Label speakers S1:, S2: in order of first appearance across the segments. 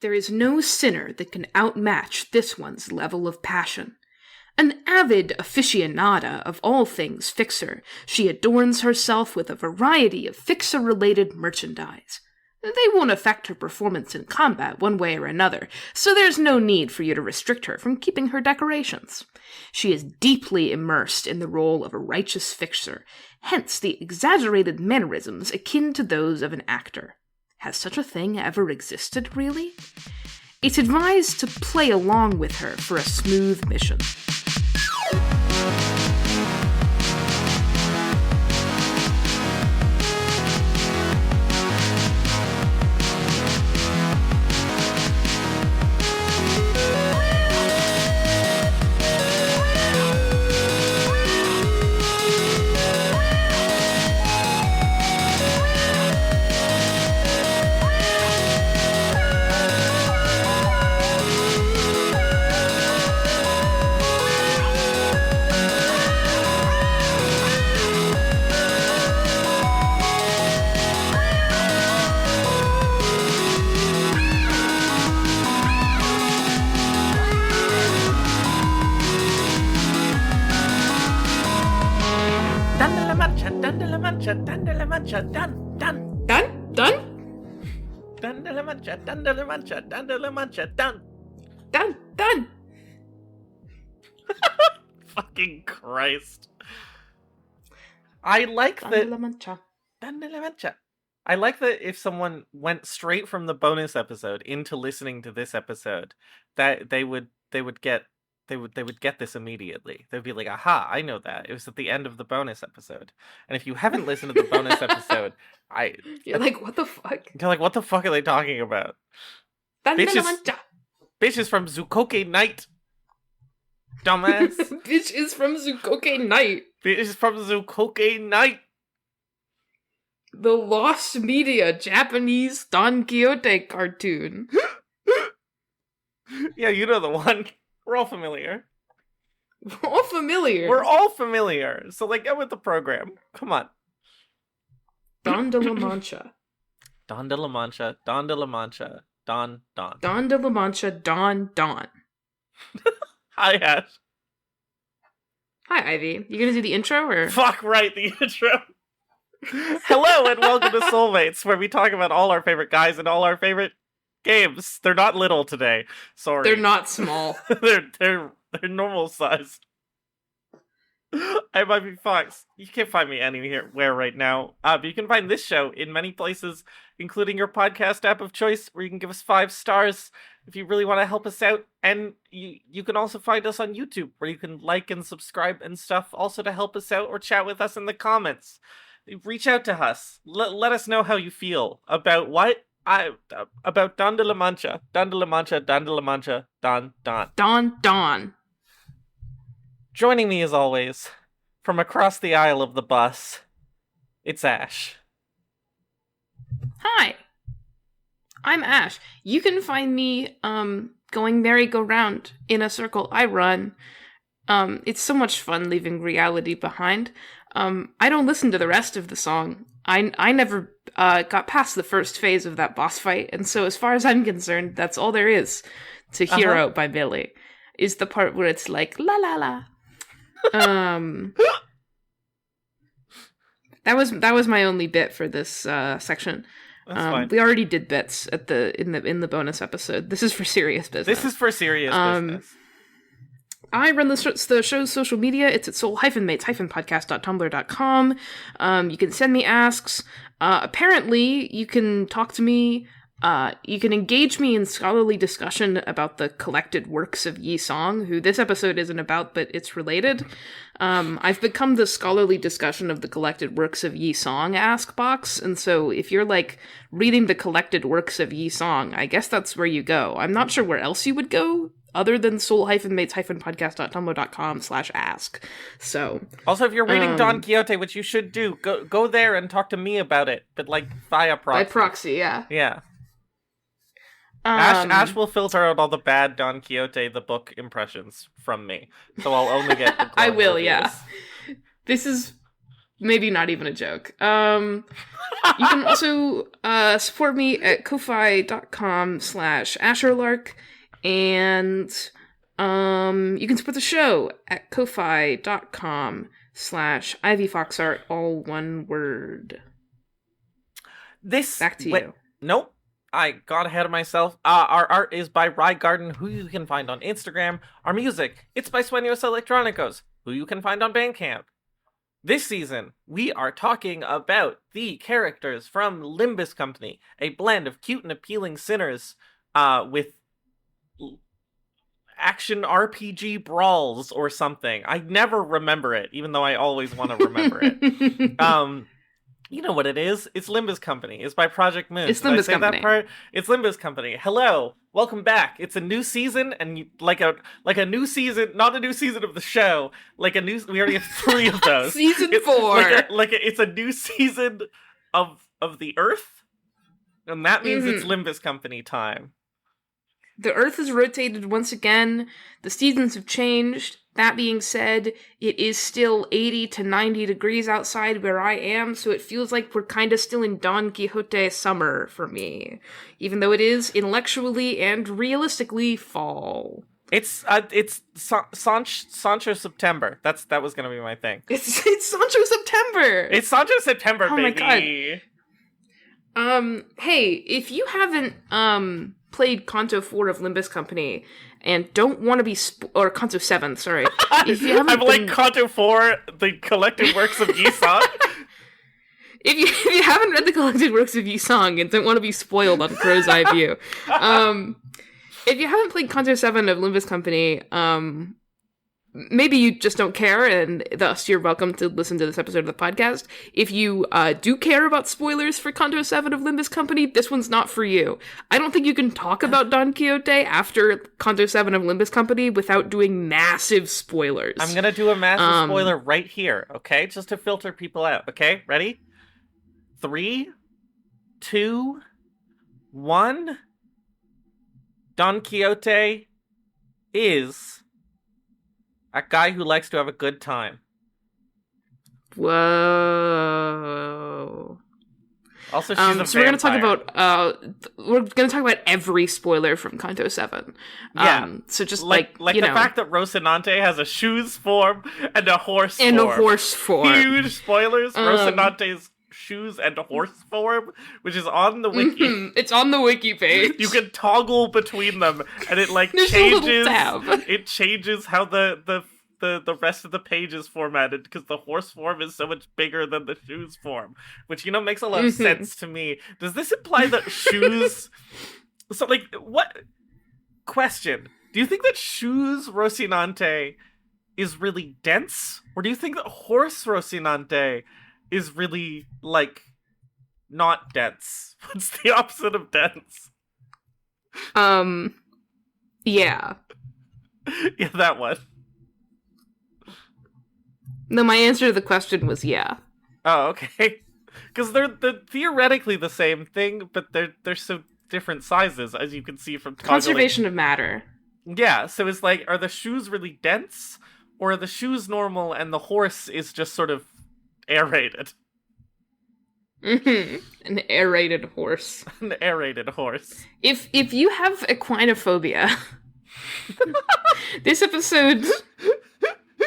S1: there is no sinner that can outmatch this one's level of passion. An avid aficionada of all things Fixer, she adorns herself with a variety of Fixer-related merchandise. They won't affect her performance in combat one way or another, so there's no need for you to restrict her from keeping her decorations. She is deeply immersed in the role of a righteous Fixer, hence the exaggerated mannerisms akin to those of an actor. Has such a thing ever existed, really? It's advised to play along with her for a smooth mission. Done.
S2: Fucking Christ. I like that. I like that if someone went straight from the bonus episode into listening to this episode, that they would get this immediately. They'd be like, aha, I know that. It was at the end of the bonus episode. And if you haven't listened to the bonus episode,
S1: You're like, what the fuck?
S2: You're like, what the fuck are they talking about? Bitches from Zukoke Night. Dumbass.
S1: Bitches from Zukoke Night.
S2: Bitches from Zukoke Night.
S1: The Lost Media Japanese Don Quixote cartoon.
S2: Yeah, you know the one. We're all familiar.
S1: We're all familiar.
S2: So, like, get with the program. Come on.
S1: Don de la Mancha.
S2: Don de la Mancha. Don.
S1: Don de la Mancha, Don.
S2: Hi, Ash.
S1: Hi, Ivy. You gonna do the intro, or?
S2: Fuck right, the intro. Hello, and welcome to Soulmates, where we talk about all our favorite guys and all our favorite games. They're not little today. Sorry.
S1: They're not small.
S2: they're normal size. I might be Fox. You can't find me anywhere right now. But you can find this show in many places, including your podcast app of choice, where you can give us 5 stars if you really want to help us out. And you can also find us on YouTube, where you can like and subscribe and stuff, also to help us out or chat with us in the comments. Reach out to us. Let us know how you feel about about Don de la Mancha. Don de la Mancha. Don. Joining me as always, from across the aisle of the bus, it's Ash.
S1: Hi. I'm Ash. You can find me going merry-go-round in a circle I run. It's so much fun leaving reality behind. I don't listen to the rest of the song. I never got past the first phase of that boss fight, and so as far as I'm concerned, that's all there is to Hero by Billy, is the part where it's like, la la la. That was my only bit for this section.
S2: That's fine.
S1: We already did bits in the bonus episode. This is for serious business.
S2: business.
S1: I run the show's social media. It's at soul-mates-podcast.tumblr.com. You can send me asks. Apparently, you can talk to me. You can engage me in scholarly discussion about the collected works of Yi Song, who this episode isn't about, but it's related. I've become the scholarly discussion of the collected works of Yi Song ask box, and so if you're, like, reading the collected works of Yi Song, I guess that's where you go. I'm not sure where else you would go, other than soul-mates-podcast.tumblr.com/ask. So.
S2: Also, if you're reading Don Quixote, which you should do, go there and talk to me about it, but, like, via proxy.
S1: By proxy, yeah.
S2: Yeah. Ash will filter out all the bad Don Quixote the book impressions from me, so I'll only get the
S1: I will,
S2: reviews.
S1: yeah. This is maybe not even a joke. You can also support me at ko-fi.com/asherlark, and you can support the show at ko-fi.com/ivyfoxart, all one word. Back to you.
S2: Nope. I got ahead of myself. Our art is by Rye Garden, who you can find on Instagram. Our music, it's by Sueños Electrónicos, who you can find on Bandcamp. This season, we are talking about the characters from Limbus Company, a blend of cute and appealing sinners with action RPG brawls or something. I never remember it, even though I always want to remember it. You know what it is. It's Limbus Company. It's by Project Moon.
S1: It's Limbus Company.
S2: That part? It's Limbus Company. Hello. Welcome back. It's a new season, and like a new season, not a new season of the show, we already have 3 of those.
S1: Season 4.
S2: It's a new season of the Earth, and that means it's Limbus Company time.
S1: The Earth has rotated once again. The seasons have changed. That being said, it is still 80 to 90 degrees outside where I am, so it feels like we're kind of still in Don Quixote summer for me, even though it is intellectually and realistically fall.
S2: It's Sancho September. That was gonna be my thing.
S1: It's Sancho September.
S2: It's Sancho September,
S1: oh
S2: baby.
S1: My God. Hey, if you haven't played Canto 4 of Limbus Company and don't want to be or Canto 7, sorry. If you haven't
S2: like Canto 4, the collected works of Yisong.
S1: If you haven't read the collected works of Yisong and don't want to be spoiled on Crow's Eye View, if you haven't played Canto 7 of Limbus Company, maybe you just don't care, and thus you're welcome to listen to this episode of the podcast. If you do care about spoilers for Canto 7 of Limbus Company, this one's not for you. I don't think you can talk about Don Quixote after Canto 7 of Limbus Company without doing massive spoilers.
S2: I'm gonna do a massive spoiler right here, okay? Just to filter people out, okay? Ready? 3, 2, 1. Don Quixote is a guy who likes to have a good time.
S1: Whoa.
S2: Also, she's a
S1: so we're gonna talk about every spoiler from Canto 7.
S2: Yeah.
S1: So just
S2: like the fact that Rocinante has a shoes form and a horse form. Huge spoilers. Rocinante's shoes and horse form, which is on the wiki.
S1: It's on the wiki page.
S2: You can toggle between them, and it
S1: There's
S2: changes.
S1: A little tab.
S2: It changes how the rest of the page is formatted, because the horse form is so much bigger than the shoes form, which makes a lot of sense to me. Does this imply that shoes? So what? Question: do you think that shoes Rocinante is really dense, or do you think that horse Rocinante is really, not dense? What's the opposite of dense?
S1: Yeah.
S2: Yeah, that one.
S1: No, my answer to the question was yeah.
S2: Oh, okay. Because they're theoretically the same thing, but they're so different sizes, as you can see from toggling.
S1: Conservation of matter.
S2: Yeah, so it's are the shoes really dense, or are the shoes normal and the horse is just sort of aerated?
S1: An aerated horse.
S2: An aerated horse.
S1: If you have equinophobia, this episode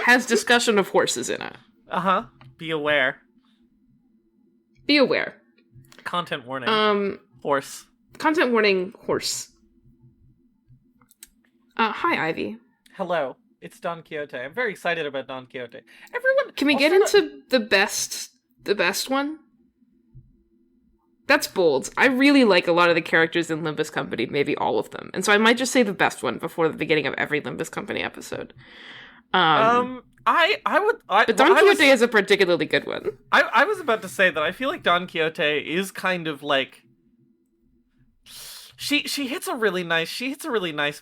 S1: has discussion of horses in it.
S2: Uh-huh. Be aware.
S1: Be aware.
S2: Content warning. Horse.
S1: Content warning, horse. Hi, Ivy.
S2: Hello. It's Don Quixote. I'm very excited about Don Quixote. Everyone...
S1: Can we get into the best one? That's bold. I really like a lot of the characters in Limbus Company, maybe all of them. And so I might just say the best one before the beginning of every Limbus Company episode.
S2: But
S1: Don Quixote is a particularly good one.
S2: I was about to say that I feel like Don Quixote is kind of she hits a really nice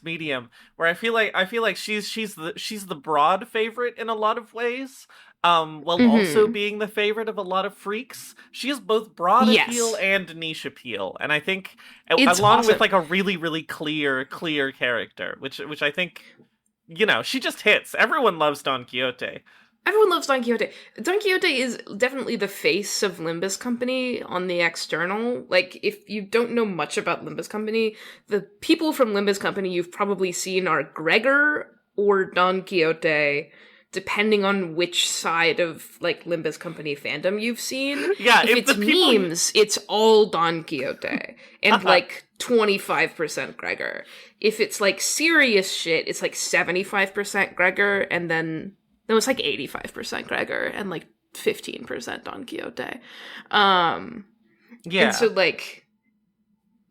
S2: medium where I feel like she's the broad favorite in a lot of ways. While also being the favorite of a lot of freaks. She has both broad appeal and niche appeal, and I think
S1: it's
S2: along
S1: awesome.
S2: with a really, really clear character, which I think, she just hits. Everyone loves Don Quixote,
S1: Everyone loves Don Quixote. Don Quixote is definitely the face of Limbus Company on the external. Like, if you don't know much about Limbus Company, the people from Limbus Company you've probably seen are Gregor or Don Quixote, depending on which side of, like, Limbus Company fandom you've seen.
S2: Yeah,
S1: if it's memes, it's all Don Quixote. And, like, 25% Gregor. If it's, like, serious shit, it's, like, 75% Gregor, and then... No, it's like 85% Gregor and like 15% Don Quixote.
S2: Yeah.
S1: And so like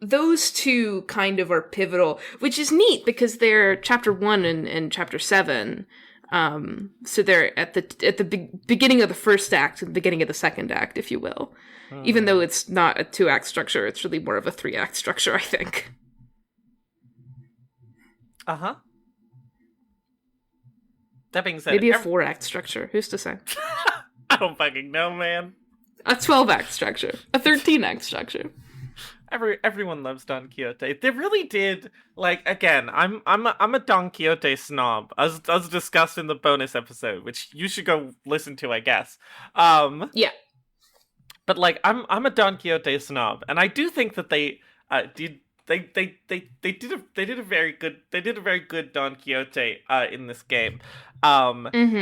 S1: those two kind of are pivotal, which is neat because they're chapter 1 and chapter 7. So they're at the beginning of the first act and the beginning of the second act, if you will. Even though it's not a 2-act structure, it's really more of a 3-act structure, I think.
S2: Uh-huh. That being said,
S1: maybe a 4-act structure. Who's to say?
S2: I don't fucking know, man.
S1: A 12-act structure. A 13-act structure.
S2: Everyone loves Don Quixote. They really did. Like, again, I'm a Don Quixote snob, as discussed in the bonus episode, which you should go listen to, I guess.
S1: Yeah.
S2: But like, I'm a Don Quixote snob, and I do think that they did. They did a very good Don Quixote in this game.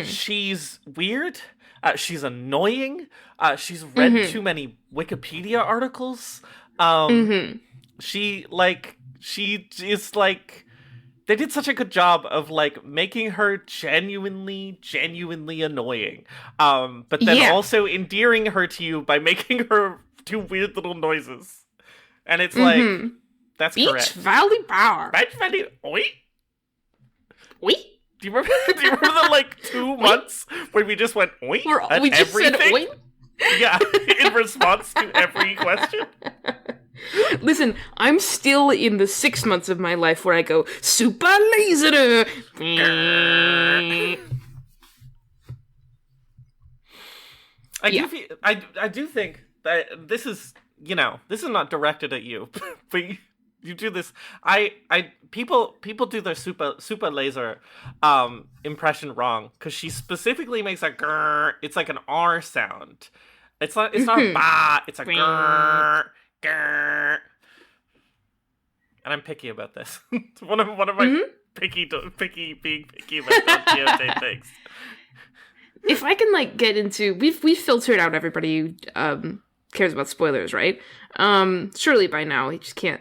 S2: She's weird. She's annoying. She's read too many Wikipedia articles. She is like, they did such a good job of like making her genuinely annoying. But then also endearing her to you by making her do weird little noises. And it's like, that's
S1: Beach
S2: correct.
S1: Valley Power.
S2: Beach Valley, oi?
S1: Oi?
S2: Do you remember the like 2 months where we just went oi at
S1: we just
S2: everything?
S1: said oi?
S2: Yeah, in response to every question.
S1: Listen, I'm still in the 6 months of my life where I go super laser.
S2: I do think that this is, you know, this is not directed at you, but you do this. People do their super laser impression wrong because she specifically makes a grrr. It's like an R sound. It's not a ba. It's a grrr, grrr. And I'm picky about this. It's one of my picky about Don Quixote things.
S1: If I can like get into, we've filtered out everybody who cares about spoilers, right? Surely by now he just can't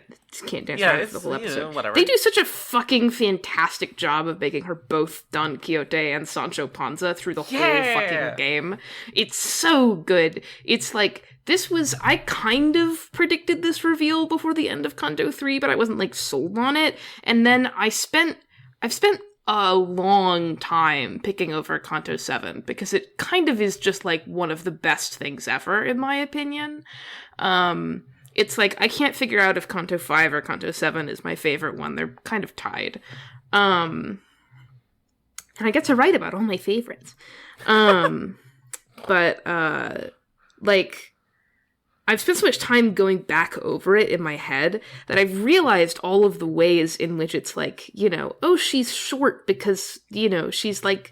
S1: dance around for the whole episode.
S2: Whatever.
S1: They do such a fucking fantastic job of making her both Don Quixote and Sancho Panza through the whole fucking game. It's so good. It's like, I kind of predicted this reveal before the end of Kanto 3, but I wasn't like sold on it. And then I've spent a long time picking over Kanto 7 because it kind of is just like one of the best things ever, in my opinion. It's like, I can't figure out if Kanto 5 or Kanto 7 is my favorite one. They're kind of tied. And I get to write about all my favorites. But, like, I've spent so much time going back over it in my head that I've realized all of the ways in which it's like, you know, oh, she's short because, you know, she's like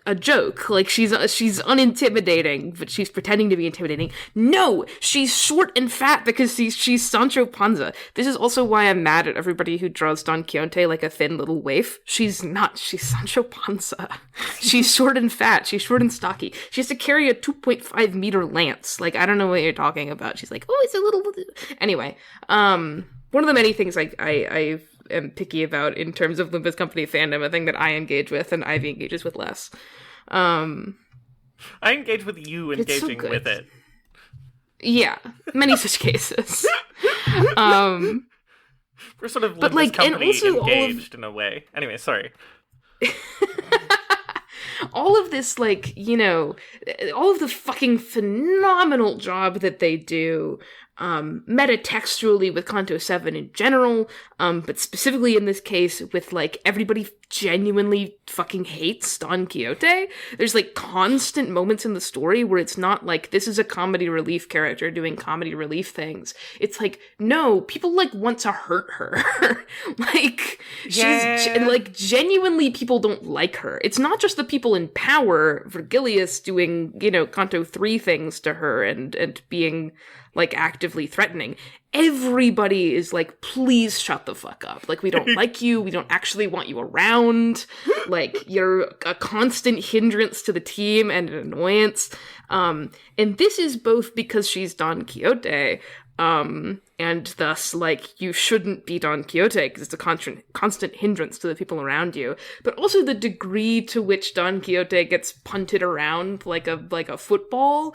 S1: a joke. Like, she's unintimidating, but she's pretending to be intimidating. No, she's short and fat because she's Sancho Panza. This is also why I'm mad at everybody who draws Don Quixote like a thin little waif. She's not. She's Sancho Panza. She's short and fat. She's short and stocky. She has to carry a 2.5 meter lance. Like, I don't know what you're talking about. She's like, oh, it's a little... Anyway, one of the many things I am picky about in terms of Limbus Company fandom, a thing that I engage with and Ivy engages with less.
S2: I engage with you engaging with it.
S1: Yeah, many such cases.
S2: We're sort of Limbus Company engaged in a way. Anyway, sorry.
S1: All of this, like, you know, all of the fucking phenomenal job that they do metatextually with Kanto 7 in general, but specifically in this case with, like, everybody genuinely fucking hates Don Quixote. There's like constant moments in the story where it's not like this is a comedy relief character doing comedy relief things. It's like, no, people like want to hurt her. Like, she's like genuinely people don't like her. It's not just the people in power, Virgilius doing, Canto 3 things to her and being like actively threatening. Everybody is like, please shut the fuck up. Like, we don't like you. We don't actually want you around. Like, you're a constant hindrance to the team and an annoyance. And this is both because she's Don Quixote, and thus, like, you shouldn't be Don Quixote because it's a constant hindrance to the people around you. But also the degree to which Don Quixote gets punted around like a football,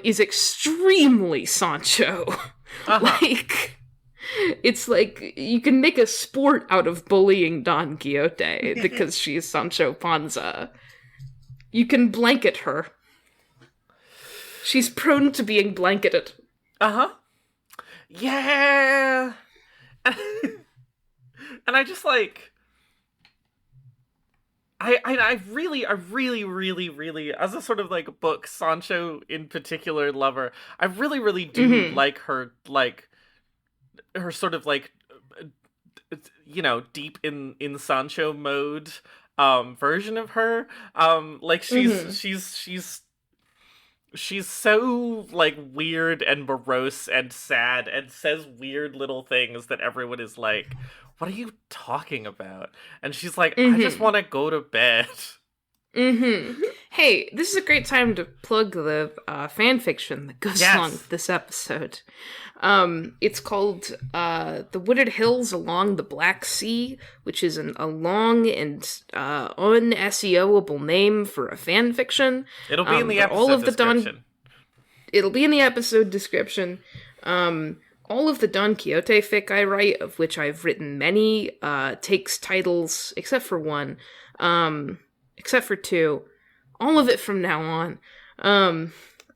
S1: is extremely Sancho. Like, it's like you can make a sport out of bullying Don Quixote because she's Sancho Panza. You can blanket her. She's prone to being blanketed.
S2: Yeah. And I just like I really, as a sort of like book Sancho in particular lover, I really do like her sort of like, deep in Sancho mode version of her. Like she's so like weird and morose and sad and says weird little things that everyone is like, what are you talking about? And she's like, I just want to go to bed.
S1: Hey, this is a great time to plug the fan fiction that goes along with this episode. It's called The Wooded Hills Along the Black Sea, which is a long and un-SEOable name for a fan fiction.
S2: It'll be in the episode description.
S1: It'll be in the episode description. All of the Don Quixote fic I write, of which I've written many, takes titles, except for one, except for two, all of it from now on,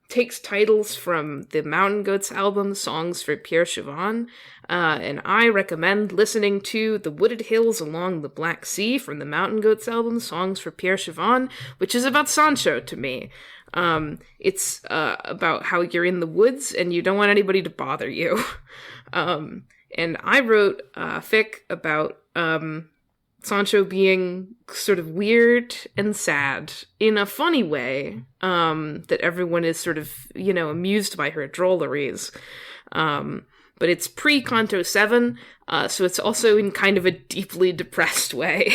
S1: takes titles from the Mountain Goats album, Songs for Pierre Chevron, and I recommend listening to The Wooded Hills Along the Black Sea from the Mountain Goats album, Songs for Pierre Chevron, which is about Sancho to me. It's about how you're in the woods and you don't want anybody to bother you. And I wrote fic about Sancho being sort of weird and sad in a funny way, that everyone is sort of, amused by her drolleries. But it's pre-Canto 7, so it's also in kind of a deeply depressed way.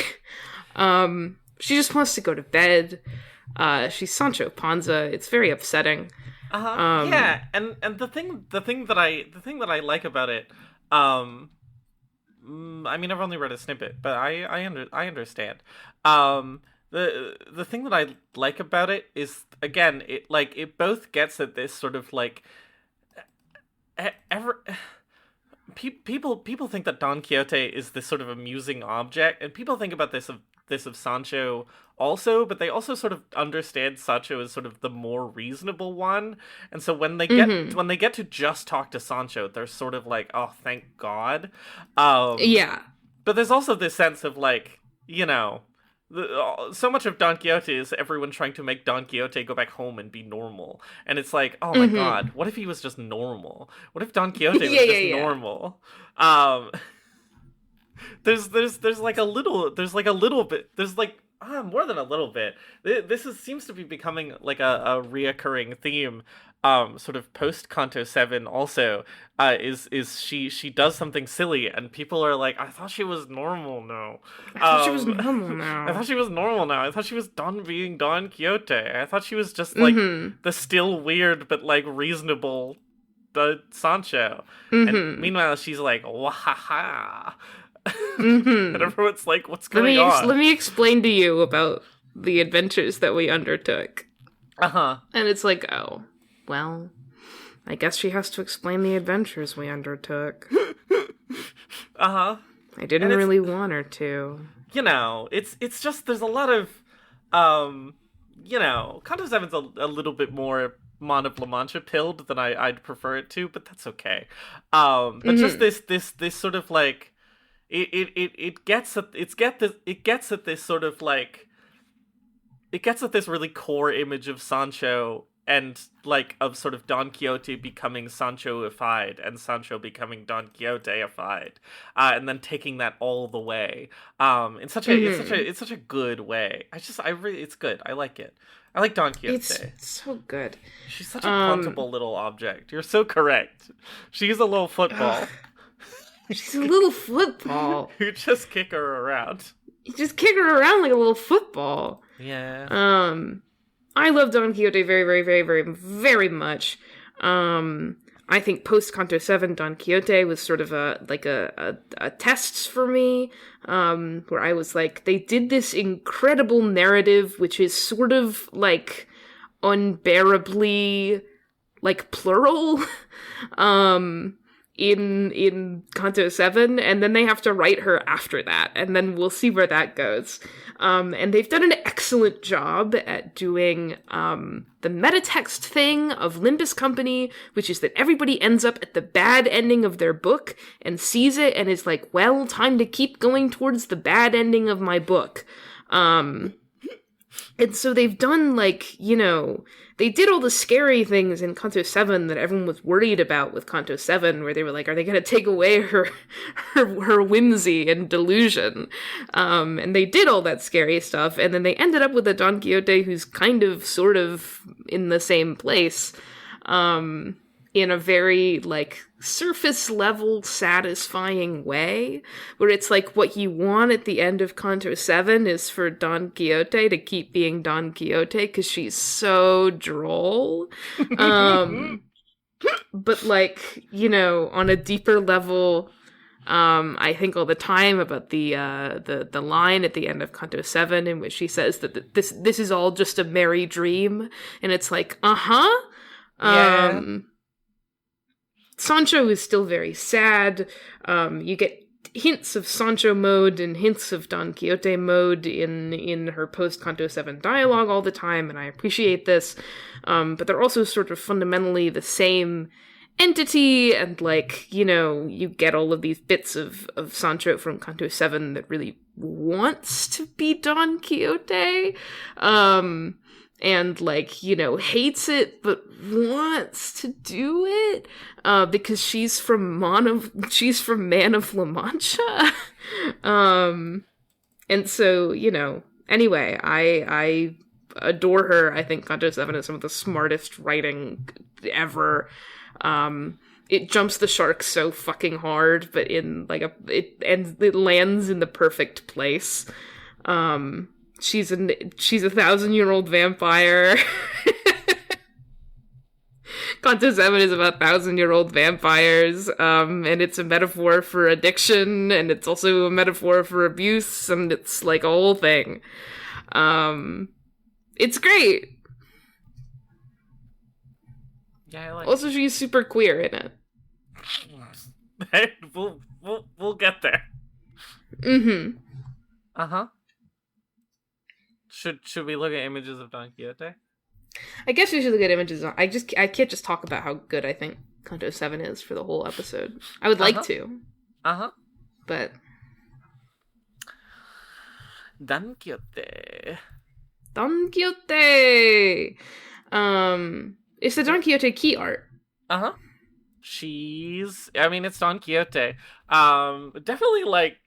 S1: She just wants to go to bed. She's Sancho Panza. It's very upsetting.
S2: Yeah, and the thing that I like about it, I mean, I've only read a snippet, but I understand. The thing that I like about it is, again, it both gets at this sort of like people think that Don Quixote is this sort of amusing object, and people think about this of Sancho also, but they also sort of understand Sancho as sort of the more reasonable one, and so when they get to just talk to Sancho, they're sort of like, oh, thank God.
S1: Yeah.
S2: But there's also this sense of like, so much of Don Quixote is everyone trying to make Don Quixote go back home and be normal, and it's like, oh my God, what if he was just normal? What if Don Quixote was just normal? There's like a little bit, there's like more than a little bit. Seems to be becoming like a reoccurring theme, sort of post Canto 7 also, is she does something silly and people are like, I thought she was normal now.
S1: I thought she was normal now.
S2: I thought she was normal now. I thought she was done being Don Quixote. I thought she was just like the still weird but like reasonable Sancho. And meanwhile she's like, wahaha. And everyone's like, what's going on?
S1: Let me explain to you about the adventures that we undertook. And it's like, oh, well, I guess she has to explain the adventures we undertook. I didn't really want her to.
S2: It's just, there's a lot of, Canto 7's a little bit more Mon of La Mancha pilled than I'd prefer it to, but that's okay. But just this sort of like, it gets at this sort of like, it gets at this really core image of Sancho and like of sort of Don Quixote becoming Sancho-ified and Sancho becoming Don Quixote-ified, and then taking that all the way. It's such a good way. It's good. I like it. I like Don Quixote.
S1: It's so good.
S2: She's such a puntable little object. You're so correct. She's a little football.
S1: She's a little football.
S2: You just kick her around.
S1: You just kick her around like a little football.
S2: Yeah.
S1: I love Don Quixote very, very, very, very, very much. I think post Canto 7 Don Quixote was sort of a test for me, where I was like, they did this incredible narrative, which is sort of like unbearably like plural, in Canto 7, and then they have to write her after that, and then we'll see where that goes. And they've done an excellent job at doing the metatext thing of Limbus Company, which is that everybody ends up at the bad ending of their book and sees it and is like, well, time to keep going towards the bad ending of my book. And so they've done, like, you know, they did all the scary things in Canto 7 that everyone was worried about with Canto 7, where they were like, are they going to take away her whimsy and delusion? And they did all that scary stuff, and then they ended up with a Don Quixote who's kind of, sort of, in the same place, in a very, like, surface-level, satisfying way, where it's like what you want at the end of Canto 7 is for Don Quixote to keep being Don Quixote, because she's so droll. But, like, you know, on a deeper level, I think all the time about the line at the end of Canto 7 in which she says that this is all just a merry dream, and it's like,
S2: Yeah.
S1: Sancho is still very sad. You get hints of Sancho mode and hints of Don Quixote mode in her post-Canto 7 dialogue all the time, and I appreciate this. But they're also sort of fundamentally the same entity, and, like, you know, you get all of these bits of Sancho from Canto 7 that really wants to be Don Quixote. And, like, you know, hates it, but wants to do it, because she's from Man of La Mancha. And so, you know, anyway, I adore her. I think Canto 7 is some of the smartest writing ever. It jumps the shark so fucking hard, but in, like, it lands in the perfect place. She's a 1,000-year-old vampire. Canto 7 is about 1,000-year-old vampires, and it's a metaphor for addiction, and it's also a metaphor for abuse, and it's like a whole thing. It's great.
S2: Yeah, I like
S1: Also, she's super queer in it.
S2: We'll get there.
S1: Mm-hmm.
S2: Uh-huh. Should we look at images of Don Quixote?
S1: I guess we should look at images. I can't just talk about how good I think Canto 7 is for the whole episode. I would like to.
S2: Uh-huh.
S1: But
S2: Don Quixote.
S1: Don Quixote! It's the Don Quixote key art.
S2: Uh-huh. It's Don Quixote. Definitely like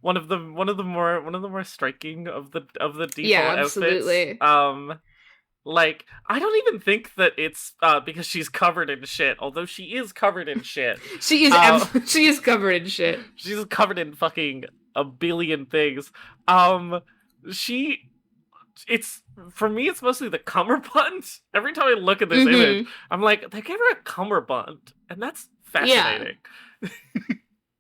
S2: one of the more striking of the default
S1: absolutely.
S2: outfits. Like, I don't even think that it's because she's covered in shit, although she is covered in shit.
S1: She is covered in shit.
S2: She's covered in fucking a billion things. It's for me, it's mostly the cummerbund. Every time I look at this image, I'm like, they gave her a cummerbund, and that's fascinating.
S1: Yeah.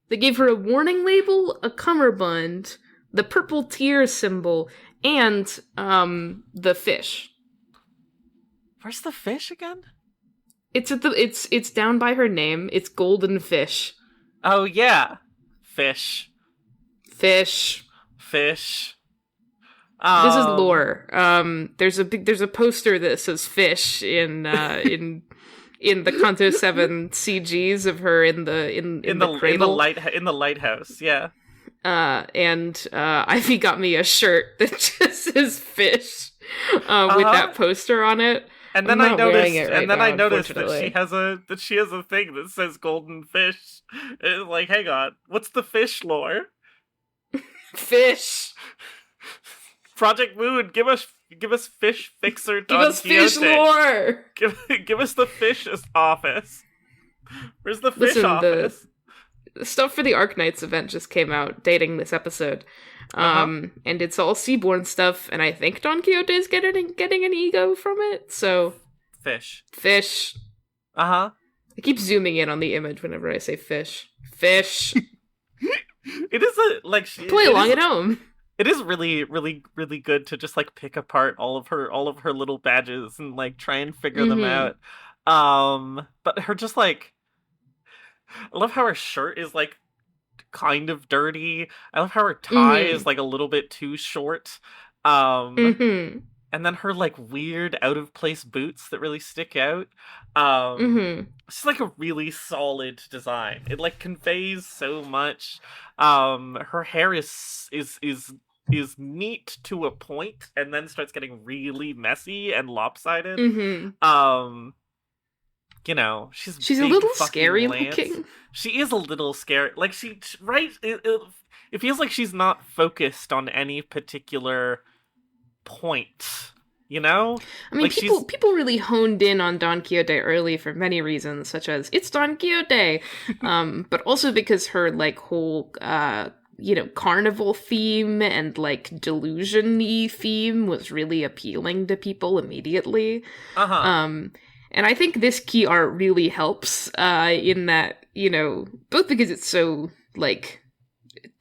S1: They gave her a warning label, a cummerbund, the purple tear symbol, and the fish.
S2: Where's the fish again?
S1: It's down by her name. It's golden fish.
S2: Oh yeah, fish.
S1: Fish.
S2: This
S1: is lore. There's a poster that says fish in in the Kanto 7 CGs of her in the cradle.
S2: In the lighthouse, yeah.
S1: And Ivy got me a shirt that just says fish with that poster on it.
S2: And then I noticed that she has a thing that says golden fish. It's like, hang on, what's the fish lore?
S1: Fish.
S2: Project Moon, give us fish fixer Don
S1: Give us
S2: Quixote.
S1: fish lore.
S2: Give us the fish office. Where's the fish office?
S1: The stuff for the Arknights event just came out, dating this episode. And it's all Seaborn stuff, and I think Don Quixote is getting an ego from it, so...
S2: Fish.
S1: I keep zooming in on the image whenever I say fish. Fish!
S2: It is
S1: play along at home.
S2: It is really, really, really good to just, like, pick apart all of her little badges and, like, try and figure them out. But her just, like... I love how her shirt is, like, kind of dirty. I love how her tie is, like, a little bit too short. And then her, like, weird out-of-place boots that really stick out. It's like a really solid design. It, like, conveys so much. Her hair is neat to a point, and then starts getting really messy and lopsided. You know, she's
S1: a little scary looking.
S2: She is a little scary. Like, it feels like she's not focused on any particular point, you know?
S1: I mean, like, people really honed in on Don Quixote early for many reasons, such as, it's Don Quixote! But also because her, like, whole, carnival theme and, like, delusion-y theme was really appealing to people immediately. And I think this key art really helps in that, both because it's so, like,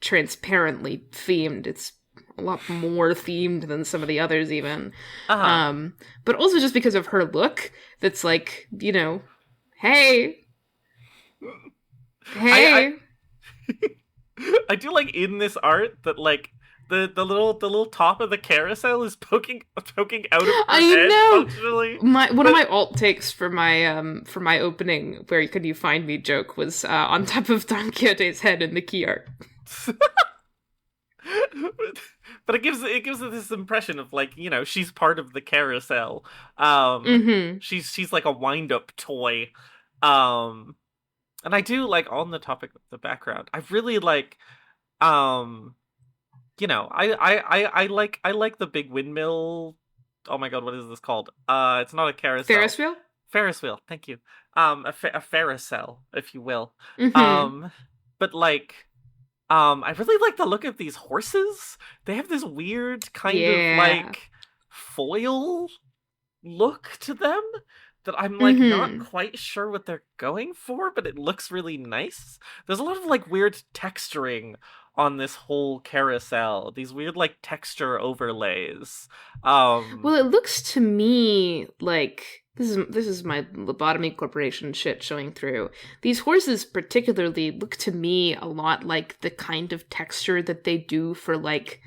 S1: transparently themed. It's a lot more themed than some of the others, even. But also just because of her look, that's like, hey.
S2: I do like in this art that, like, the little top of the carousel is poking out of her head. Functionally.
S1: One of my alt takes for my opening "Where Could You Find Me" joke was on top of Don Quixote's head in the key art.
S2: But it gives it this impression of, like, she's part of the carousel. She's like a wind up toy. And I do like, on the topic of the background, I really like I like the big windmill. Oh my god, what is this called? It's not a carousel.
S1: Ferris wheel?
S2: Ferris wheel, thank you. A Ferrisel, if you will. But, like, I really like the look of these horses. They have this weird kind of, like, foil look to them that I'm, like, not quite sure what they're going for, but it looks really nice. There's a lot of, like, weird texturing on this whole carousel. These weird, like, texture overlays.
S1: Well, it looks to me like... This is my lobotomy corporation shit showing through. These horses particularly look to me a lot like the kind of texture that they do for, like,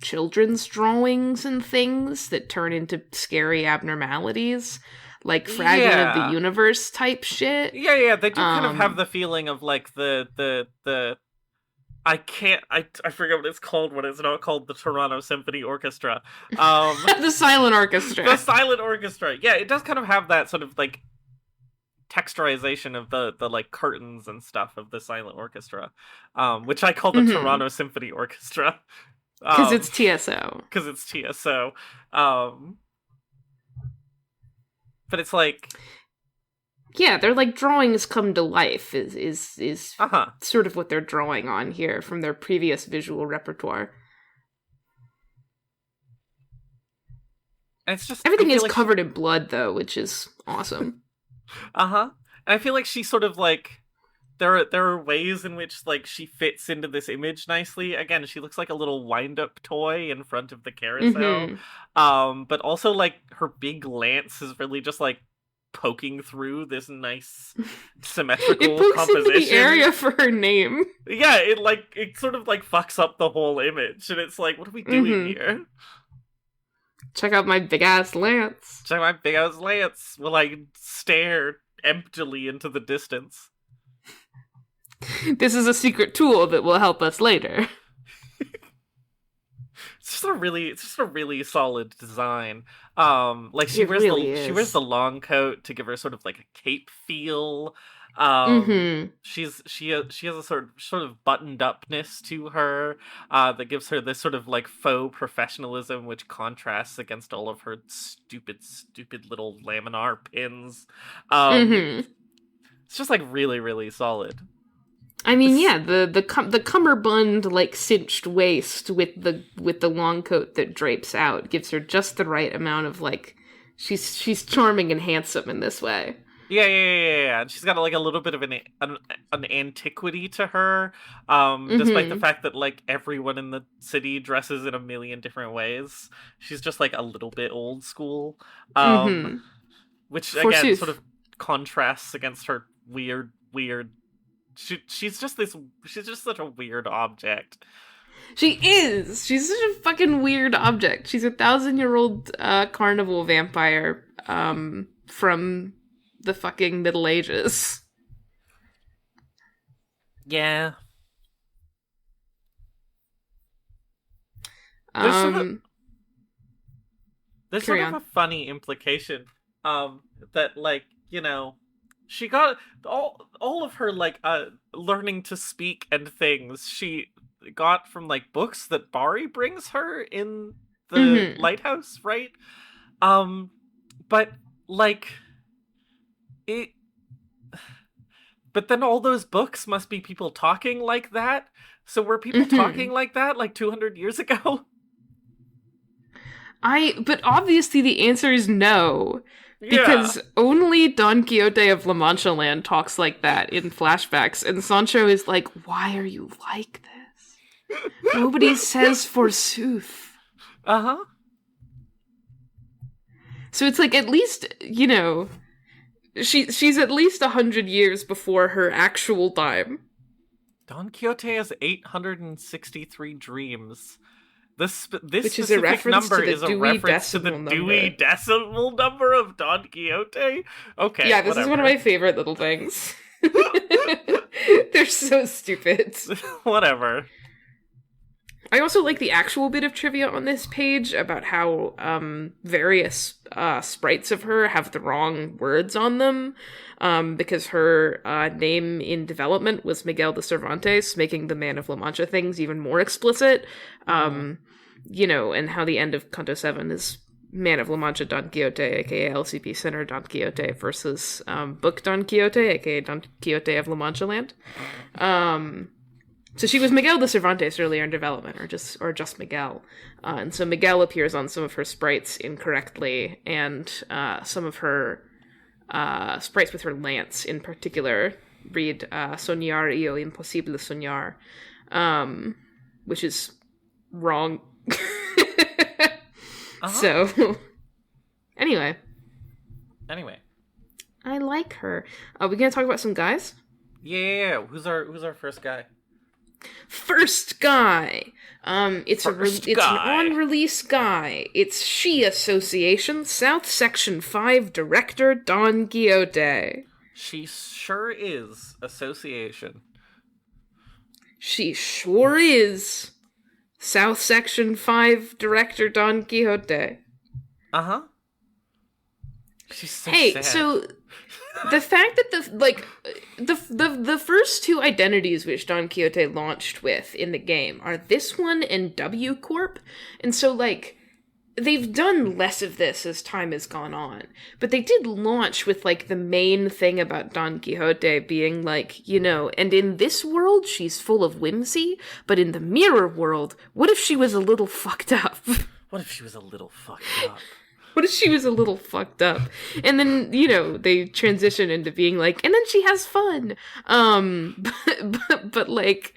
S1: children's drawings and things that turn into scary abnormalities. Like Fragment of the Universe type shit.
S2: Yeah, they do kind of have the feeling of, like, the I forget what it's called when it's not called the Toronto Symphony Orchestra.
S1: The Silent Orchestra.
S2: The Silent Orchestra. Yeah, it does kind of have that sort of, like, texturization of the like, curtains and stuff of the Silent Orchestra, which I call the Toronto Symphony Orchestra.
S1: Because it's TSO.
S2: Because it's TSO. But it's like...
S1: Yeah, they're like drawings come to life is sort of what they're drawing on here from their previous visual repertoire.
S2: And it's just
S1: everything is like covered in blood, though, which is awesome.
S2: And I feel like she sort of, like, there are ways in which, like, she fits into this image nicely. Again, she looks like a little wind-up toy in front of the carousel. But also, like, her big lance is really just, like, poking through this nice symmetrical
S1: it pokes
S2: composition.
S1: Into the area for her name.
S2: Yeah, it sort of, like, fucks up the whole image, and it's like, what are we doing here?
S1: Check out my big ass lance.
S2: Check my big ass lance while I stare emptily into the distance.
S1: This is a secret tool that will help us later.
S2: It's just a really solid design. Like
S1: It really is.
S2: she wears the long coat to give her sort of like a cape feel. She has a sort of buttoned upness to her that gives her this sort of like faux professionalism, which contrasts against all of her stupid little laminar pins. It's just like really, really solid.
S1: I mean, yeah, the cummerbund like cinched waist with the long coat that drapes out gives her just the right amount of like she's charming and handsome in this way.
S2: Yeah. And she's got like a little bit of an antiquity to her, despite the fact that like everyone in the city dresses in a million different ways. She's just like a little bit old school, which again sort of contrasts against her weird. She's just such a weird object.
S1: She is. She's such a fucking weird object. She's a 1,000-year-old carnival vampire from the fucking Middle Ages.
S2: Yeah. There's sort of a funny implication that like, you know, she got all of her like learning to speak and things she got from like books that Bari brings her in the lighthouse, right? But like it but then all those books must be people talking like that. So were people talking like that like 200 years ago?
S1: But obviously the answer is no. Because only Don Quixote of La Mancha Land talks like that in flashbacks, and Sancho is like, why are you like this? Nobody says forsooth.
S2: Uh-huh.
S1: So it's like, at least, you know, she's at least 100 years before her actual time.
S2: Don Quixote has 863 dreams. This
S1: Which is a reference
S2: number
S1: to the
S2: is a reference to the Dewey Decimal number of Don Quixote? Okay,
S1: yeah, this is one of my favorite little things. They're so stupid.
S2: Whatever.
S1: I also like the actual bit of trivia on this page about how various sprites of her have the wrong words on them, because her name in development was Miguel de Cervantes, making the Man of La Mancha things even more explicit. You know, and how the end of Canto 7 is Man of La Mancha Don Quixote, aka LCP Center Don Quixote, versus Book Don Quixote, aka Don Quixote of La Mancha Land. So she was Miguel de Cervantes earlier in development, or just Miguel. And so Miguel appears on some of her sprites incorrectly, and some of her sprites with her lance in particular read Soñar y o imposible soñar, which is wrong. So, anyway. I like her. Are we gonna talk about some guys?
S2: Yeah. Who's our first guy?
S1: First guy. It's an on-release guy. It's She Association, South Section 5 Director Don Quixote.
S2: She sure is Association.
S1: She sure is South Section 5 Director Don Quixote.
S2: Uh-huh. She's so sad.
S1: So the fact that the first two identities which Don Quixote launched with in the game are this one and W Corp, and so like they've done less of this as time has gone on, but they did launch with like the main thing about Don Quixote being like, you know, and in this world she's full of whimsy, but in the mirror world, what if she was a little fucked up?
S2: What if she was a little fucked up?
S1: What if she was a little fucked up? And then, you know, they transition into being like, and then she has fun. But like,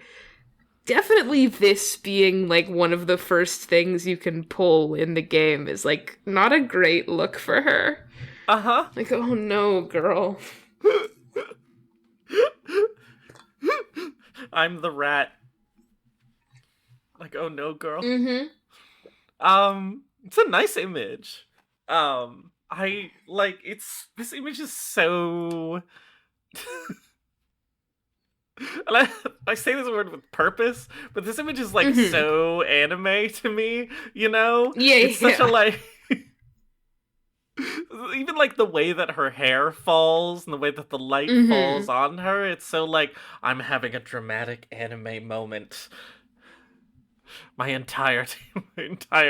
S1: definitely this being like one of the first things you can pull in the game is like not a great look for her.
S2: Uh-huh.
S1: Like, oh no, girl.
S2: I'm the rat. Like, oh no, girl.
S1: Mm-hmm.
S2: It's a nice image. this image is so and I say this word with purpose, but this image is like so anime to me, you know?
S1: Yeah,
S2: It's such a like even like the way that her hair falls and the way that the light falls on her, it's so like I'm having a dramatic anime moment. My entire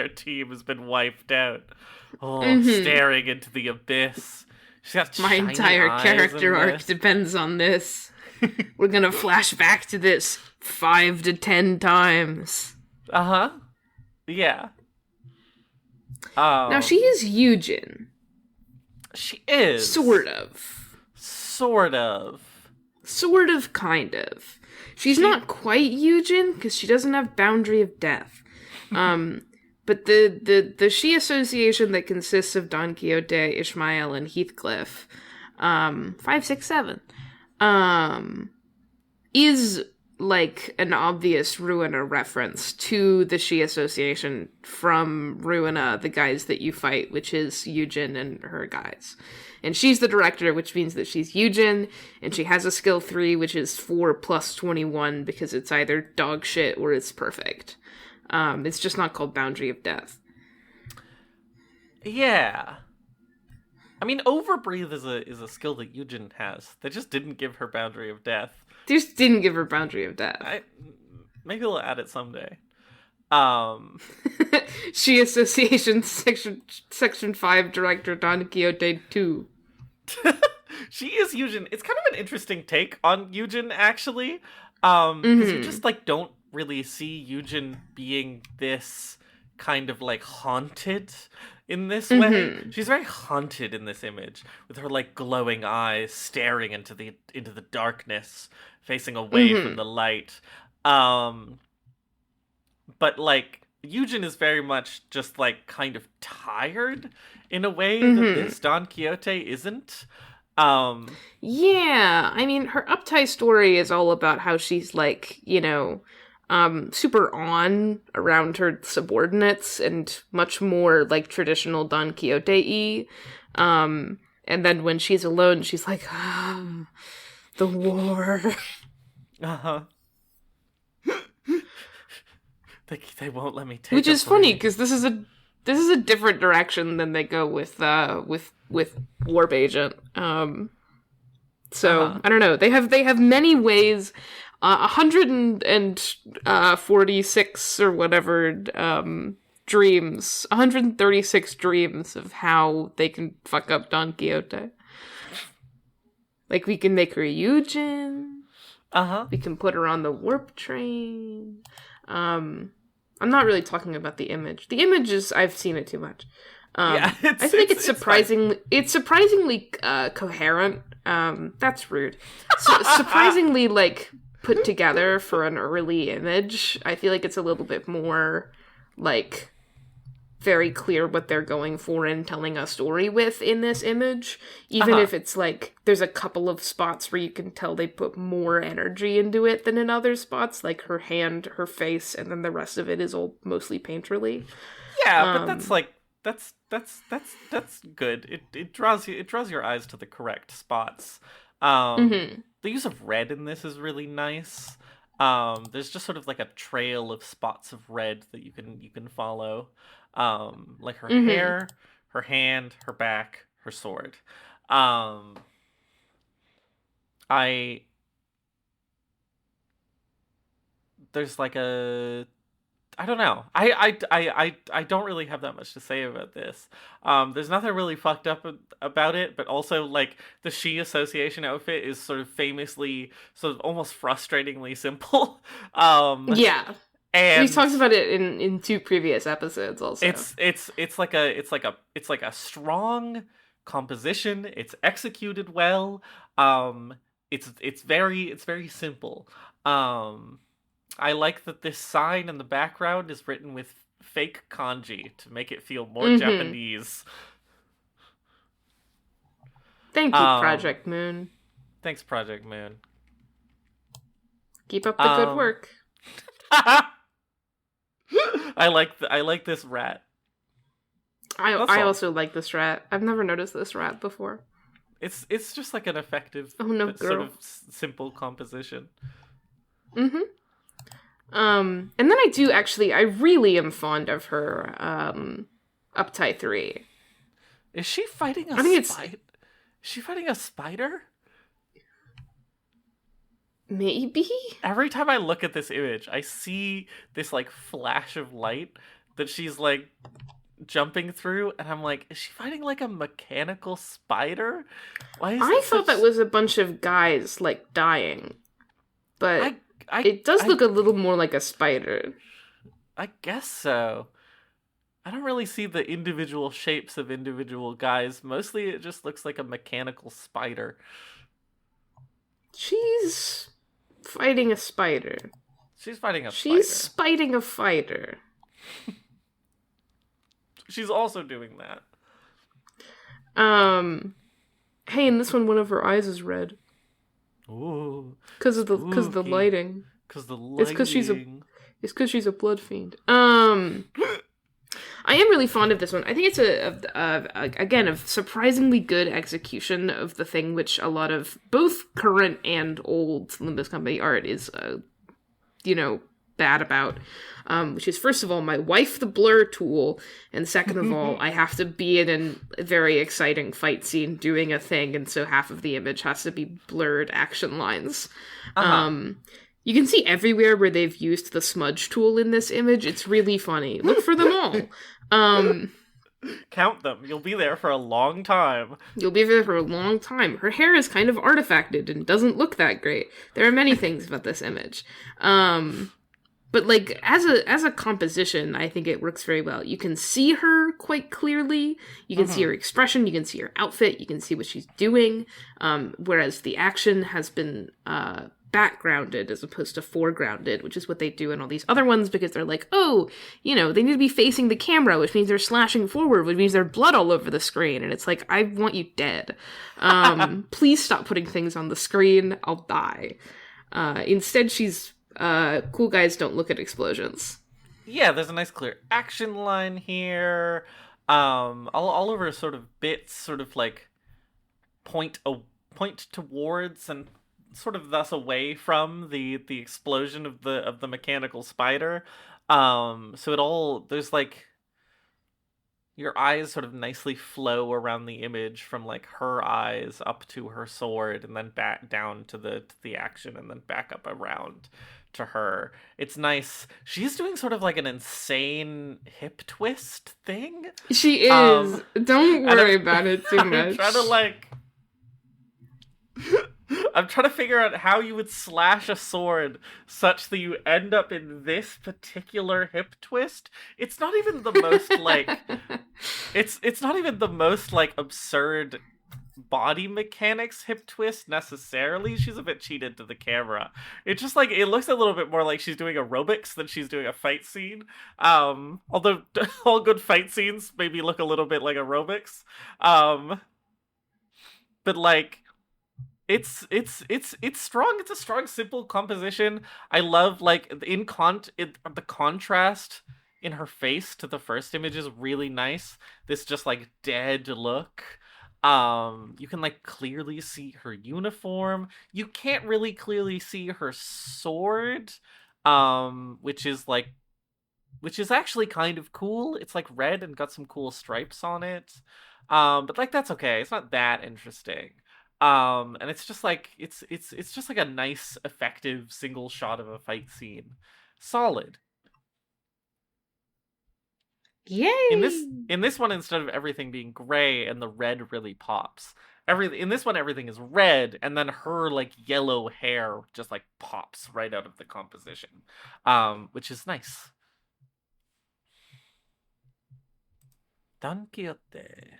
S2: team has been wiped out. Oh, staring into the abyss. She's got
S1: my entire character arc depends on this. We're gonna flash back to this 5 to 10 times.
S2: Uh-huh. Yeah.
S1: Now, she is Yujin.
S2: She is.
S1: Sort of.
S2: Sort of.
S1: Sort of, kind of. She's not quite Yujin, because she doesn't have Boundary of Death. But the She Association that consists of Don Quixote, Ishmael, and Heathcliff, 5, 6, 7, is like an obvious Ruina reference to the She Association from Ruina, the guys that you fight, which is Yujin and her guys. And she's the director, which means that she's Yujin, and she has a skill 3, which is 4 plus 21, because it's either dog shit or it's perfect. It's just not called Boundary of Death.
S2: Yeah. I mean, Overbreathe is a skill that Yujin has. They just didn't give her Boundary of Death.
S1: They just didn't give her Boundary of Death.
S2: Maybe they'll add it someday.
S1: She Association Section 5 Director Don Quixote 2.
S2: She is Yujin. It's kind of an interesting take on Yujin, actually. Because you just, like, don't really see Yujin being this kind of, like, haunted in this way. She's very haunted in this image, with her, like, glowing eyes staring into the darkness, facing away from the light. But, like, Yujin is very much just, like, kind of tired in a way that this Don Quixote isn't.
S1: Yeah, I mean, her Uptie story is all about how she's, like, you know, super on around her subordinates and much more, like, traditional Don Quixote-y. And then when she's alone, she's like, the war.
S2: Uh-huh. They won't let me take.
S1: Which is funny because this is a different direction than they go with Warp Agent. So I don't know. They have many ways. 146 or whatever dreams. 136 dreams of how they can fuck up Don Quixote. Like, we can make her Yujin. We can put her on the warp train. I'm not really talking about the image. The image is, I've seen it too much. I think it's surprisingly coherent. That's rude. Surprisingly, like, put together for an early image. I feel like it's a little bit more, like, very clear what they're going for and telling a story with in this image. Even if it's, like, there's a couple of spots where you can tell they put more energy into it than in other spots, like her hand, her face, and then the rest of it is all mostly painterly.
S2: Yeah, but that's, like, that's good. It draws your eyes to the correct spots. The use of red in this is really nice. There's just sort of like a trail of spots of red that you can follow. Like her hair, her hand, her back, her sword. There's like a, I don't know. I don't really have that much to say about this. There's nothing really fucked up about it, but also, like, the She Association outfit is sort of famously, sort of almost frustratingly simple.
S1: Yeah.
S2: And
S1: we talked about it in 2 previous episodes also.
S2: It's like a strong composition. It's executed well. It's very simple. I like that this sign in the background is written with fake kanji to make it feel more Japanese.
S1: Thank you, Project Moon.
S2: Thanks, Project Moon.
S1: Keep up the good work.
S2: I like this rat.
S1: I also like this rat. I've never noticed this rat before.
S2: It's just like an effective, sort of simple composition.
S1: Mm-hmm. And then I really am fond of her, Uptie 3.
S2: Is she fighting a spider? Is she fighting a spider?
S1: Maybe?
S2: Every time I look at this image, I see this, like, flash of light that she's, like, jumping through, and I'm like, is she fighting, like, a mechanical spider?
S1: I thought that was a bunch of guys, like, dying. But it does look a little more like a spider.
S2: I guess so. I don't really see the individual shapes of individual guys. Mostly it just looks like a mechanical spider.
S1: She's fighting a spider.
S2: She's fighting a
S1: spider. She's spiting a fighter.
S2: She's also doing that.
S1: Hey, in this one of her eyes is red.
S2: Ooh.
S1: Because of the lighting.
S2: Because the lighting.
S1: It's because she's a blood fiend. I am really fond of this one. I think it's a surprisingly good execution of the thing which a lot of both current and old Limbus Company art is, bad about. Which is, first of all, my wife the blur tool, and second of all, I have to be in a very exciting fight scene doing a thing, and so half of the image has to be blurred action lines. You can see everywhere where they've used the smudge tool in this image. It's really funny. Look for them all.
S2: Count them. You'll be there for a long time.
S1: Her hair is kind of artifacted and doesn't look that great. There are many things about this image. But, like, as a composition, I think it works very well. You can see her quite clearly. You can see her expression. You can see her outfit. You can see what she's doing. Whereas the action has been backgrounded as opposed to foregrounded, which is what they do in all these other ones, because they're like, oh, they need to be facing the camera, which means they're slashing forward, which means there's blood all over the screen. And it's like, I want you dead. Please stop putting things on the screen. I'll die. Instead, she's... cool guys don't look at explosions.
S2: Yeah, there's a nice clear action line here. All over sort of bits, sort of like point towards and sort of thus away from the explosion of the mechanical spider. So there's like your eyes sort of nicely flow around the image from like her eyes up to her sword, and then back down to the action, and then back up around to her. It's nice. She's doing sort of like an insane hip twist thing.
S1: She is. Don't worry about it too much.
S2: I'm trying to figure out how you would slash a sword such that you end up in this particular hip twist. It's not even the most like it's not even the most like absurd body mechanics hip twist necessarily. She's a bit cheated to the camera. It's just like it looks a little bit more like she's doing aerobics than she's doing a fight scene. Although all good fight scenes maybe look a little bit like aerobics. But like it's strong. It's a strong, simple composition. I love like the contrast in her face to the first image is really nice. This just like dead look. You can like clearly see her uniform. You can't really clearly see her sword, which is actually kind of cool. It's like red and got some cool stripes on it. But like that's okay. It's not that interesting. And it's just like it's just like a nice, effective single shot of a fight scene. Solid.
S1: Yay!
S2: In this one, instead of everything being gray and the red really pops. In this one, everything is red, and then her like yellow hair just like pops right out of the composition, which is nice. Don Quixote.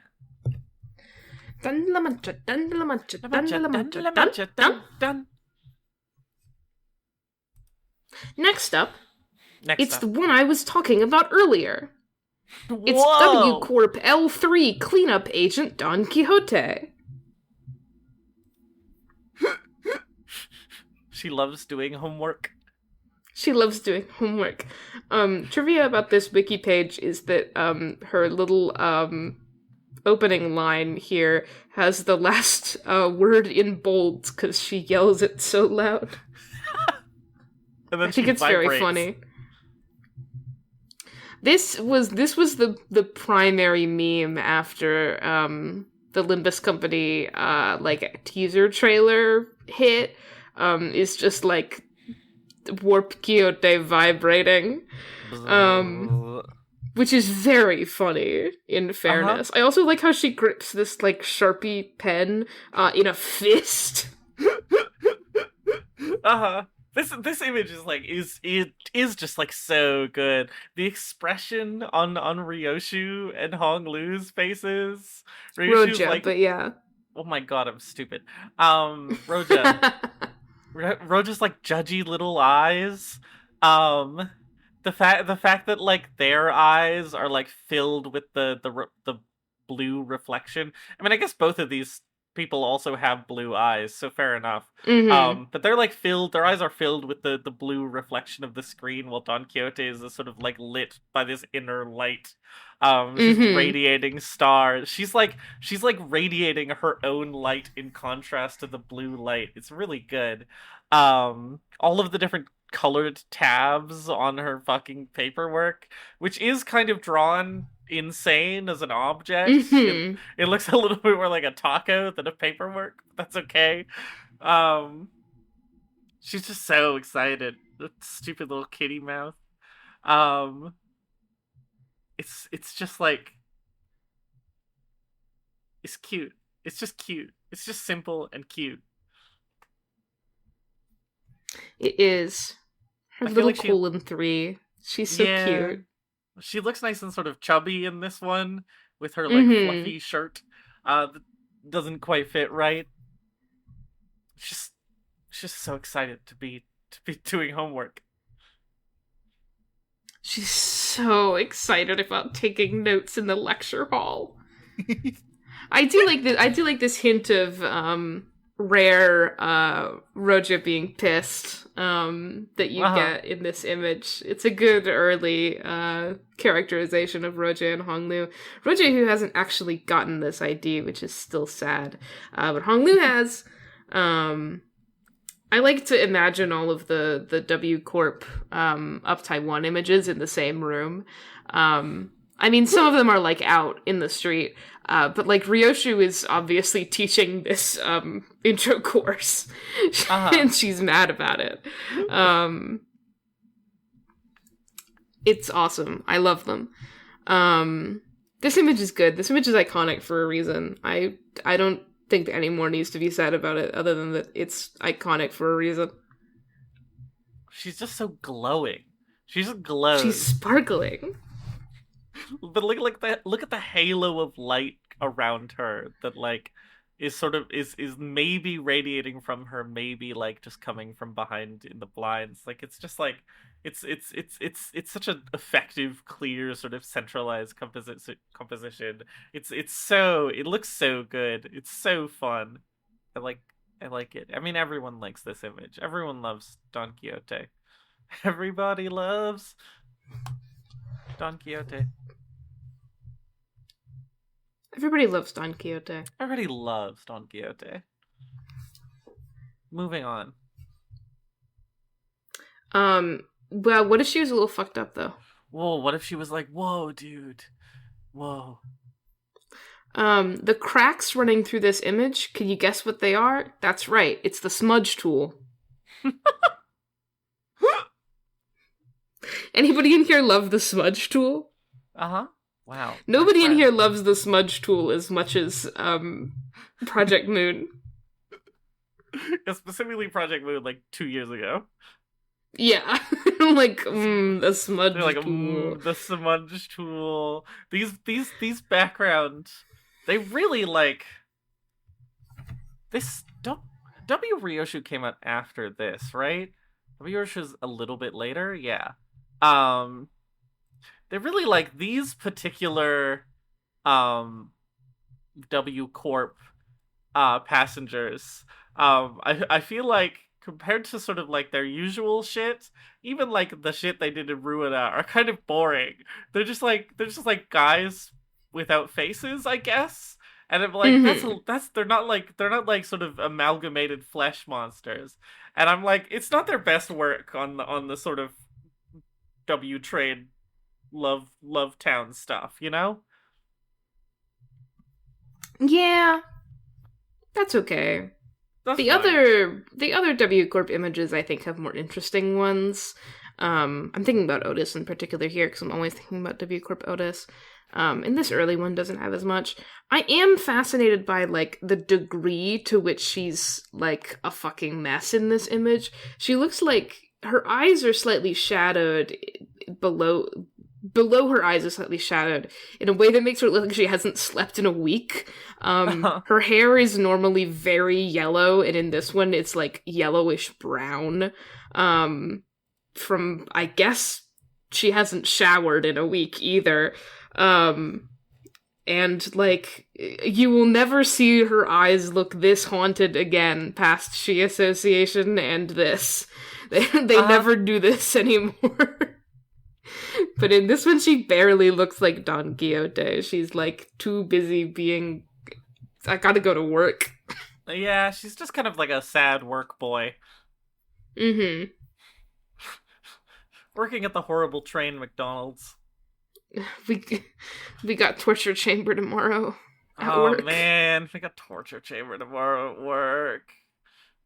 S1: Next up, it's the one I was talking about earlier. It's W Corp L3 cleanup agent Don Quixote.
S2: She loves doing homework.
S1: She loves doing homework. Trivia about this wiki page is that her little opening line here has the last word in bold because she yells it so loud.
S2: And then
S1: I think it's
S2: vibrates.
S1: very funny. This was the primary meme after the Limbus Company like teaser trailer hit. Is just like Warp Quixote vibrating. Which is very funny, in fairness. I also like how she grips this, like, Sharpie pen in a fist.
S2: This image is like is just like so good. The expression on Ryoshu and Hong Lu's faces.
S1: Roja,
S2: like,
S1: but yeah.
S2: Oh my god, I'm stupid. Roja. Roja's like judgy little eyes. The fact that like their eyes are like filled with the blue reflection. I mean, I guess both of these people also have blue eyes, so fair enough. But they're like their eyes are filled with the blue reflection of the screen, while Don Quixote is sort of like lit by this inner light. She's radiating stars. She's like radiating her own light in contrast to the blue light. It's really good. All of the different colored tabs on her fucking paperwork, which is kind of drawn insane as an object. It looks a little bit more like a taco than a paperwork. But that's okay. She's just so excited. That stupid little kitty mouth. It's just like, it's cute. It's just cute. It's just simple and cute.
S1: It is. Her little like 3. She's so cute.
S2: She looks nice and sort of chubby in this one with her like fluffy shirt that doesn't quite fit right. She's just so excited to be doing homework.
S1: She's so excited about taking notes in the lecture hall. I do like this hint of rare Roja being pissed that you get in this image. It's a good early characterization of Roja and Honglu. Roja, who hasn't actually gotten this ID, which is still sad, but Honglu has. I like to imagine all of the W Corp Up Taiwan images in the same room. I mean, some of them are like out in the street, but like Ryoshu is obviously teaching this intro course, and she's mad about it. It's awesome. I love them. This image is good. This image is iconic for a reason. I don't think any more needs to be said about it other than that it's iconic for a reason.
S2: She's just so glowing. She's just glows.
S1: She's sparkling.
S2: But look at the halo of light around her that like is sort of is maybe radiating from her, maybe like just coming from behind in the blinds. Like it's just like it's such an effective, clear, sort of centralized composition. It looks so good. It's so fun. I like it. I mean, everyone likes this image. Everyone loves Don Quixote. Everybody loves Don Quixote.
S1: Everybody loves Don Quixote.
S2: Everybody loves Don Quixote. Moving on.
S1: Well, what if she was a little fucked up, though?
S2: Whoa, what if she was like, whoa, dude. Whoa.
S1: The cracks running through this image, can you guess what they are? That's right, it's the smudge tool. Anybody in here love the smudge tool?
S2: Uh-huh. Wow.
S1: Nobody in here loves the smudge tool as much as Project Moon.
S2: Specifically Project Moon, like 2 years ago.
S1: Yeah. Like, the smudge tool.
S2: The smudge tool. These backgrounds, they really like this. W Ryoshu came out after this, right? W Ryoshu's a little bit later, yeah. They really like these particular W Corp passengers. I feel like compared to sort of like their usual shit, even like the shit they did in Ruina are kind of boring. They're just like guys without faces, I guess. And I'm like,
S1: Mm-hmm.
S2: they're not like sort of amalgamated flesh monsters. And I'm like, it's not their best work on the sort of W Trade Love Town stuff, you know?
S1: Yeah, that's okay.
S2: That's
S1: The
S2: fine.
S1: other W Corp images I think have more interesting ones. I'm thinking about Otis in particular here because I'm always thinking about W Corp Otis. And this early one doesn't have as much. I am fascinated by like the degree to which she's like a fucking mess in this image. She looks like her eyes are slightly shadowed below her eyes are slightly shadowed in a way that makes her look like she hasn't slept in a week. Her hair is normally very yellow, and in this one it's like yellowish brown. From I guess she hasn't showered in a week either. And like you will never see her eyes look this haunted again past She Association and this. They never do this anymore. But in this one, she barely looks like Don Quixote. She's like too busy being. I gotta go to work.
S2: Yeah, she's just kind of like a sad work boy.
S1: Mm-hmm.
S2: Working at the horrible train McDonald's.
S1: We got torture chamber tomorrow at
S2: Oh
S1: work.
S2: man, we got torture chamber tomorrow at work.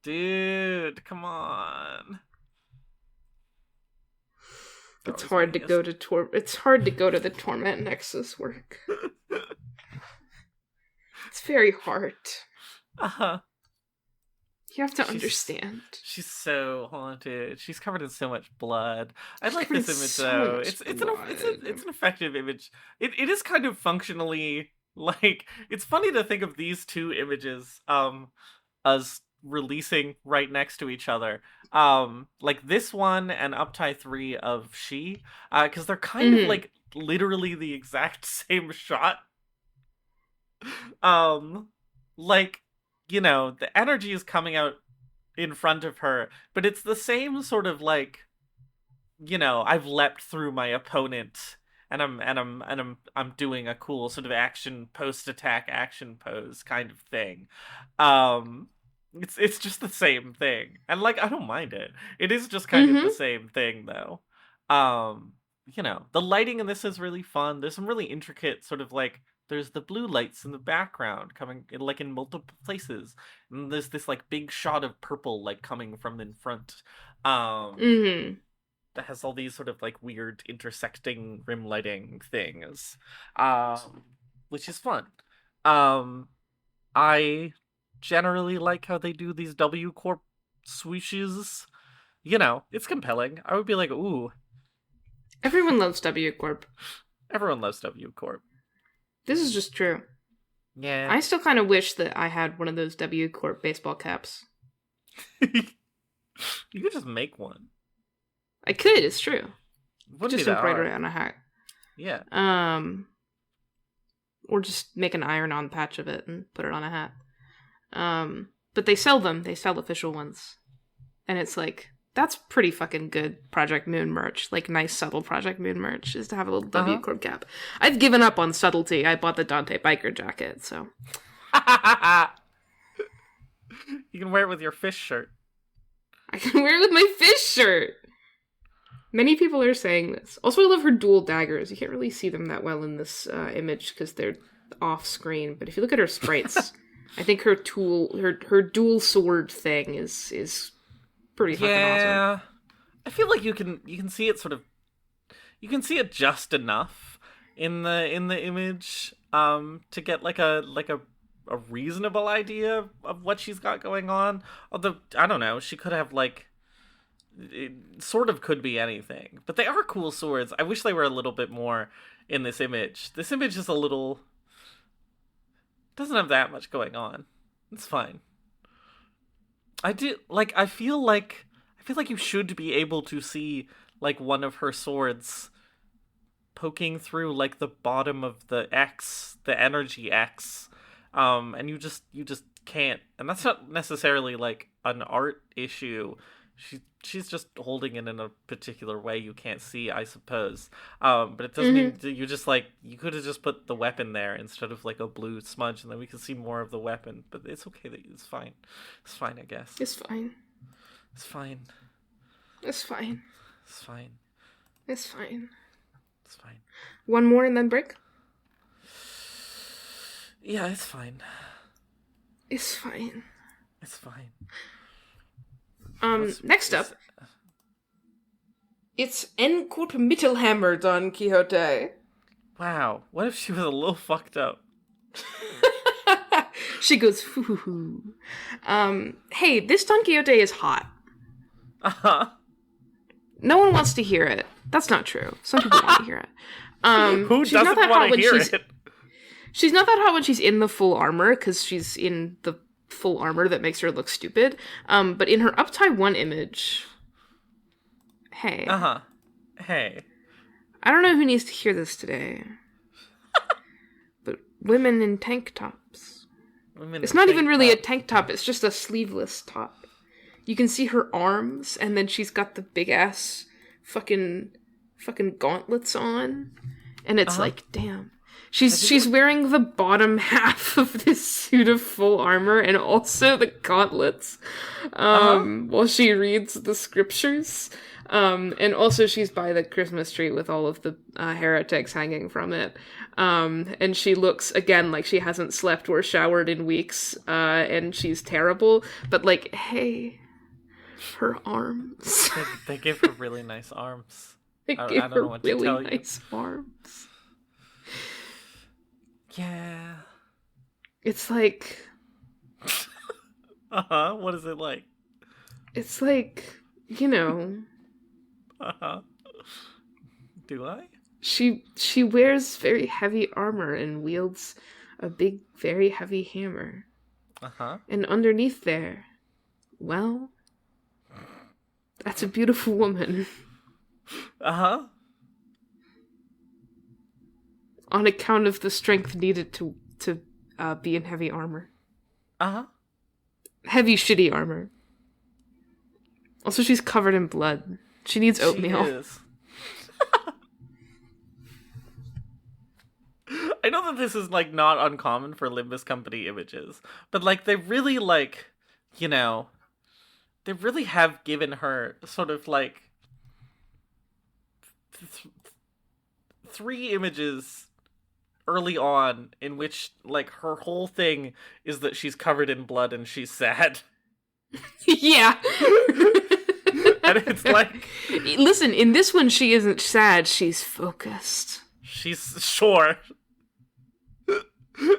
S2: Dude, come on.
S1: It's hard to go to It's hard to go to the Torment Nexus work. It's very hard.
S2: Uh-huh.
S1: You have to understand.
S2: She's so haunted. She's covered in so much blood. I like
S1: covered in
S2: this image
S1: so
S2: though.
S1: much
S2: It's
S1: blood.
S2: it's an effective image. It is kind of functionally like it's funny to think of these two images as releasing right next to each other. Like this one and Uptie 3 of She, because they're kind of like literally the exact same shot. Like, you know, the energy is coming out in front of her, but it's the same sort of like, you know, I've leapt through my opponent and I'm doing a cool sort of action post attack action pose kind of thing. It's just the same thing. And like I don't mind it. It is just kind of the same thing though. You know, the lighting in this is really fun. There's some really intricate sort of like there's the blue lights in the background coming in, like in multiple places. And there's this like big shot of purple like coming from in front. That has all these sort of like weird intersecting rim lighting things. Which is fun. I generally like how they do these W Corp swooshes. You know, it's compelling. I would be like, ooh.
S1: Everyone loves W Corp.
S2: Everyone loves W Corp.
S1: This is just true.
S2: Yeah.
S1: I still kind of wish that I had one of those W Corp baseball caps.
S2: You could just make one.
S1: I could, it's true.
S2: Wouldn't
S1: Just
S2: be that
S1: embroider
S2: hard.
S1: it on a hat.
S2: Yeah.
S1: Or just make an iron-on patch of it and put it on a hat. But they sell them. They sell official ones. And it's like, that's pretty fucking good Project Moon merch. Like, nice, subtle Project Moon merch is to have a little W Corp cap. I've given up on subtlety. I bought the Dante biker jacket, so.
S2: You can wear it with your fish shirt.
S1: I can wear it with my fish shirt! Many people are saying this. Also, I love her dual daggers. You can't really see them that well in this image because they're off screen. But if you look at her sprites, I think her dual sword thing is pretty fucking awesome.
S2: I feel like you can see it sort of, you can see it just enough in the image to get like a reasonable idea of what she's got going on. Although I don't know, she could have like. It sort of could be anything, but they are cool swords. I wish they were a little bit more in this image. This image is a little doesn't have that much going on. It's fine. I feel like you should be able to see like one of her swords poking through like the bottom of the X, the energy X. And you just can't, and that's not necessarily like an art issue. She's just holding it in a particular way you can't see, I suppose. But it doesn't mean that you just like, you could have just put the weapon there instead of like a blue smudge, and then we can see more of the weapon. But it's okay. It's fine. It's fine, I guess.
S1: It's fine.
S2: It's fine.
S1: It's fine.
S2: It's fine.
S1: It's fine.
S2: It's fine.
S1: One more and then break?
S2: Yeah, it's fine.
S1: It's fine.
S2: It's fine.
S1: Next up, it's En Kurt Mittelhammer Don Quixote.
S2: Wow, what if she was a little fucked up?
S1: She goes, hoo. Hey, this Don Quixote is hot.
S2: Uh-huh.
S1: No one wants to hear it. That's not true. Some people want to hear it.
S2: Who doesn't want to hear it?
S1: She's not that hot when she's in the full armor, because she's in the full armor that makes her look stupid. But in her up-tie 1 image... Hey.
S2: Uh-huh. Hey.
S1: I don't know who needs to hear this today. But women in tank tops. It's not even really a tank top, it's just a sleeveless top. You can see her arms, and then she's got the big-ass fucking gauntlets on. And it's like, damn. She's wearing the bottom half of this suit of full armor and also the gauntlets while she reads the scriptures. And also she's by the Christmas tree with all of the heretics hanging from it. And she looks, again, like she hasn't slept or showered in weeks, and she's terrible. But, like, hey, her arms.
S2: They give her really nice arms.
S1: They
S2: I
S1: give
S2: don't
S1: her
S2: know what to
S1: really
S2: tell you.
S1: nice arms.
S2: Yeah.
S1: It's like...
S2: Uh-huh. What is it like?
S1: It's like, you know...
S2: Uh-huh. Do I?
S1: She wears very heavy armor and wields a big, very heavy hammer.
S2: Uh-huh.
S1: And underneath there, well, that's a beautiful woman.
S2: Uh-huh.
S1: On account of the strength needed to be in heavy armor.
S2: Uh-huh.
S1: Heavy, shitty armor. Also, she's covered in blood. She needs oatmeal.
S2: She is. I know that this is, like, not uncommon for Limbus Company images, but, like, they really, like, you know, they really have given her sort of, like, 3 images early on in which, like, her whole thing is that she's covered in blood and she's sad.
S1: Yeah.
S2: And it's like...
S1: Listen, in this one, she isn't sad, she's focused.
S2: She's sure.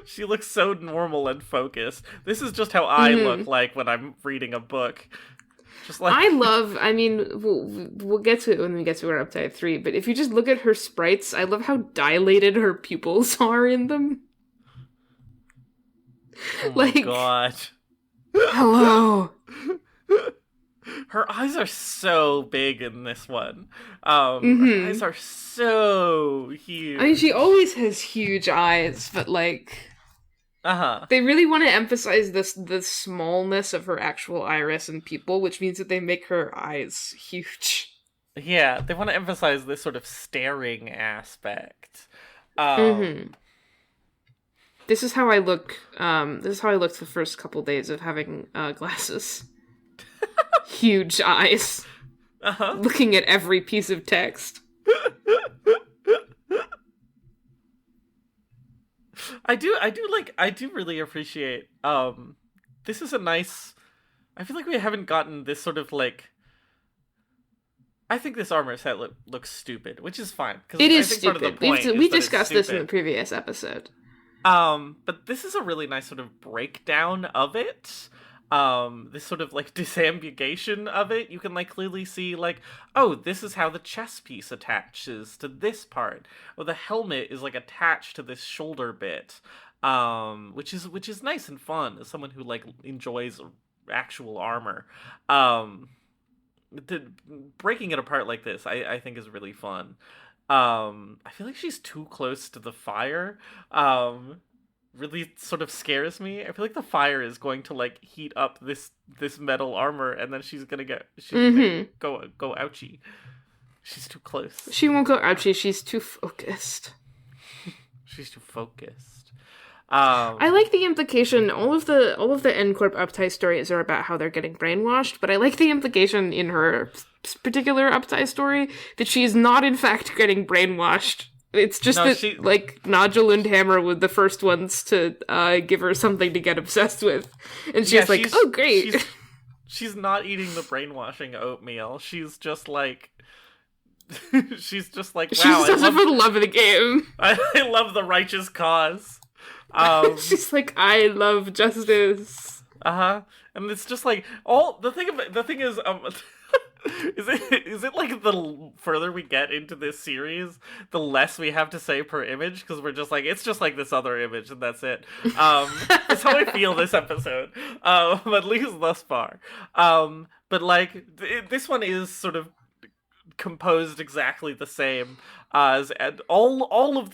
S2: She looks so normal and focused. This is just how I look like when I'm reading a book. Just like... I mean, we'll get to it when we get to her upside 3, but if you just look at her sprites, I love how dilated her pupils are in them. Oh my god.
S1: Hello.
S2: Her eyes are so big in this one. Her eyes are so huge.
S1: I mean, she always has huge eyes, but, like... They really want to emphasize the smallness of her actual iris and pupil, which means that they make her eyes huge.
S2: Yeah, they want to emphasize this sort of staring aspect.
S1: This is how I look. This is how I looked the first couple days of having glasses. Huge eyes. Looking at every piece of text.
S2: I do really appreciate, this is a nice, I feel like we haven't gotten this sort of, like, I think this armor set looks stupid, which is fine.
S1: It is stupid. We discussed this in the previous episode.
S2: But this is a really nice sort of breakdown of it. This sort of, like, disambiguation of it. You can, like, clearly see, like, oh, this is how the chest piece attaches to this part. Or the helmet is, like, attached to this shoulder bit. Which is nice and fun as someone who, like, enjoys actual armor. Breaking it apart like this, I think is really fun. I feel like she's too close to the fire. really sort of scares me. I feel like the fire is going to like heat up this metal armor, and then she's gonna go ouchie. She's too close.
S1: She won't go ouchie. She's too focused.
S2: She's too focused.
S1: I like the implication. All of the N-Corp uptie stories are about how they're getting brainwashed, but I like the implication in her particular uptie story that she is not in fact getting brainwashed. It's just like Nigel and Hammer were the first ones to give her something to get obsessed with, and she's like, "Oh, great."
S2: She's not eating the brainwashing oatmeal. She's just like. She's just like, wow.
S1: She does it for the love of the game.
S2: I love the righteous cause.
S1: She's like, I love justice.
S2: And it's just like the thing is, is it like the further we get into this series, the less we have to say per image, because we're just like, it's just like this other image and that's it. That's how I feel this episode, at least thus far. But like this one is sort of composed exactly the same as all of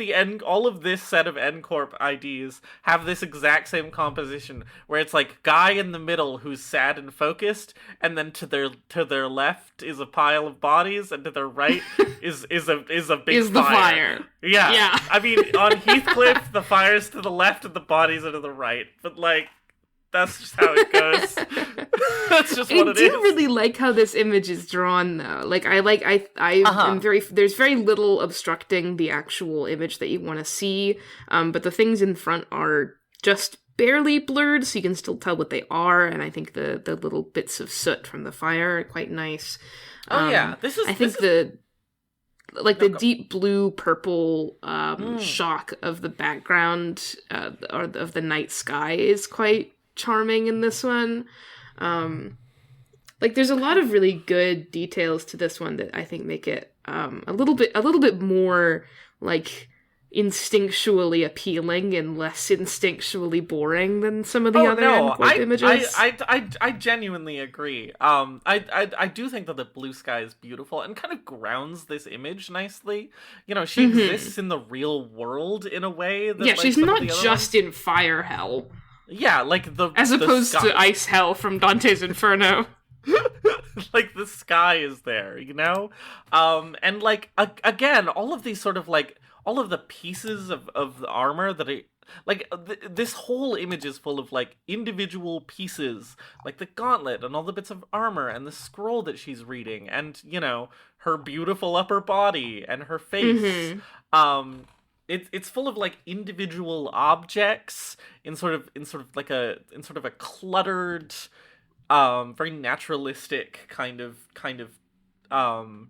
S2: this set of N-Corp IDs have this exact same composition, where it's like guy in the middle who's sad and focused, and then to their left is a pile of bodies, and to their right is a big
S1: the fire.
S2: Yeah. I mean, on Heathcliff, the fire's to the left and the bodies are to the right, but like, that's just how it goes. That's just what it is.
S1: I do really like how this image is drawn, though. Like, I'm there's very little obstructing the actual image that you want to see, but the things in front are just barely blurred, so you can still tell what they are, and I think the little bits of soot from the fire are quite nice. The deep blue purple shock of the background or of the night sky is quite charming in this one. There's a lot of really good details to this one that I think make it a little bit more like instinctually appealing and less instinctually boring than some of the other N-Corp images.
S2: I genuinely agree. I do think that the blue sky is beautiful and kind of grounds this image nicely. You know, she exists in the real world in a way that
S1: she's not just in fire hell.
S2: Yeah, like
S1: as opposed to ice hell from Dante's Inferno.
S2: Like the sky is there, you know? And like again, all of these sort of like all of the pieces of the armor that this whole image is full of like individual pieces, like the gauntlet and all the bits of armor and the scroll that she's reading, and you know, her beautiful upper body and her face. It's full of like individual objects in sort of a cluttered, very naturalistic kind of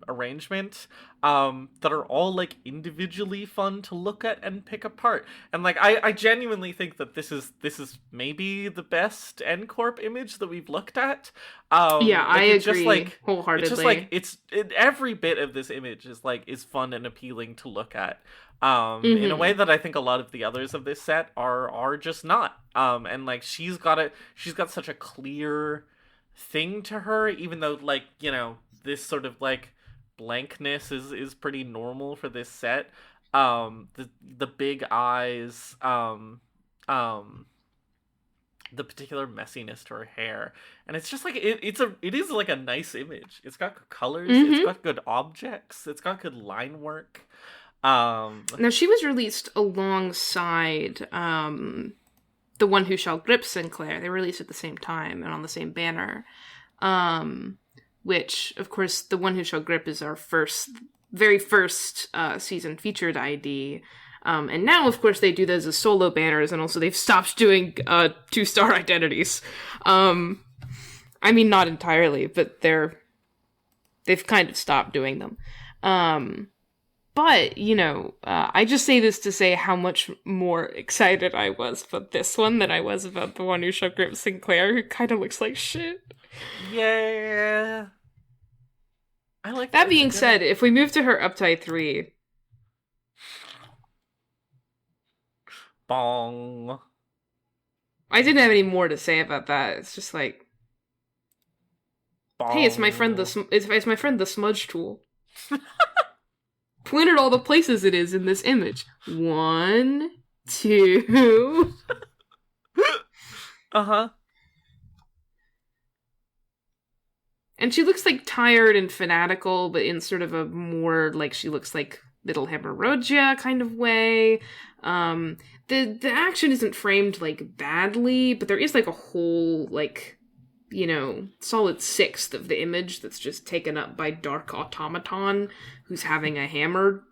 S2: arrangement that are all like individually fun to look at and pick apart. And like I genuinely think that this is maybe the best N-Corp image that we've looked at.
S1: I agree wholeheartedly.
S2: It's just like every bit of this image is fun and appealing to look at. In a way that I think a lot of the others of this set are just not. And like she's got such a clear thing to her, even though like, you know, this sort of like blankness is pretty normal for this set. The big eyes, the particular messiness to her hair, and it's just like it is like a nice image. It's got good colors, it's got good objects, it's got good line work.
S1: Now she was released alongside The One Who Shall Grip Sinclair. They were released at the same time and on the same banner. Which, of course, The One Who Shall Grip is our very first season featured ID. And now, of course, they do those as solo banners, and also they've stopped doing 2-star identities. I mean, not entirely, but they've kind of stopped doing them. But, you know, I just say this to say how much more excited I was about this one than I was about The One Who Shall Grip Sinclair, who kind of looks like shit.
S2: Yeah. I like
S1: that. Being said, if we move to her uptie 3...
S2: Bong.
S1: I didn't have any more to say about that. It's just like... Bong. Hey, it's my friend the smudge tool. Point at all the places it is in this image. 1, 2.
S2: Uh-huh.
S1: And she looks like tired and fanatical, but in sort of a more like she looks like little hemorrhagia kind of way. The action isn't framed like badly, but there is like a whole like, you know, solid sixth of the image that's just taken up by Dark Automaton, who's having a hammer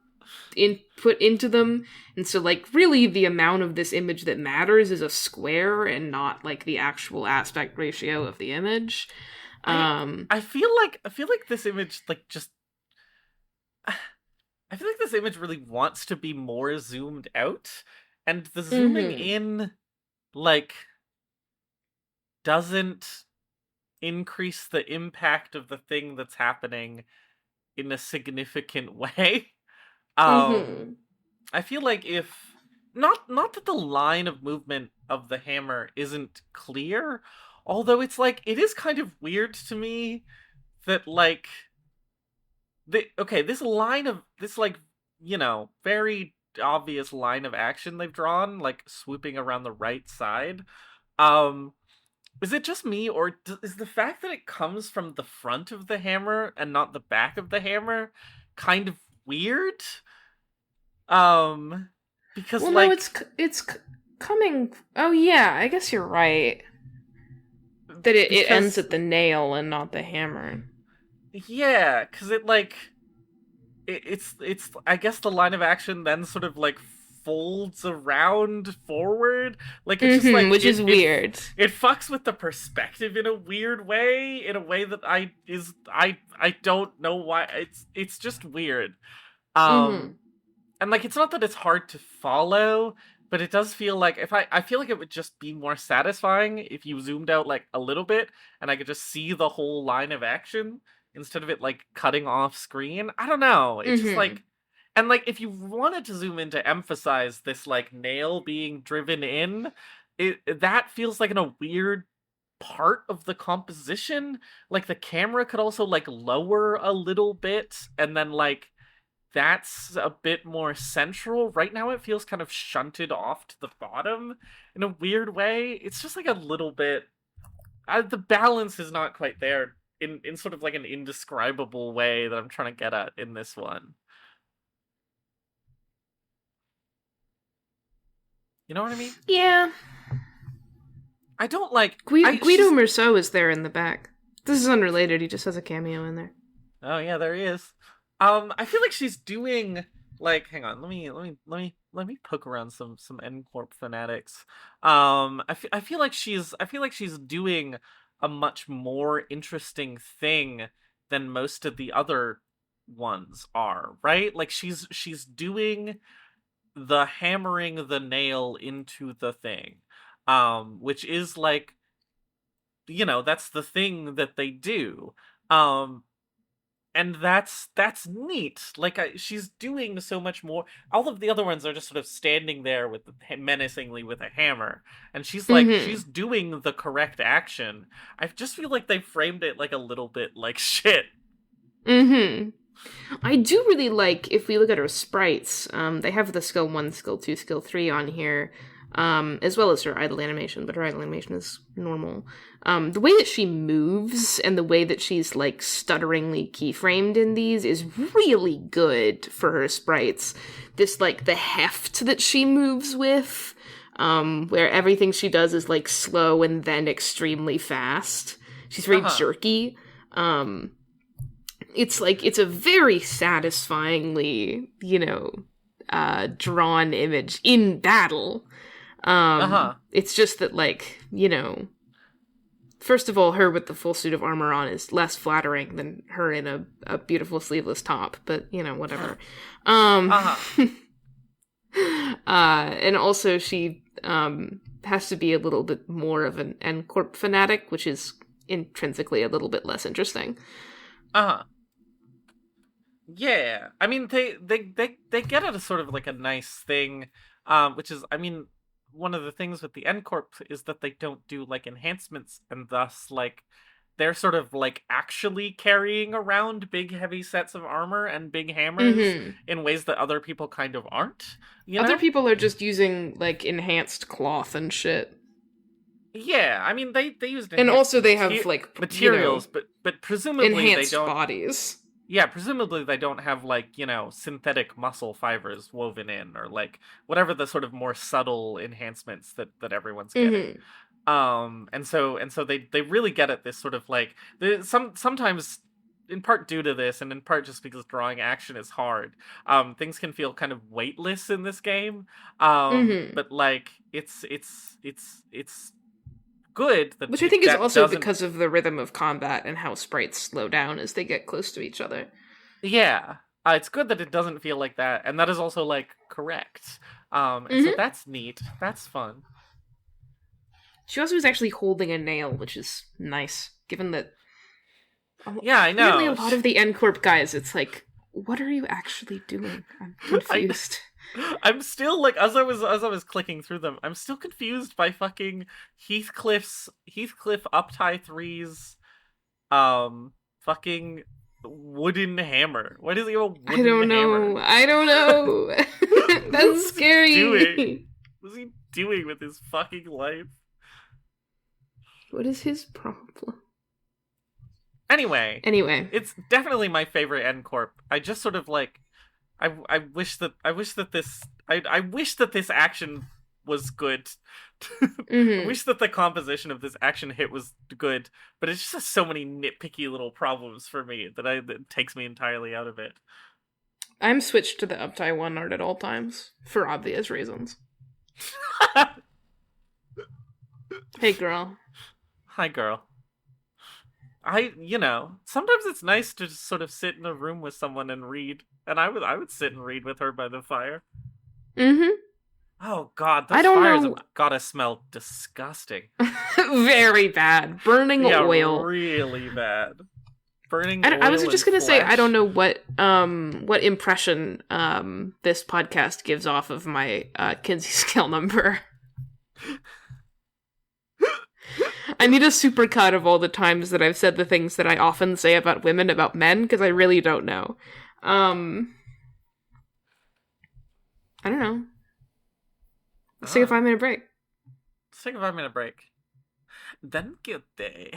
S1: put into them. And so like really the amount of this image that matters is a square and not like the actual aspect ratio of the image.
S2: I feel like this image like just I feel like this image really wants to be more zoomed out, and the zooming in like doesn't increase the impact of the thing that's happening in a significant way. I feel like if not that the line of movement of the hammer isn't clear, although it's like it is kind of weird to me that like this line of this like, you know, very obvious line of action they've drawn, like swooping around the right side. Is it just me, or is the fact that it comes from the front of the hammer and not the back of the hammer kind of weird? Because
S1: well,
S2: like
S1: no, it's coming. Oh yeah, I guess you're right. That it ends at the nail and not the hammer.
S2: Yeah, because it like it's I guess the line of action then sort of like folds around forward, like it's just like
S1: which is weird.
S2: It fucks with the perspective in a weird way, in a way that I don't know why. It's just weird. And like it's not that it's hard to follow, but it does feel like I feel like it would just be more satisfying if you zoomed out like a little bit and I could just see the whole line of action instead of it like cutting off screen. I don't know. It's just like, and like if you wanted to zoom in to emphasize this like nail being driven in, that feels like in a weird part of the composition. Like the camera could also like lower a little bit, and then like that's a bit more central. Right now it feels kind of shunted off to the bottom in a weird way. It's just like a little bit the balance is not quite there in sort of like an indescribable way that I'm trying to get at in this one. You know what I mean?
S1: Yeah.
S2: I don't like
S1: Guido Merceau is there in the back. This is unrelated. He just has a cameo in there.
S2: Oh yeah, there he is. I feel like she's doing like, hang on, let me poke around some N-Corp fanatics. I feel like she's doing a much more interesting thing than most of the other ones are, right? Like she's doing the hammering the nail into the thing, which is like, you know, that's the thing that they do. And that's neat. Like she's doing so much more. All of the other ones are just sort of standing there with menacingly with a hammer, and she's like she's doing the correct action. I just feel like they framed it like a little bit like shit.
S1: I do really like, if we look at her sprites, they have the skill 1, skill 2, skill 3 on here, as well as her idle animation, but her idle animation is normal. The way that she moves and the way that she's, like, stutteringly keyframed in these is really good for her sprites. This, like, the heft that she moves with, where everything she does is, like, slow and then extremely fast. She's very jerky. It's like, it's a very satisfyingly, you know, drawn image in battle. It's just that, like, you know, first of all, her with the full suit of armor on is less flattering than her in a beautiful sleeveless top, but, you know, whatever. And also she has to be a little bit more of an N-Corp fanatic, which is intrinsically a little bit less interesting.
S2: Yeah, I mean they get at a sort of like a nice thing, which is, I mean, one of the things with the N-Corp is that they don't do like enhancements, and thus like they're sort of like actually carrying around big heavy sets of armor and big hammers in ways that other people kind of aren't.
S1: Other people are just using like enhanced cloth and shit.
S2: Yeah, I mean they used
S1: and also they have like
S2: materials, but presumably
S1: enhanced
S2: they don't
S1: bodies.
S2: Yeah, presumably they don't have like synthetic muscle fibers woven in, or like whatever the sort of more subtle enhancements that everyone's getting. And so they really get at this sort of like sometimes, in part due to this and in part just because drawing action is hard, things can feel kind of weightless in this game. But like it's good that,
S1: which I think is also because of the rhythm of combat and how sprites slow down as they get close to each other.
S2: Yeah, it's good that it doesn't feel like that, and that is also like correct. And so that's neat. That's fun.
S1: She also is actually holding a nail, which is nice, given that.
S2: Yeah, I know.
S1: Really, a lot of the N Corp guys, it's like, what are you actually doing? I'm confused.
S2: I'm still like, as I was clicking through them, I'm still confused by fucking Heathcliff Uptie 3's fucking wooden hammer. Why does he have a wooden hammer?
S1: I don't know. That's scary.
S2: What's he doing with his fucking life?
S1: What is his problem?
S2: Anyway,
S1: it's
S2: definitely my favorite N Corp. I just sort of like, I wish that this action was good. I wish that the composition of this action hit was good, but it just has so many nitpicky little problems for me that takes me entirely out of it.
S1: I'm switched to the Uptie 1 art at all times, for obvious reasons. Hey, girl.
S2: Hi, girl. Sometimes it's nice to just sort of sit in a room with someone and read. And I would sit and read with her by the fire. Oh god, those fires have gotta smell disgusting.
S1: Very bad. Burning oil.
S2: Really bad. Burning
S1: I was just gonna say, I don't know what impression this podcast gives off of my Kinsey scale number. I need a supercut of all the times that I've said the things that I often say about women about men, because I really don't know. I don't know. Let's take a 5-minute break.
S2: Let's take a 5-minute break. Dan quixote.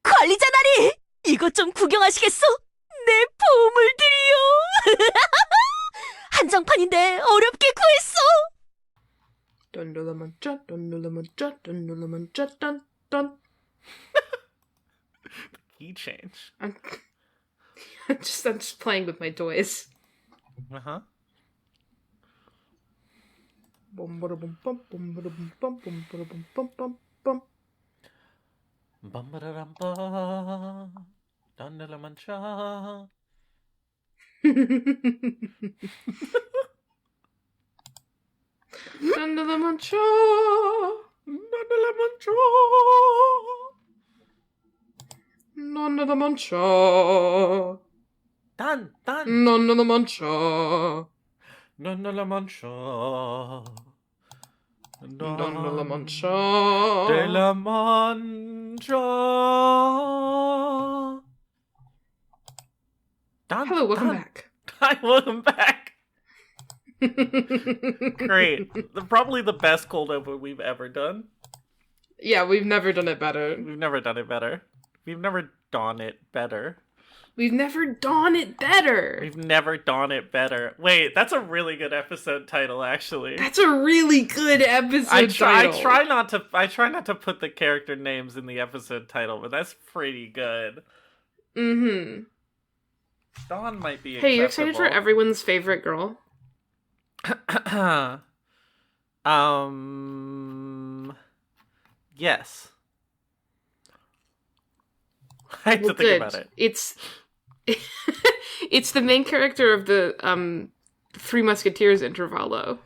S3: 관리자다리! 이것 좀 구경하시겠소? 내 보물들이요! 한정판인데 어렵게 구했어!
S2: Key change.
S1: I'm just playing with my toys.
S2: Uh-huh. Bum ba dum bum bum ba dum bum bum ba dum bum bum bum. Bum ba dum ba. Donna la mancha.
S1: Donna la mancha.
S2: Donna la mancha.
S1: Nonna la mancha.
S2: Dan.
S1: Nonna la mancha.
S2: Nonna la mancha.
S1: Nonna la mancha.
S2: De la mancha. Dan,
S1: hello, welcome back.
S2: Hi, welcome back. Great. Probably the best cold open we've ever done.
S1: Yeah, we've never done it better.
S2: We've never done it better. We've never done it better.
S1: We've never done it better.
S2: We've never done it better. Wait, that's a really good episode title, actually.
S1: That's a really good episode title.
S2: I try not to put the character names in the episode title, but that's pretty good.
S1: Mm-hmm.
S2: Dawn might be
S1: Hey, you excited for everyone's favorite girl?
S2: Yes. I have to think about it.
S1: It's the main character of the Three Musketeers intervallo.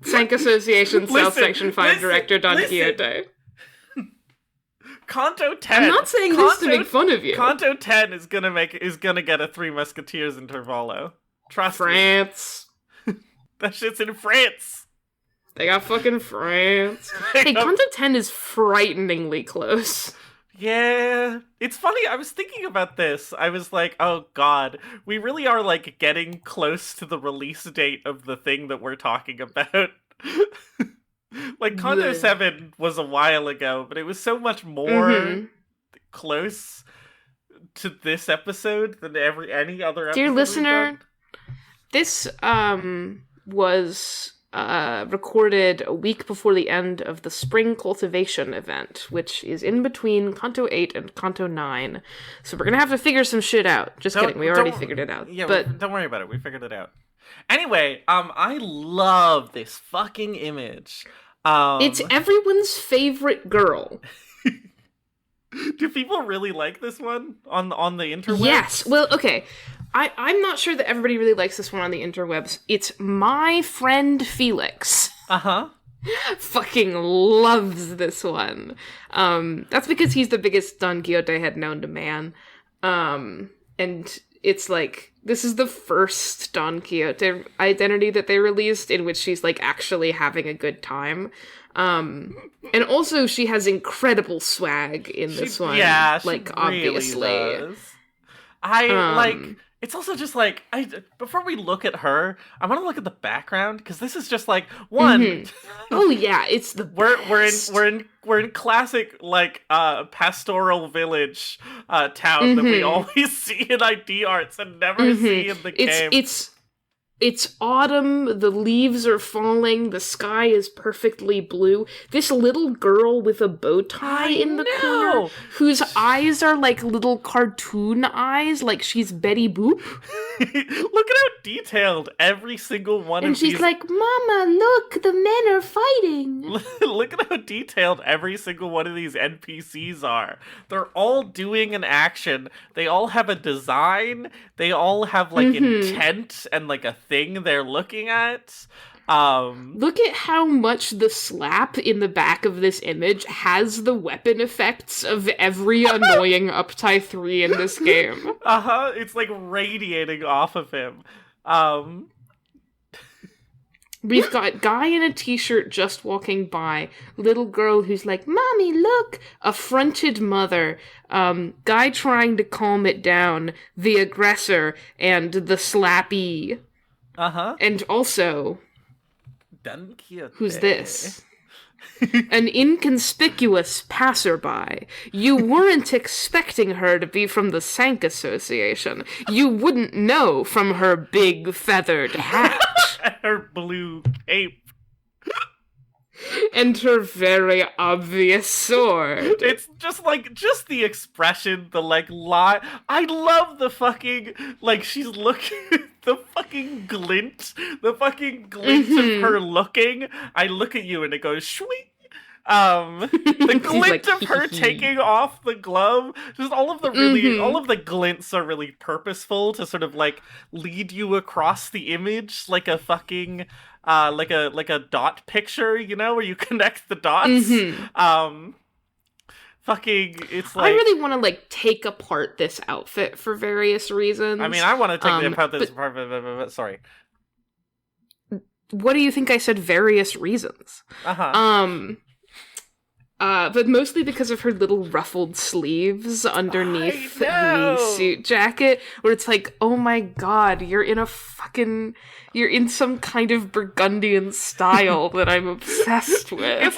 S1: Sank Association South Section 5 Director Don Quixote.
S2: Canto 10.
S1: I'm not saying this to make fun of you.
S2: Canto 10 is gonna get a Three Musketeers intervallo. Trust
S1: France.
S2: Me. That shit's in France.
S1: They got fucking France. Hey, Kanto 10 is frighteningly close.
S2: Yeah, it's funny. I was thinking about this. I was like, oh god, we really are like getting close to the release date of the thing that we're talking about. Like Kanto 7 was a while ago, but it was so much more close to this episode than any other episode.
S1: Dear listener, this was recorded a week before the end of the spring cultivation event, which is in between Kanto 8 and Kanto 9. So we're gonna have to figure some shit out. Just kidding, we already figured it out.
S2: Yeah,
S1: but
S2: don't worry about it. We figured it out. Anyway, I love this fucking image.
S1: It's everyone's favorite girl.
S2: Do people really like this one on the interwebs?
S1: Yes. Well, okay. I'm not sure that everybody really likes this one on the interwebs. It's my friend Felix.
S2: Uh-huh.
S1: Fucking loves this one. That's because he's the biggest Don Quixote head known to man. And it's like, this is the first Don Quixote identity that they released in which she's like actually having a good time. And also she has incredible swag in this one.
S2: Yeah, she
S1: like
S2: really
S1: obviously.
S2: Does. It's also just like, before we look at her, I want to look at the background because this is just like one.
S1: Oh yeah, it's the best.
S2: we're in classic like pastoral village town that we always see in ID arts and never see in the game.
S1: It's autumn, the leaves are falling, the sky is perfectly blue. This little girl with a bow tie in the corner, whose eyes are like little cartoon eyes, like she's Betty Boop.
S2: Look at how detailed every single one of these...
S1: And she's like, Mama, look, the men are fighting.
S2: Look at how detailed every single one of these NPCs are. They're all doing an action. They all have a design. They all have like intent and like a thing they're looking at.
S1: Look at how much the slap in the back of this image has the weapon effects of every annoying Uptie 3 in this game.
S2: It's like radiating off of him.
S1: We've got guy in a t-shirt just walking by, little girl who's like, Mommy, look! Affronted mother, guy trying to calm it down, the aggressor, and the slappy. And also...
S2: Don Quixote.
S1: Who's this? An inconspicuous passerby. You weren't expecting her to be from the Sank Association. You wouldn't know from her big feathered hat.
S2: Her blue cape.
S1: And her very obvious sword.
S2: It's just the expression, the like lie. I love the fucking, like, she's looking, the fucking glint of her looking. I look at you and it goes, shwing. The glint of her taking off the glove, just all of the glints are really purposeful to sort of like lead you across the image like a fucking like a dot picture, you know, where you connect the dots. It's like,
S1: I really want to like take apart this outfit for various reasons.
S2: I mean, I want to take apart this part. Sorry.
S1: What do you think I said? Various reasons. But mostly because of her little ruffled sleeves underneath the suit jacket, where it's like, oh my god, you're in some kind of Burgundian style that I'm obsessed with.
S2: It's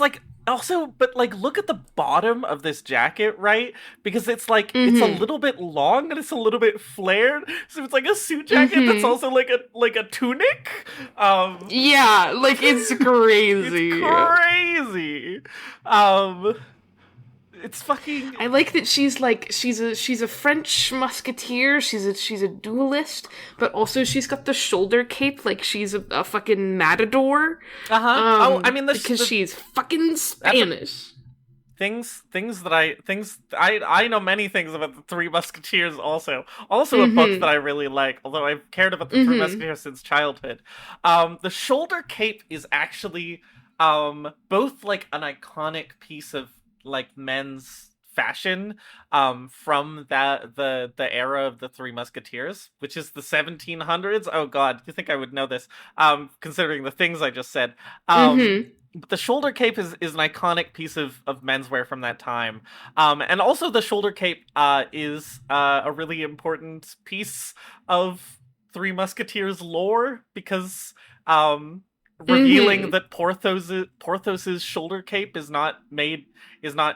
S2: like, also, but like, look at the bottom of this jacket, right? Because it's like, it's a little bit long and it's a little bit flared, so it's like a suit jacket that's also like a tunic.
S1: Yeah, like it's crazy.
S2: It's crazy. It's fucking...
S1: I like that she's a French musketeer, she's a duelist, but also she's got the shoulder cape like she's a fucking matador. Because she's fucking Spanish.
S2: I know many things about the Three Musketeers also. Also a book that I really like, although I've cared about the Three Musketeers since childhood. The shoulder cape is actually both like an iconic piece of like men's fashion from the era of the Three Musketeers, which is the 1700s. Oh god, you think I would know this, considering the things I just said. But the shoulder cape is an iconic piece of menswear from that time. And also the shoulder cape is a really important piece of Three Musketeers lore, because revealing that Porthos's shoulder cape is not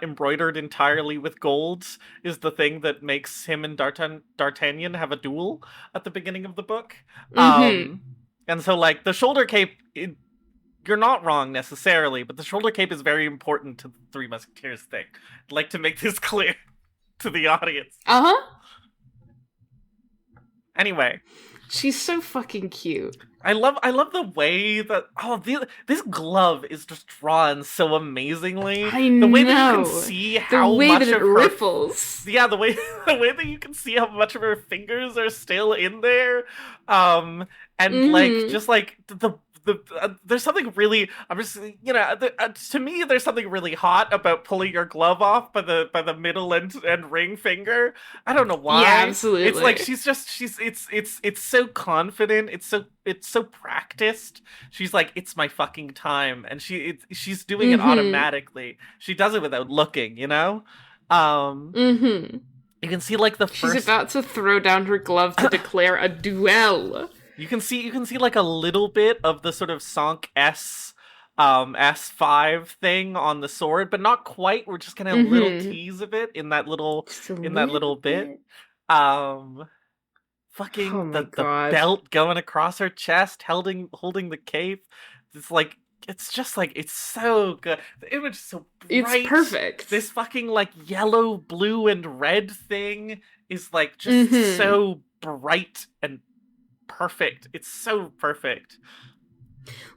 S2: embroidered entirely with gold is the thing that makes him and D'Artagnan have a duel at the beginning of the book. And so, like, the shoulder cape, you're not wrong necessarily, but the shoulder cape is very important to the Three Musketeers thing. I'd like to make this clear to the audience. Anyway,
S1: she's so fucking cute.
S2: I love the way that this glove is just drawn so amazingly.
S1: The
S2: way that you can see how much
S1: that it
S2: of her
S1: ripples.
S2: Yeah, the way that you can see how much of her fingers are still in there, and like just like there's something really, to me, there's something really hot about pulling your glove off by the middle and ring finger. I don't know why.
S1: Yeah, absolutely.
S2: It's like it's so confident. It's so practiced. She's like, it's my fucking time, and she's doing it automatically. She does it without looking, you know. You can see like
S1: she's about to throw down her glove to declare a duel.
S2: You can see like a little bit of the sort of Sank S5 thing on the sword, but not quite. We're just kind of a little tease of it in that little bit. Fucking the belt going across her chest, holding the cape. It's so good. The image is so bright.
S1: It's perfect.
S2: This fucking like yellow, blue, and red thing is like just so bright and perfect. It's so perfect.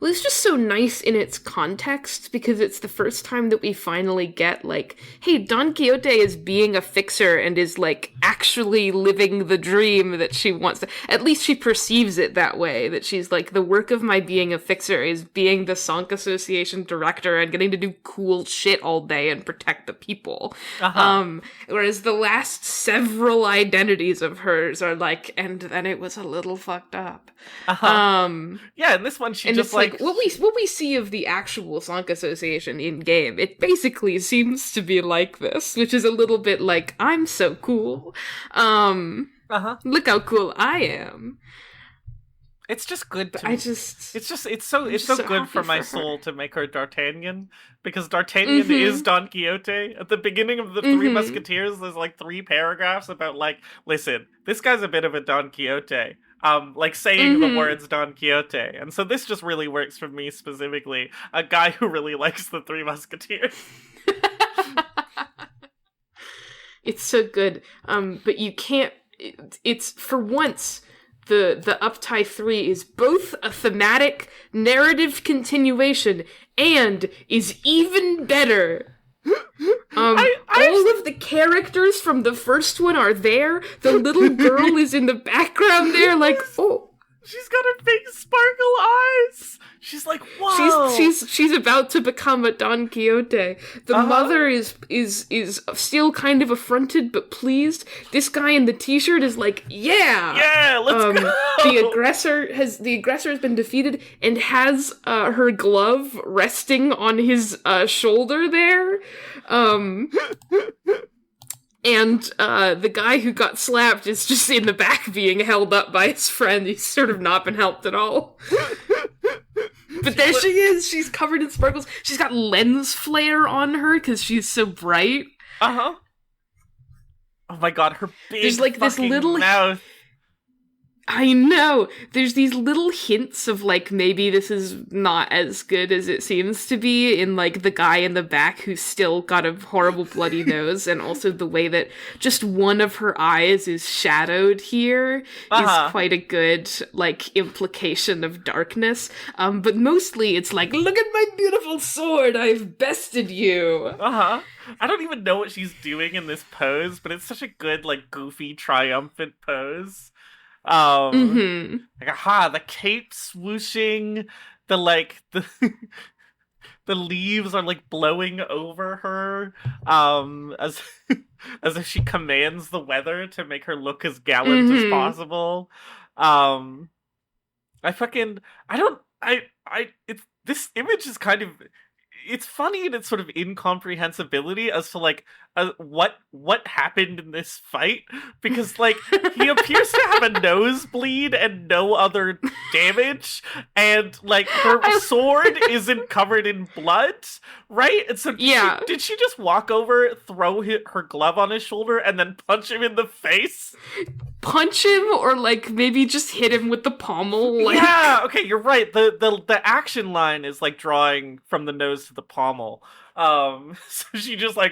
S1: Well, it's just so nice in its context, because it's the first time that we finally get, like, hey, Don Quixote is being a fixer and is, like, actually living the dream that she wants to. At least she perceives it that way, that she's like, the work of my being a fixer is being the Sank Association director and getting to do cool shit all day and protect the people. Whereas the last several identities of hers are like, and then it was a little fucked up.
S2: Yeah, and this one she just like
S1: what we see of the actual Sank Association in game, it basically seems to be like this, which is a little bit like, I'm so cool. Look how cool I am.
S2: It's just good to it's so good for my soul to make her D'Artagnan, because D'Artagnan is Don Quixote. At the beginning of the Three Musketeers, there's like 3 paragraphs about like, listen, this guy's a bit of a Don Quixote. Like saying the words Don Quixote. And so this just really works for me specifically, a guy who really likes the Three Musketeers.
S1: It's so good. But you can't, it's for once, the Uptie 3 is both a thematic narrative continuation and is even better. All of the characters from the first one are there. The little girl is in the background there, like, oh.
S2: She's got her big sparkle eyes. She's like, whoa.
S1: She's about to become a Don Quixote. The mother is still kind of affronted but pleased. This guy in the t-shirt is like, yeah,
S2: let's go.
S1: The aggressor has been defeated and has her glove resting on his shoulder there. And the guy who got slapped is just in the back being held up by his friend. He's sort of not been helped at all. But there she is. She's covered in sparkles. She's got lens flare on her because she's so bright.
S2: Oh my god, her big
S1: There's like this little
S2: mouth.
S1: I know. There's these little hints of, like, maybe this is not as good as it seems to be in, like, the guy in the back who's still got a horrible bloody nose, and also the way that just one of her eyes is shadowed here is quite a good, like, implication of darkness. But mostly it's like, look at my beautiful sword, I've bested you.
S2: I don't even know what she's doing in this pose, but it's such a good, like, goofy, triumphant pose. Like, the cape swooshing, the the leaves are like blowing over her, as as if she commands the weather to make her look as gallant as possible. I fucking I don't I it's this image is kind of, it's funny in its sort of incomprehensibility as to like what happened in this fight, because like he appears to have a nosebleed and no other damage, and like her sword isn't covered in blood, right? And so did she just walk over, throw her glove on his shoulder, and then punch him in the face?
S1: Punch him, or like maybe just hit him with the pommel. Like...
S2: Yeah, okay, you're right. The action line is like drawing from the nose to the pommel. So she just like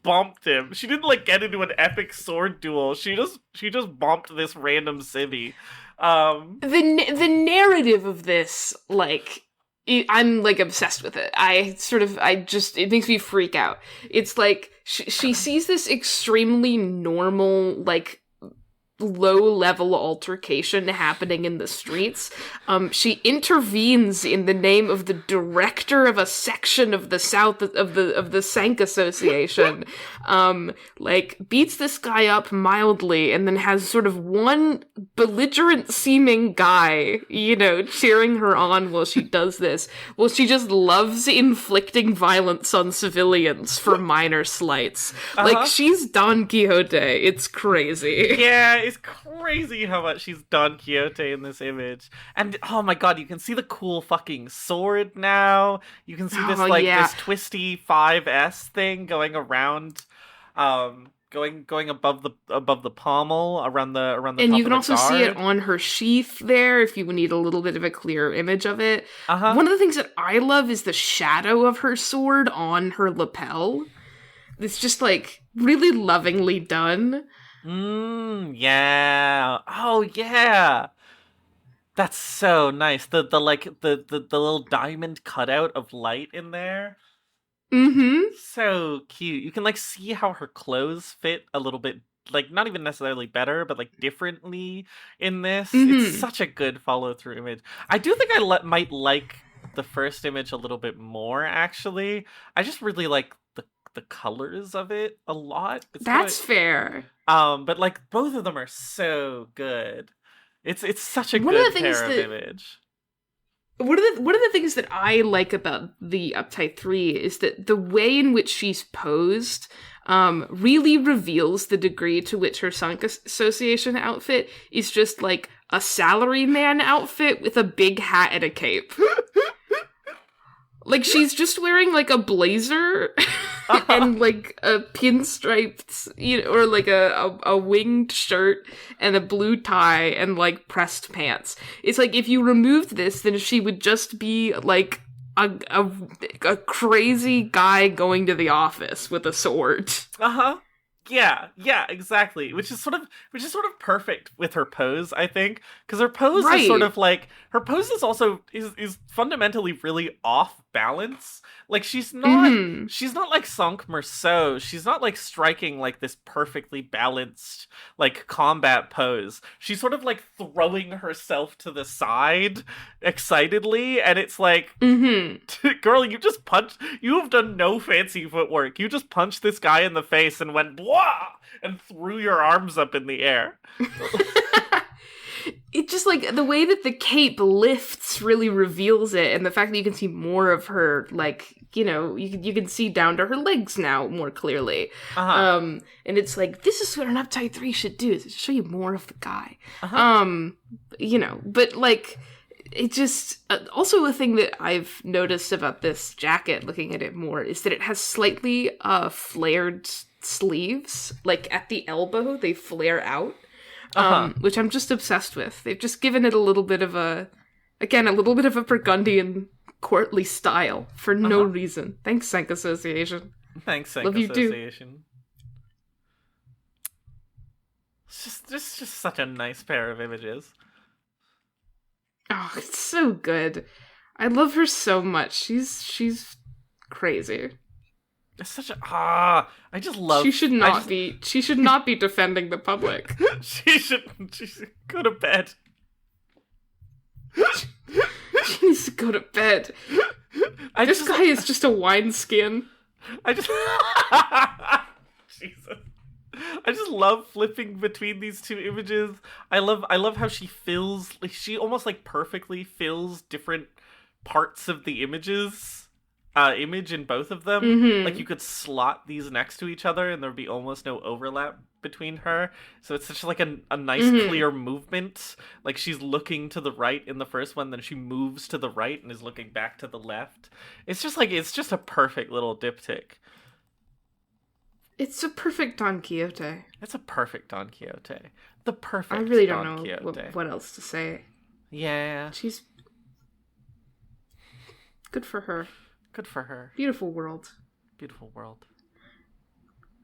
S2: bumped him. She didn't like get into an epic sword duel. She just bumped this random civvy.
S1: The narrative of this, like, I'm like obsessed with it. It makes me freak out. It's like she sees this extremely normal, like, low-level altercation happening in the streets. She intervenes in the name of the director of a section of the South of the Sank Association, like beats this guy up mildly, and then has sort of one belligerent-seeming guy, cheering her on while she does this. Well, she just loves inflicting violence on civilians for minor slights. Like, she's Don Quixote. It's crazy.
S2: Yeah, it's crazy how much she's Don Quixote in this image. And oh my god, you can see the cool fucking sword now. You can see this this twisty 5S thing going around, going above the pommel around the
S1: and
S2: top
S1: you can
S2: of
S1: also see it on her sheath there if you need a little bit of a clearer image of it. One of the things that I love is the shadow of her sword on her lapel. It's just like really lovingly done.
S2: Yeah. Oh, yeah. That's so nice. The little diamond cutout of light in there. So cute. You can like see how her clothes fit a little bit, like not even necessarily better, but like differently in this. It's such a good follow through image. I do think I might like the first image a little bit more, actually. I just really like the colors of it a lot.
S1: That's fair.
S2: But like both of them are so good. It's such a good pair of image.
S1: One of the things that I like about the Uptight 3 is that the way in which she's posed really reveals the degree to which her Sunk Association outfit is just like a salaryman outfit with a big hat and a cape. Like, she's just wearing, like, a blazer and, like, a pinstriped, or, like, a winged shirt and a blue tie and, like, pressed pants. It's like, if you removed this, then she would just be, like, a crazy guy going to the office with a sword.
S2: Yeah, exactly. Which is sort of perfect with her pose, I think, because her pose is sort of like, her pose is also is fundamentally really off balance. Like she's not like Cinq Marceau. She's not like striking like this perfectly balanced like combat pose. She's sort of like throwing herself to the side excitedly, and it's like, girl, you have done no fancy footwork. You just punched this guy in the face and went blah and threw your arms up in the air.
S1: It just, like, the way that the cape lifts really reveals it, and the fact that you can see more of her, like, you can see down to her legs now more clearly. And it's like, this is what an Uptight 3 should do, is show you more of the guy. But, like, it just, also a thing that I've noticed about this jacket, looking at it more, is that it has slightly flared sleeves. Like, at the elbow, they flare out. Which I'm just obsessed with. They've just given it a little bit of a Burgundian courtly style for no reason. Thanks, Sank Association.
S2: Thanks, Sank Association. It's just such a nice pair of images.
S1: Oh, it's so good. I love her so much. She's crazy.
S2: It's such a I just love.
S1: She should not be defending the public.
S2: She should go to bed.
S1: She needs to go to bed. This guy is just a wineskin.
S2: I just Jesus. I just love flipping between these two images. I love how she fills, like, she almost like perfectly fills different parts of the image in both of them.
S1: Mm-hmm.
S2: Like, you could slot these next to each other and there'd be almost no overlap between her. So it's such like a nice clear movement. Like, she's looking to the right in the first one, then she moves to the right and is looking back to the left. It's just a perfect little diptych.
S1: It's a perfect Don Quixote.
S2: It's a perfect Don Quixote. The perfect
S1: I really
S2: Don
S1: don't know
S2: Quixote.
S1: what else to say.
S2: Yeah.
S1: She's good for her.
S2: Good for her.
S1: Beautiful world.
S2: Beautiful world.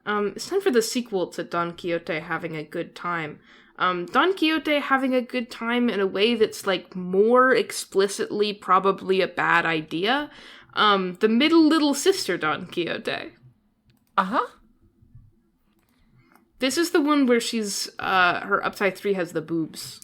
S1: It's time for the sequel to Don Quixote having a good time. Don Quixote having a good time in a way that's, like, more explicitly probably a bad idea. The middle little sister Don Quixote.
S2: Uh-huh.
S1: This is the one where she's, her upside 3 has the boobs.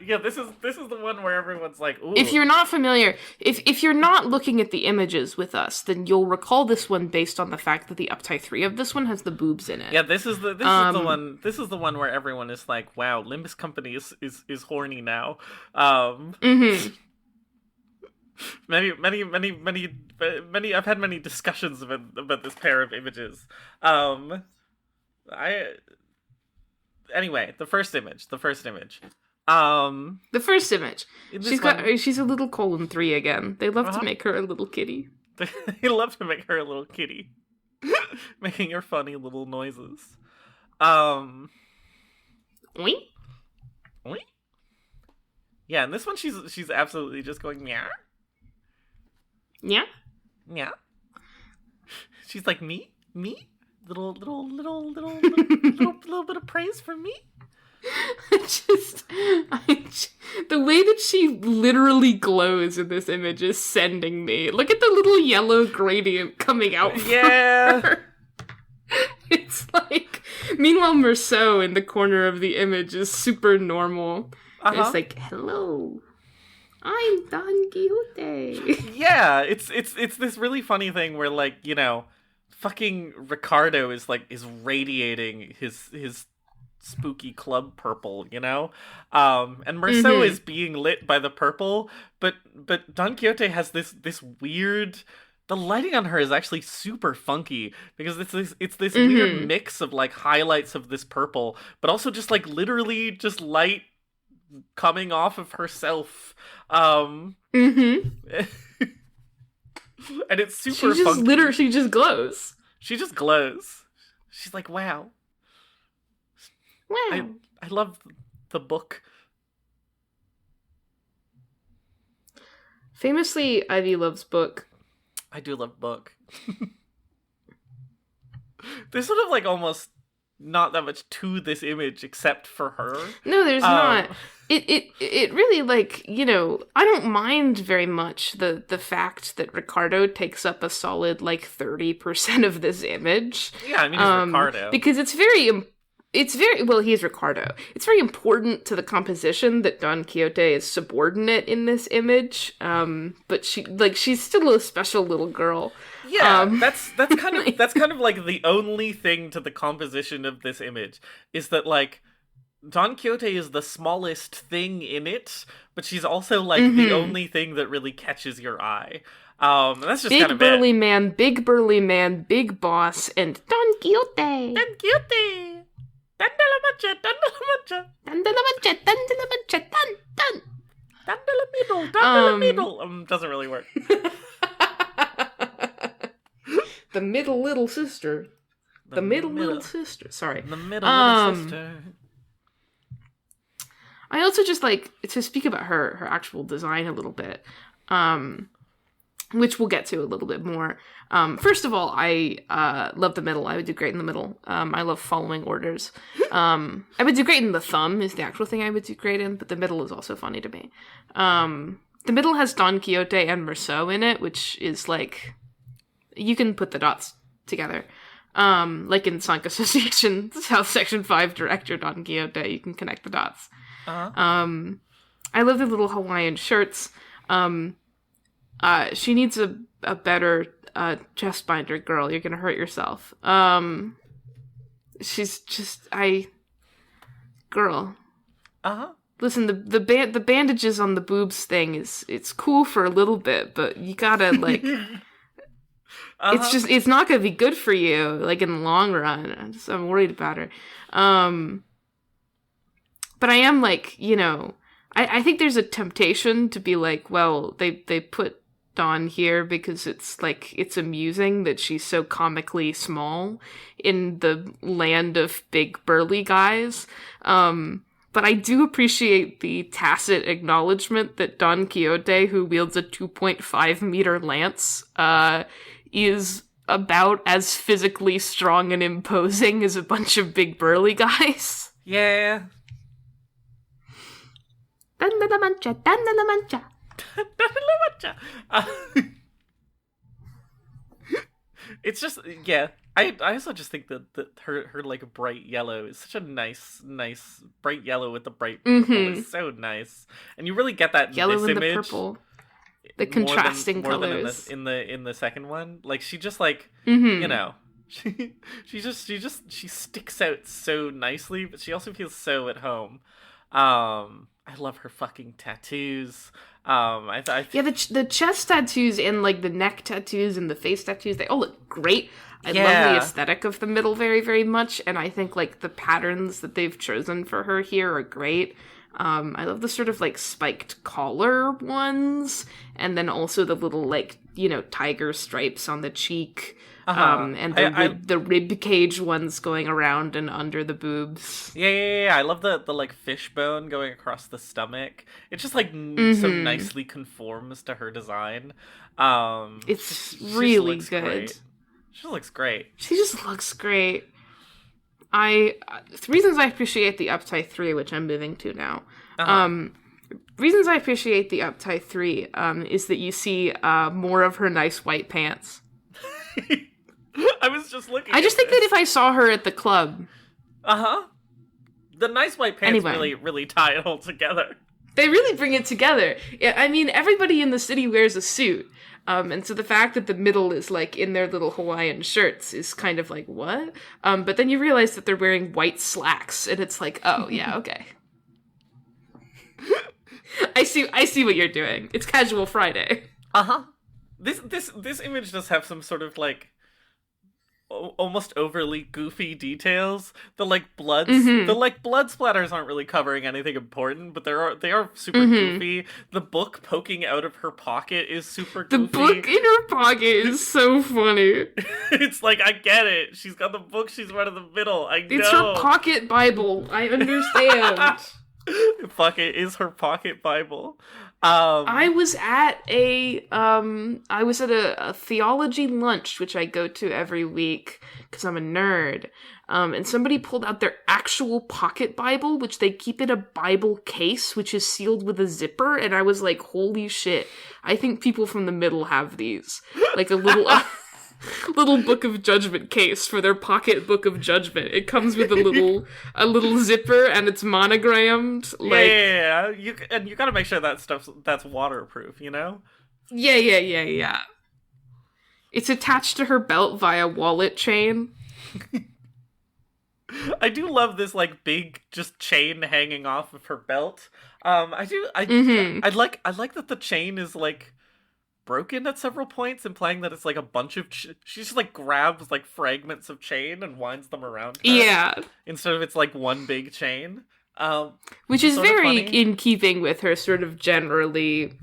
S2: Yeah, this is the one where everyone's like, ooh.
S1: If you're not familiar, if you're not looking at the images with us, then you'll recall this one based on the fact that the upside 3 of this one has the boobs in it.
S2: Yeah, this is the one where everyone is like, wow, Limbus Company is horny now.
S1: Mm-hmm.
S2: Many I've had many discussions about this pair of images. Anyway, the first image.
S1: The first image. She's a little 3 again. They love to make her a little kitty.
S2: They love to make her a little kitty. Making her funny little noises. Oink. Oink. Yeah, and this one she's absolutely just going meow.
S1: Yeah?
S2: Yeah. She's like, me? Little bit of praise for me?
S1: The way that she literally glows in this image is sending me. Look at the little yellow gradient coming out from her. It's like, meanwhile Merceau in the corner of the image is super normal. It's like, hello, I'm Don Quixote.
S2: Yeah, it's this really funny thing where, like, you know, fucking Ricardo is radiating his spooky club purple, you know? And Merceau is being lit by the purple, but Don Quixote has this weird... The lighting on her is actually super funky, because it's this weird mix of, like, highlights of this purple, but also just, like, literally just light coming off of herself. And it's super funky.
S1: She just glows.
S2: She just glows. She's like, wow.
S1: Wow.
S2: I love the book.
S1: Famously, Ivy loves book.
S2: I do love book. There's sort of, like, almost not that much to this image except for her.
S1: No, there's not. It really, like, you know, I don't mind very much the fact that Ricardo takes up a solid, like, 30% of this image.
S2: Yeah, I mean, it's Ricardo.
S1: Because it's very, well, he's Ricardo. It's very important to the composition that Don Quixote is subordinate in this image. But she's still a special little girl.
S2: Yeah, that's kind of like the only thing to the composition of this image is that, like, Don Quixote is the smallest thing in it, but she's also, like, the only thing that really catches your eye. That's just kind of
S1: big burly man, big boss, and Don Quixote.
S2: Don Quixote. Dandalamancha. Dandalamiddle. Doesn't really work.
S1: The middle little sister. The middle little sister. Sorry.
S2: The middle little sister.
S1: I also just like to speak about her actual design a little bit, which we'll get to a little bit more. First of all, I love the middle. I would do great in the middle. I love following orders. I would do great in the thumb is the actual thing I would do great in, but the middle is also funny to me. The middle has Don Quixote and Merceau in it, which is like, you can put the dots together. Like in Sonic Association, South Section 5 director Don Quixote, you can connect the dots. I love the little Hawaiian shirts. She needs a better chest binder, girl. You're gonna hurt yourself. She's just girl.
S2: Uh-huh.
S1: Listen, the bandages on the boobs thing it's cool for a little bit, but you gotta like it's not gonna be good for you, like in the long run. I'm worried about her. But I am like, I think there's a temptation to be like, well, they put Dawn here because it's amusing that she's so comically small in the land of big burly guys. But I do appreciate the tacit acknowledgement that Don Quixote, who wields a 2.5 meter lance, is about as physically strong and imposing as a bunch of big burly guys.
S2: Yeah.
S1: Danda la mancha, danda la mancha.
S2: It's just, yeah. I also just think that her like bright yellow is such a nice bright yellow with the bright purple is so nice, and you really get that in
S1: yellow
S2: this
S1: and
S2: image.
S1: The purple, the contrasting
S2: more
S1: colors
S2: than in the second one. Like she just like she sticks out so nicely, but she also feels so at home. I love her fucking tattoos.
S1: The chest tattoos and like the neck tattoos and the face tattoos, they all look great. I love the aesthetic of the middle very, very much, and I think like the patterns that they've chosen for her here are great. I love the sort of like spiked collar ones, and then also the little like tiger stripes on the cheek. And the rib cage ones going around and under the boobs.
S2: Yeah. I love the like fishbone going across the stomach. It just like so nicely conforms to her design.
S1: It's really good.
S2: Great. She looks great.
S1: She just looks great. Reasons I appreciate the uptie 3, which I'm moving to now. Reasons I appreciate the uptie 3 is that you see more of her nice white pants.
S2: I was just looking.
S1: I just think that if I saw her at the club,
S2: the nice white pants really tie it all together.
S1: They really bring it together. Yeah, I mean, everybody in the city wears a suit, and so the fact that the middle is like in their little Hawaiian shirts is kind of like what? But then you realize that they're wearing white slacks, and it's like, oh yeah, okay. I see what you're doing. It's Casual Friday.
S2: This image does have some sort of like almost overly goofy details. The like blood splatters aren't really covering anything important, but they are super goofy. The book poking out of her pocket is super goofy.
S1: The book in her pocket is so funny.
S2: It's like, I get it. She's got the book, she's right in the middle. I know.
S1: It's her pocket Bible. I understand.
S2: Fuck, it is her pocket Bible.
S1: I was at a theology lunch, which I go to every week because I'm a nerd. And somebody pulled out their actual pocket Bible, which they keep in a Bible case, which is sealed with a zipper. And I was like, holy shit. I think people from the middle have these. Like a little... little book of judgment case for their pocket book of judgment. It comes with a little zipper and it's monogrammed. Like,
S2: yeah. You gotta make sure that's waterproof,
S1: Yeah. It's attached to her belt via wallet chain.
S2: I do love this like big just chain hanging off of her belt. I like that the chain is like broken at several points, implying that it's like a bunch of she just like grabs like fragments of chain and winds them around her, instead of it's like one big chain,
S1: which is very in keeping with her sort of generally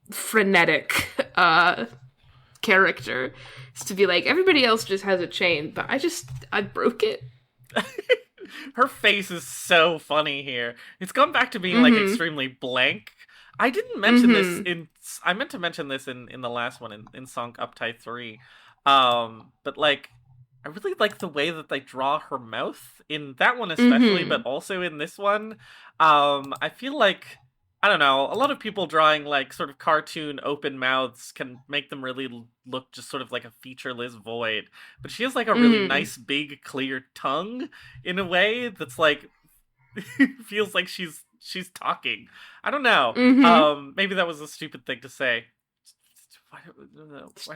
S1: frenetic character, is to be like, everybody else just has a chain, but I broke it.
S2: Her face is so funny here. It's gone back to being like extremely blank. I didn't mention this I meant to mention this in the last one, in Song Uptie 3. But like, I really like the way that they draw her mouth in that one especially, but also in this one. I feel like, I don't know, a lot of people drawing like sort of cartoon open mouths can make them really look just sort of like a featureless void. But she has like a really nice big clear tongue in a way that's like, feels like she's she's talking. I don't know. Maybe that was a stupid thing to say. Why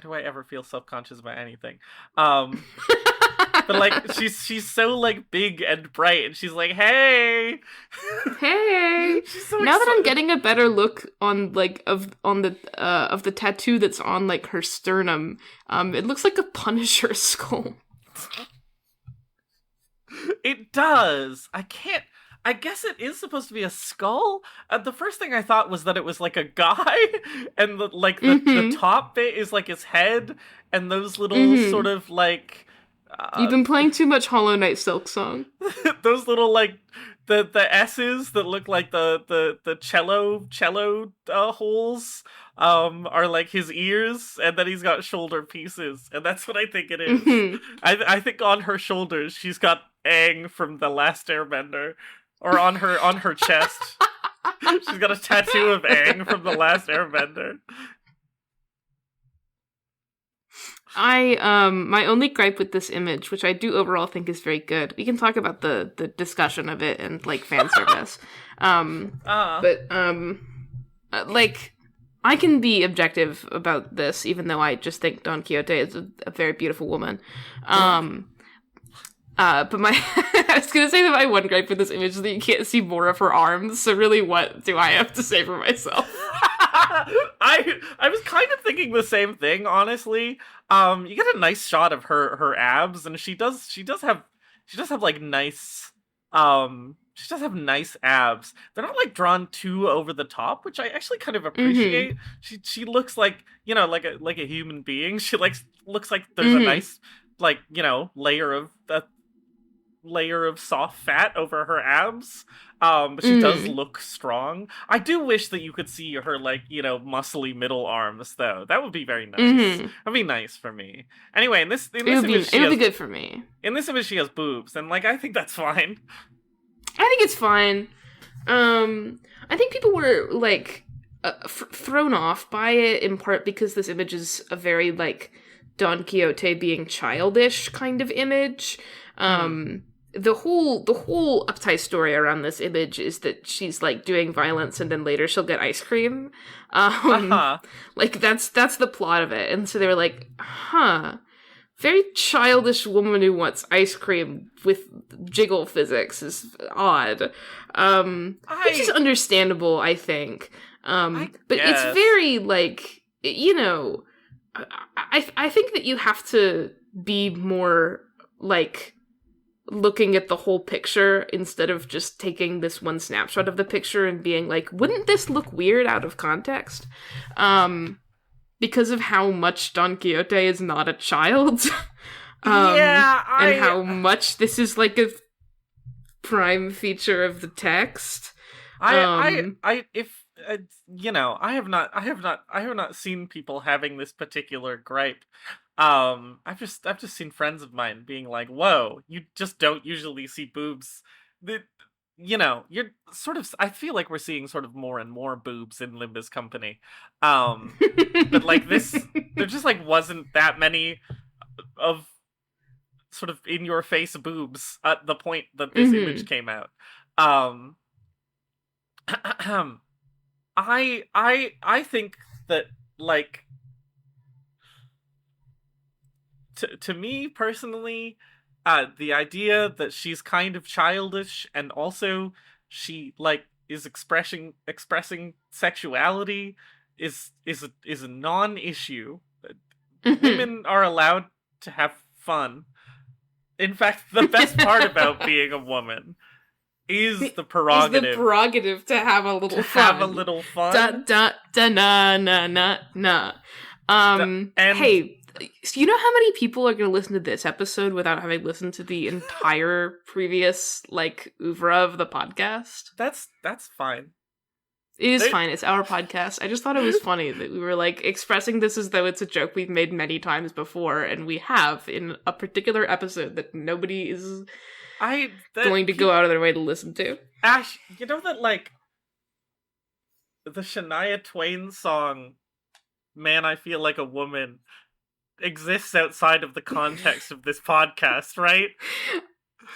S2: do I ever feel self-conscious about anything? But like she's so like big and bright, and she's like, "Hey,
S1: hey!"
S2: She's so
S1: now that I'm
S2: excited.
S1: getting a better look on like of the tattoo that's on like her sternum, it looks like a Punisher skull.
S2: It does. I guess it is supposed to be a skull. The first thing I thought was that it was like a guy, and the top bit is like his head, and those little sort of like.
S1: You've been playing too much Hollow Knight Silk Song.
S2: Those little like the S's that look like the cello holes are like his ears, and then he's got shoulder pieces, and that's what I think it is. I think on her shoulders she's got Aang from The Last Airbender, or on her chest she's got a tattoo of Aang from The Last Airbender.
S1: My only gripe with this image, which I do overall think is very good, we can talk about the discussion of it and like fan service. Like I can be objective about this, even though I just think Don Quixote is a very beautiful woman. But my I was gonna say that my one gripe with this image is that you can't see more of her arms. So really, what do I have to say for myself?
S2: I was kind of thinking the same thing, honestly. You get a nice shot of her abs, and she does have like nice she does have nice abs. They're not like drawn too over the top, which I actually kind of appreciate. She looks like, you know, like a human being. She looks like there's a nice like, you know, layer of soft fat over her abs. But she does look strong. I do wish that you could see her, like, you know, muscly middle arms, though. That would be very nice. That'd be nice for me. Anyway, it would be
S1: good for me.
S2: In this image, she has boobs, and like I think that's fine.
S1: I think it's fine. I think people were like thrown off by it in part because this image is a very like Don Quixote being childish kind of image. The whole uptight story around this image is that she's like doing violence and then later she'll get ice cream. Like that's the plot of it. And so they were like, very childish woman who wants ice cream with jiggle physics is odd. Which is understandable, I think. But it's very like, you know, I think that you have to be more like looking at the whole picture instead of just taking this one snapshot of the picture and being like, wouldn't this look weird out of context? Because of how much Don Quixote is not a child. And how much this is like a prime feature of the text.
S2: You know, I have not seen people having this particular gripe. I've just seen friends of mine being like, "Whoa, you just don't usually see boobs." You know, you're sort of. I feel like we're seeing sort of more and more boobs in Limba's company. But like this, there just like wasn't that many of sort of in your face boobs at the point that this image came out. I think that like. To me personally, the idea that she's kind of childish and also she like is expressing sexuality is a non-issue. Women are allowed to have fun. In fact, the best part about being a woman is the prerogative.
S1: Is the prerogative to have a little fun.
S2: Have a little fun.
S1: Hey, so you know how many people are going to listen to this episode without having listened to the entire previous, like, oeuvre of the podcast?
S2: That's fine.
S1: It is fine. It's our podcast. I just thought it was funny that we were, like, expressing this as though it's a joke we've made many times before, and we have in a particular episode that nobody is going to go out of their way to listen to.
S2: Ash, you know that, like, the Shania Twain song, Man, I Feel Like a Woman, exists outside of the context of this podcast, right?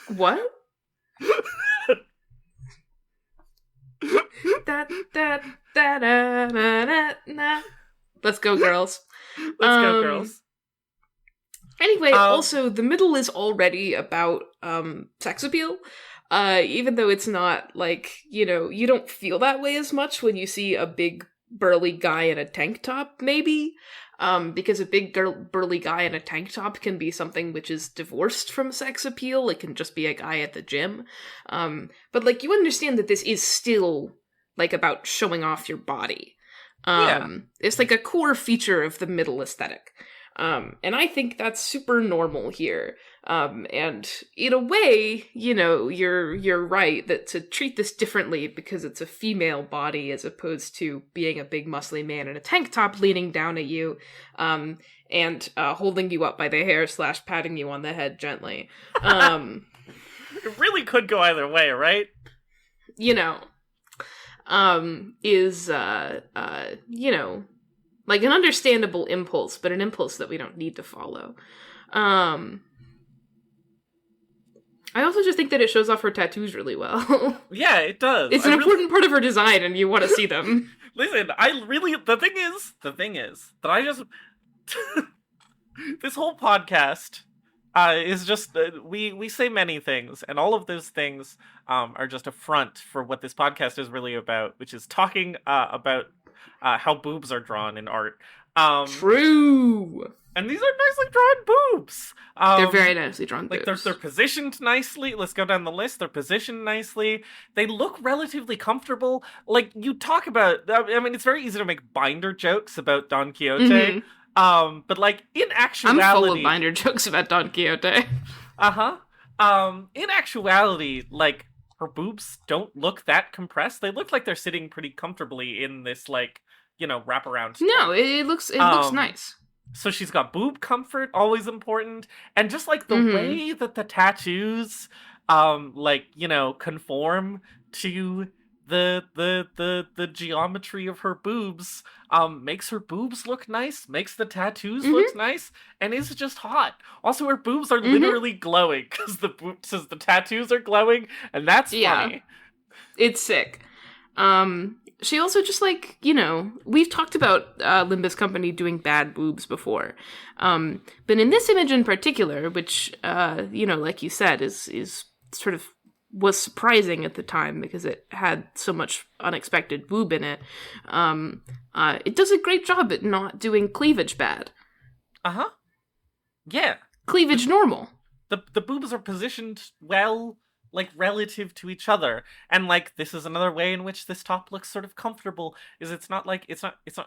S1: What? Let's go, girls.
S2: Let's go, girls.
S1: Anyway, also, the middle is already about sex appeal. Even though it's not, like, you know, you don't feel that way as much when you see a big burly guy in a tank top, maybe. Because a big burly guy in a tank top can be something which is divorced from sex appeal. It can just be a guy at the gym. But, like, you understand that this is still, like, about showing off your body. It's, like, a core feature of the middle aesthetic. And I think that's super normal here. And in a way, you know, you're right that to treat this differently because it's a female body as opposed to being a big muscly man in a tank top leaning down at you, and holding you up by the hair / patting you on the head gently.
S2: It really could go either way, right?
S1: You know, is, you know, like an understandable impulse, but an impulse that we don't need to follow. I also just think that it shows off her tattoos really well. Yeah,
S2: it does.
S1: It's an important part of her design, and you want to see them.
S2: Listen, the thing is that I just this whole podcast is just we say many things, and all of those things are just a front for what this podcast is really about, which is talking about how boobs are drawn in art.
S1: True.
S2: And these are nicely drawn boobs.
S1: They're very nicely drawn boobs.
S2: Like, they're positioned nicely. Let's go down the list. They're positioned nicely. They look relatively comfortable. Like, you talk about... I mean, it's very easy to make binder jokes about Don Quixote. Mm-hmm. But, like, in actuality...
S1: I'm full of binder jokes about Don Quixote.
S2: In actuality, like, her boobs don't look that compressed. They look like they're sitting pretty comfortably in this, like, you know, wraparound.
S1: No, it looks nice.
S2: So she's got boob comfort, always important, and just like the way that the tattoos, like, you know, conform to the geometry of her boobs, makes her boobs look nice, makes the tattoos look nice, and is just hot. Also, her boobs are literally glowing because the tattoos are glowing, and that's funny.
S1: It's sick. She also just, like, you know, we've talked about Limbus Company doing bad boobs before. But in this image in particular, which, you know, like you said, is sort of was surprising at the time because it had so much unexpected boob in it, it does a great job at not doing cleavage bad.
S2: Yeah.
S1: Cleavage normal.
S2: The boobs are positioned well, like, relative to each other, and, like, this is another way in which this top looks sort of comfortable, is it's not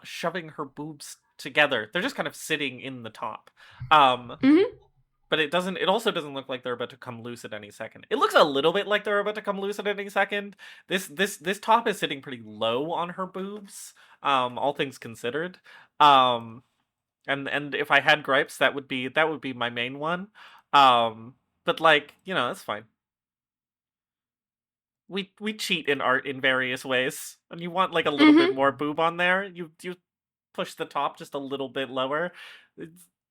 S2: shoving her boobs together. They're just kind of sitting in the top. But it also doesn't look like they're about to come loose at any second. It looks a little bit like they're about to come loose at any second. This top is sitting pretty low on her boobs, all things considered. And if I had gripes, that would be my main one. But, like, you know, that's fine. We cheat in art in various ways. When you want, like, a little bit more boob on there, you push the top just a little bit lower.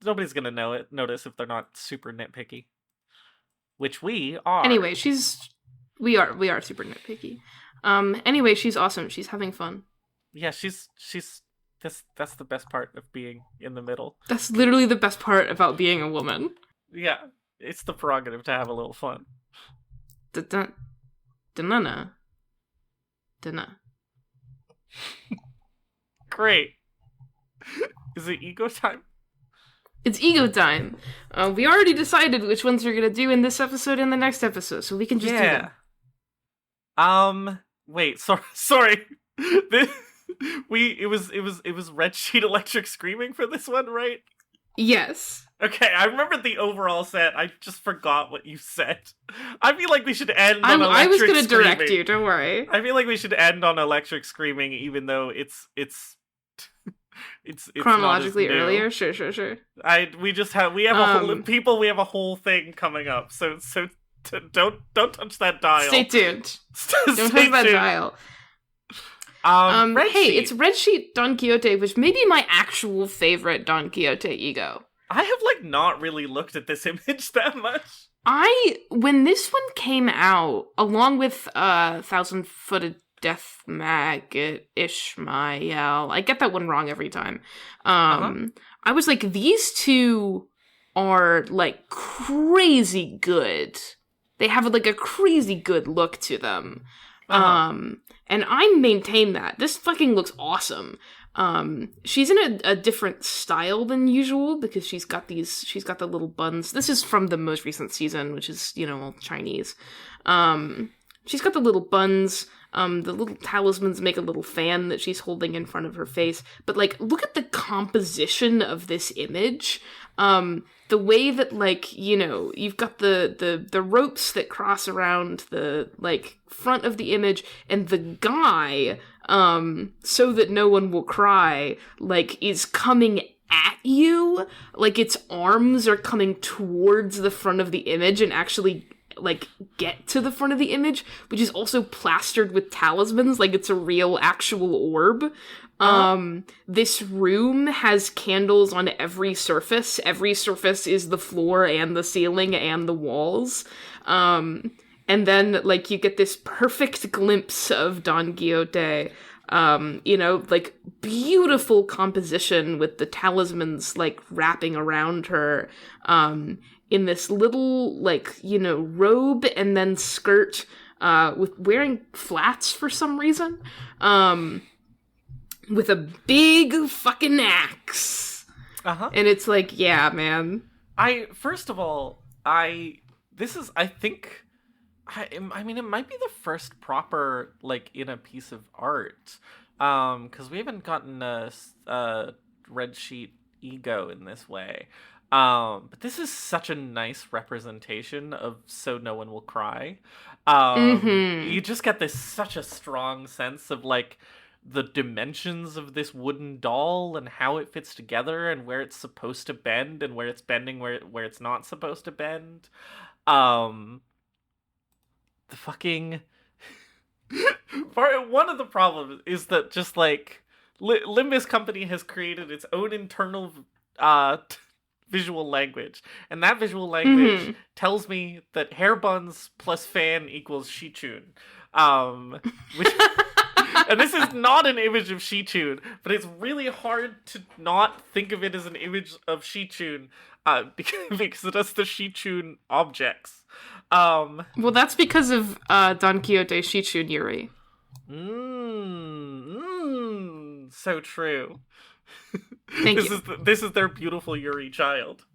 S2: Nobody's gonna notice if they're not super nitpicky. Which we are.
S1: Anyway, we are super nitpicky. Anyway, she's awesome. She's having fun.
S2: Yeah, that's the best part of being in the middle.
S1: That's literally the best part about being a woman.
S2: Yeah, it's the prerogative to have a little fun.
S1: Dunna.
S2: Great. Is it ego time?
S1: It's ego time. We already decided which ones we're gonna do in this episode and the next episode, so we can just do them.
S2: Wait, sorry. It was Red Sheet Electric Screaming for this one, right?
S1: Yes.
S2: Okay, I remember the overall set. I just forgot what you said. I feel like we should end on Electric Screaming. I was going to
S1: direct you, don't worry.
S2: I feel like we should end on Electric Screaming, even though it's
S1: chronologically earlier. Sure.
S2: We have a whole thing coming up. So don't touch that dial.
S1: Stay tuned. Don't touch that dial. It's Red Sheet Don Quixote, which may be my actual favorite Don Quixote ego.
S2: I have, like, not really looked at this image that much.
S1: When this one came out, along with 1,000-Footed Death Maggot Ishmael. I get that one wrong every time. I was like, these two are like crazy good. They have like a crazy good look to them. And I maintain that. This fucking looks awesome. She's in a different style than usual because she's got the little buns. This is from the most recent season, which is, all Chinese. She's got the little buns. The little talismans make a little fan that she's holding in front of her face. But, like, look at the composition of this image. The way that, like, you've got the ropes that cross around the, like, front of the image, and the guy, so that no one will cry, like, is coming at you. Like, its arms are coming towards the front of the image and actually, like, get to the front of the image, which is also plastered with talismans, like it's a real actual orb. This room has candles on every surface. Every surface is the floor and the ceiling and the walls. And then, like, you get this perfect glimpse of Don Quixote, like, beautiful composition with the talismans, like, wrapping around her, in this little, like, robe and then skirt, with wearing flats for some reason, with a big fucking axe. And it's like, yeah, man.
S2: First of all, I think, it might be the first proper, like, in a piece of art, because we haven't gotten a red sheet ego in this way. But this is such a nice representation of So No One Will Cry. You just get such a strong sense of, like, the dimensions of this wooden doll and how it fits together and where it's supposed to bend and where it's bending where it's not supposed to bend. The fucking... One of the problems is that just, like, Limbus Company has created its own internal visual language, and that visual language tells me that hair buns plus fan equals Shichun, which and this is not an image of Shichun, but it's really hard to not think of it as an image of Shichun, because it has the Shichun objects.
S1: Well, that's because of Don Quixote Shichun Yuri.
S2: So true.
S1: Thank you.
S2: This is their beautiful Yuri child.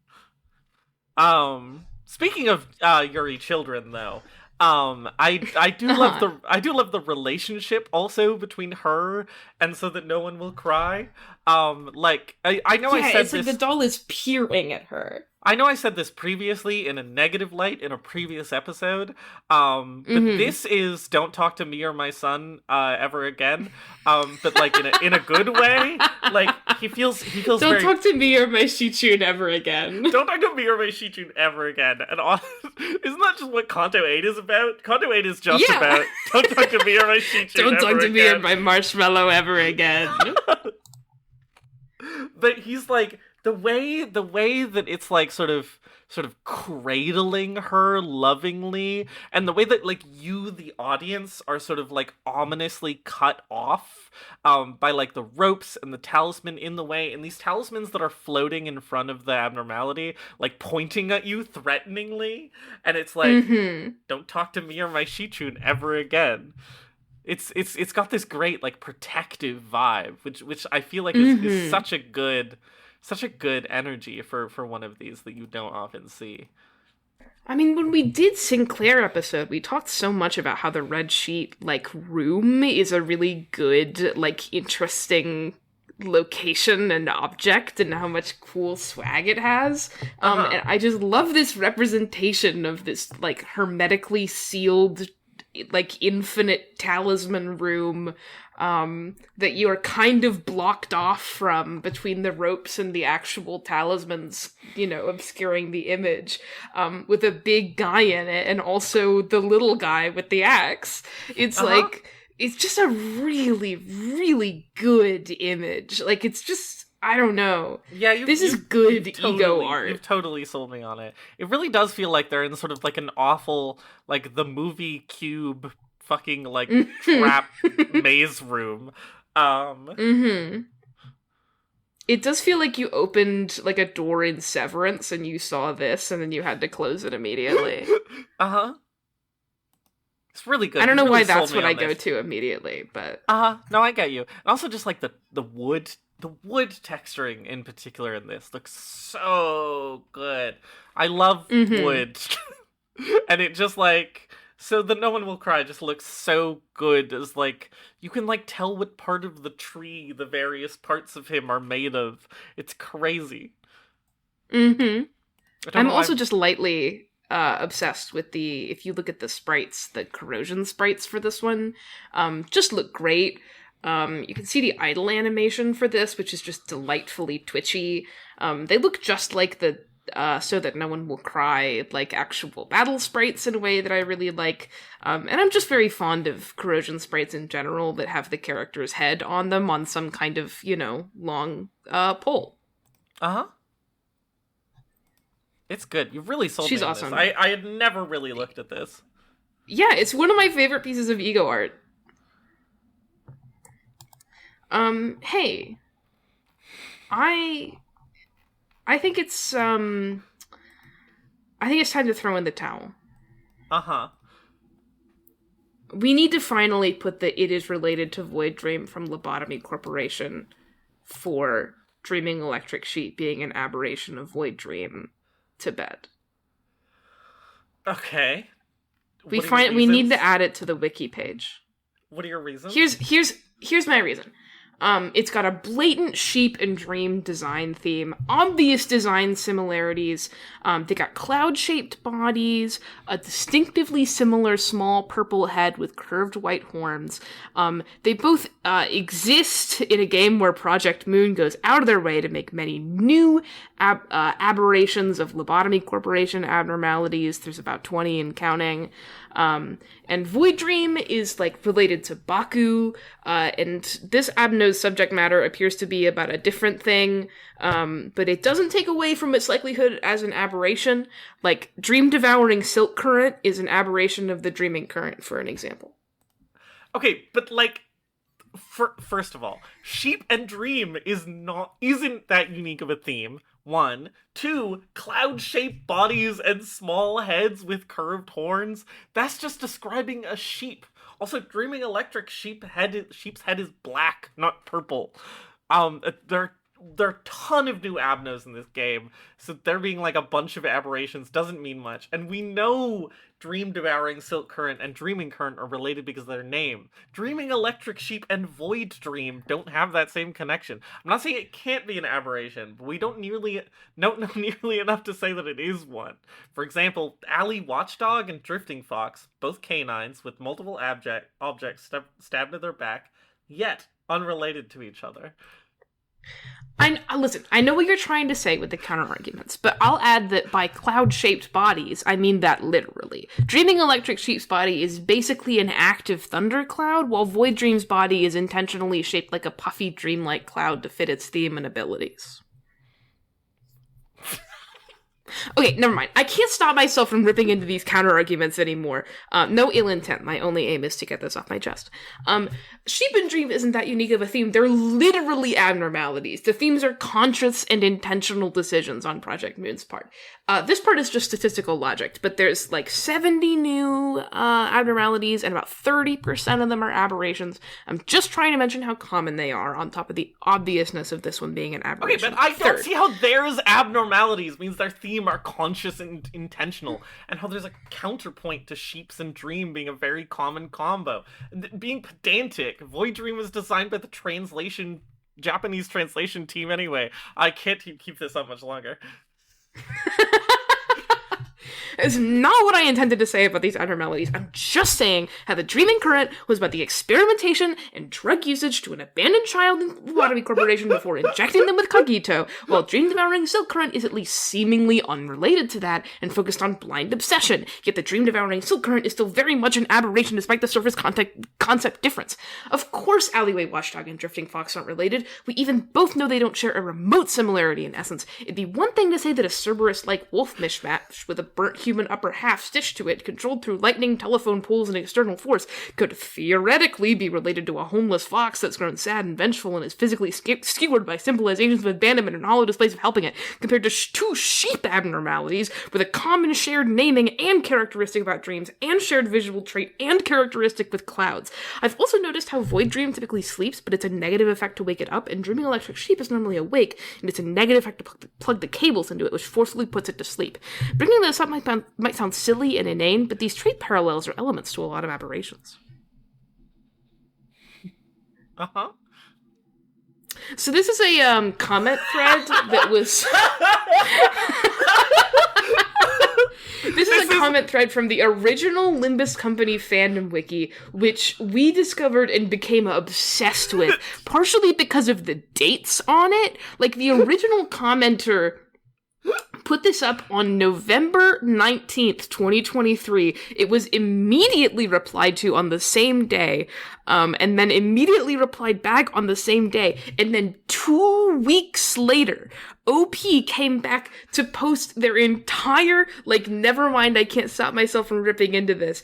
S2: Speaking of Yuri children, though, I do love the relationship also between her and So That No One Will Cry. Like, I know I said
S1: it's
S2: this.
S1: like the doll is peering at her.
S2: I know I said this previously in a negative light in a previous episode, but this is Don't Talk to Me or My Son Ever Again, but like in a good way. Like, he feels
S1: Don't talk to me or my Shichun ever again.
S2: Don't talk to me or my Shichun ever again. And isn't that just what Kanto 8 is about? Kanto 8 is just about Don't talk to me or my Shichun
S1: Don't
S2: ever
S1: talk to
S2: again.
S1: me or my marshmallow ever again.
S2: But he's like, the way that it's like sort of cradling her lovingly, and the way that, like, you, the audience, are sort of like ominously cut off by, like, the ropes and the talisman in the way, and these talismans that are floating in front of the abnormality, like, pointing at you threateningly, and it's like, don't talk to me or my Shichun ever again. It's got this great, like, protective vibe, which I feel like is such a good energy for one of these that you don't often see.
S1: I mean, when we did Sinclair episode, we talked so much about how the red sheet, like, room is a really good, like, interesting location and object, and how much cool swag it has. And I just love this representation of this, like, hermetically sealed, like, infinite talisman room that you are kind of blocked off from between the ropes and the actual talismans, obscuring the image, with a big guy in it and also the little guy with the axe. It's like, it's just a really, really good image. Like, it's just, I don't know.
S2: Yeah,
S1: this is good ego art.
S2: You've totally sold me on it. It really does feel like they're in sort of like an awful, like, the movie Cube fucking, like, trap maze room.
S1: It does feel like you opened, like, a door in Severance and you saw this, and then you had to close it immediately.
S2: It's really good.
S1: I don't know
S2: really
S1: why that's what I
S2: this.
S1: go to immediately, but...
S2: No, I get you. And also just, like, the wood texturing in particular in this looks so good. I love wood. And it just, like... So the No One Will Cry just looks so good as, like, you can, like, tell what part of the tree the various parts of him are made of. It's crazy.
S1: I'm also just lightly obsessed with if you look at the sprites, the corrosion sprites for this one, just look great. You can see the idle animation for this, which is just delightfully twitchy. They look just like the So That No One Will Cry, like actual battle sprites in a way that I really like. And I'm just very fond of corrosion sprites in general that have the character's head on them on some kind of, long pole.
S2: It's good. You've really sold
S1: She's
S2: me on
S1: awesome.
S2: This. I had never really looked at this.
S1: Yeah, it's one of my favorite pieces of ego art. Hey. I think it's time to throw in the towel. We need to finally put the "it is related to Void Dream" from Lobotomy Corporation for Dreaming Electric Sheep being an aberration of Void Dream to bed.
S2: Okay.
S1: We need to add it to the wiki page.
S2: What are your reasons?
S1: Here's my reason. It's got a blatant sheep and dream design theme, obvious design similarities. They got cloud-shaped bodies, a distinctively similar small purple head with curved white horns. They both exist in a game where Project Moon goes out of their way to make many new aberrations of Lobotomy Corporation abnormalities. There's about 20 and counting. And Void Dream is, like, related to Baku, and this Abno's subject matter appears to be about a different thing, but it doesn't take away from its likelihood as an aberration. Like, Dream-devouring Silk Current is an aberration of the Dreaming Current, for an example.
S2: Okay, but, like, first of all, sheep and dream isn't that unique of a theme. 1. 2, cloud-shaped bodies and small heads with curved horns. That's just describing a sheep. Also, Dreaming Electric sheep's head is black, not purple. There are a ton of new Abnos in this game, so there being, like, a bunch of aberrations doesn't mean much. And we know Dream-devouring Silk Current and Dreaming Current are related because of their name. Dreaming Electric Sheep and Void Dream don't have that same connection. I'm not saying it can't be an aberration, but we don't know nearly enough to say that it is one. For example, Alley Watchdog and Drifting Fox, both canines with multiple objects stabbed to their back, yet unrelated to each other.
S1: Listen, I know what you're trying to say with the counter-arguments, but I'll add that by cloud-shaped bodies, I mean that literally. Dreaming Electric Sheep's body is basically an active thundercloud, while Void Dream's body is intentionally shaped like a puffy, dreamlike cloud to fit its theme and abilities. Okay, never mind. I can't stop myself from ripping into these counter-arguments anymore. No ill intent. My only aim is to get this off my chest. Sheep and Dream isn't that unique of a theme. They're literally abnormalities. The themes are conscious and intentional decisions on Project Moon's part. This part is just statistical logic, but there's like 70 new abnormalities, and about 30% of them are aberrations. I'm just trying to mention how common they are, on top of the obviousness of this one being an aberration.
S2: Okay, but I don't see how theirs abnormalities means their theme are conscious and intentional, and how there's a counterpoint to Sheeps and Dream being a very common combo. Being pedantic, Void Dream was designed by the Japanese translation team anyway. I can't keep this up much longer.
S1: It's not what I intended to say about these abnormalities. I'm just saying how the Dreaming Current was about the experimentation and drug usage to an abandoned child in the Lobotomy Corporation before injecting them with Cogito, while Dream-devouring Silk Current is at least seemingly unrelated to that and focused on blind obsession. Yet the Dream-devouring Silk Current is still very much an aberration despite the surface concept difference. Of course Alleyway Watchdog and Drifting Fox aren't related. We even both know they don't share a remote similarity in essence. It'd be one thing to say that a Cerberus-like wolf mishmash with a burnt human upper half stitched to it, controlled through lightning, telephone poles, and external force, could theoretically be related to a homeless fox that's grown sad and vengeful and is physically skewered by symbolizations of abandonment and hollow displays of helping it, compared to two sheep abnormalities with a common shared naming and characteristic about dreams, and shared visual trait and characteristic with clouds. I've also noticed how Void Dream typically sleeps, but it's a negative effect to wake it up, and Dreaming Electric Sheep is normally awake, and it's a negative effect to plug the cables into it, which forcefully puts it to sleep. Bringing this up might sound silly and inane, but these trait parallels are elements to a lot of aberrations.
S2: Uh-huh.
S1: So this is a comment thread that was... This is a comment thread from the original Limbus Company fandom wiki, which we discovered and became obsessed with, partially because of the dates on it. Like, the original commenter put this up on November 19th, 2023. It was immediately replied to on the same day, and then immediately replied back on the same day. And then 2 weeks later, OP came back to post their entire, like, never mind, I can't stop myself from ripping into this.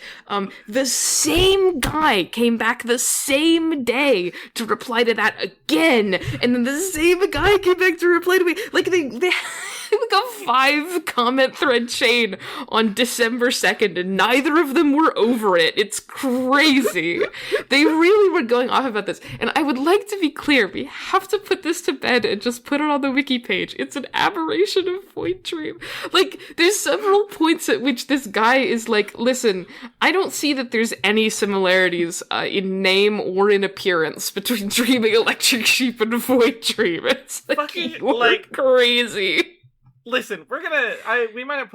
S1: The same guy came back the same day to reply to that again, and then the same guy came back to reply to me. Like, they like a 5-comment thread chain on December 2nd, and neither of them were over it. It's crazy. They really were going off about this, and I would like to be clear, we have to put this to bed and just put it on the wiki page. It's an aberration of Void Dream. Like, there's several points at which this guy is like, listen, I don't see that there's any similarities in name or in appearance between Dreaming Electric Sheep and Void Dream. It's like,
S2: Fucking,
S1: you're
S2: like,
S1: crazy.
S2: Listen, we might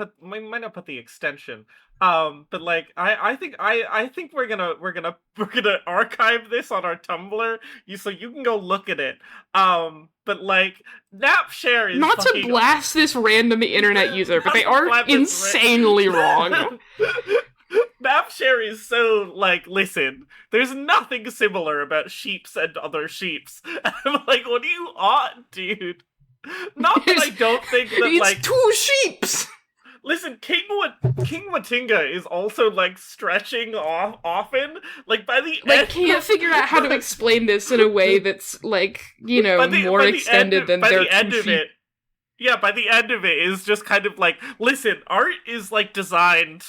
S2: not put the extension. But like, I think we're gonna archive this on our Tumblr, so you can go look at it. But like, Napshare is
S1: not to blast this random internet user, but they are insanely wrong.
S2: Napshare is so, like, listen, there's nothing similar about sheeps and other sheeps. I'm like, what do you want, dude? Not that I don't think that,
S1: it's
S2: like...
S1: 2 sheeps!
S2: Listen, King Watinga is also, like, stretching off often. Like, by the
S1: like,
S2: end...
S1: can't figure out how to explain this in a way that's, like, you know, more extended than their 2 sheep.
S2: Yeah, by the end of it is just kind of like, listen, art is, like, designed,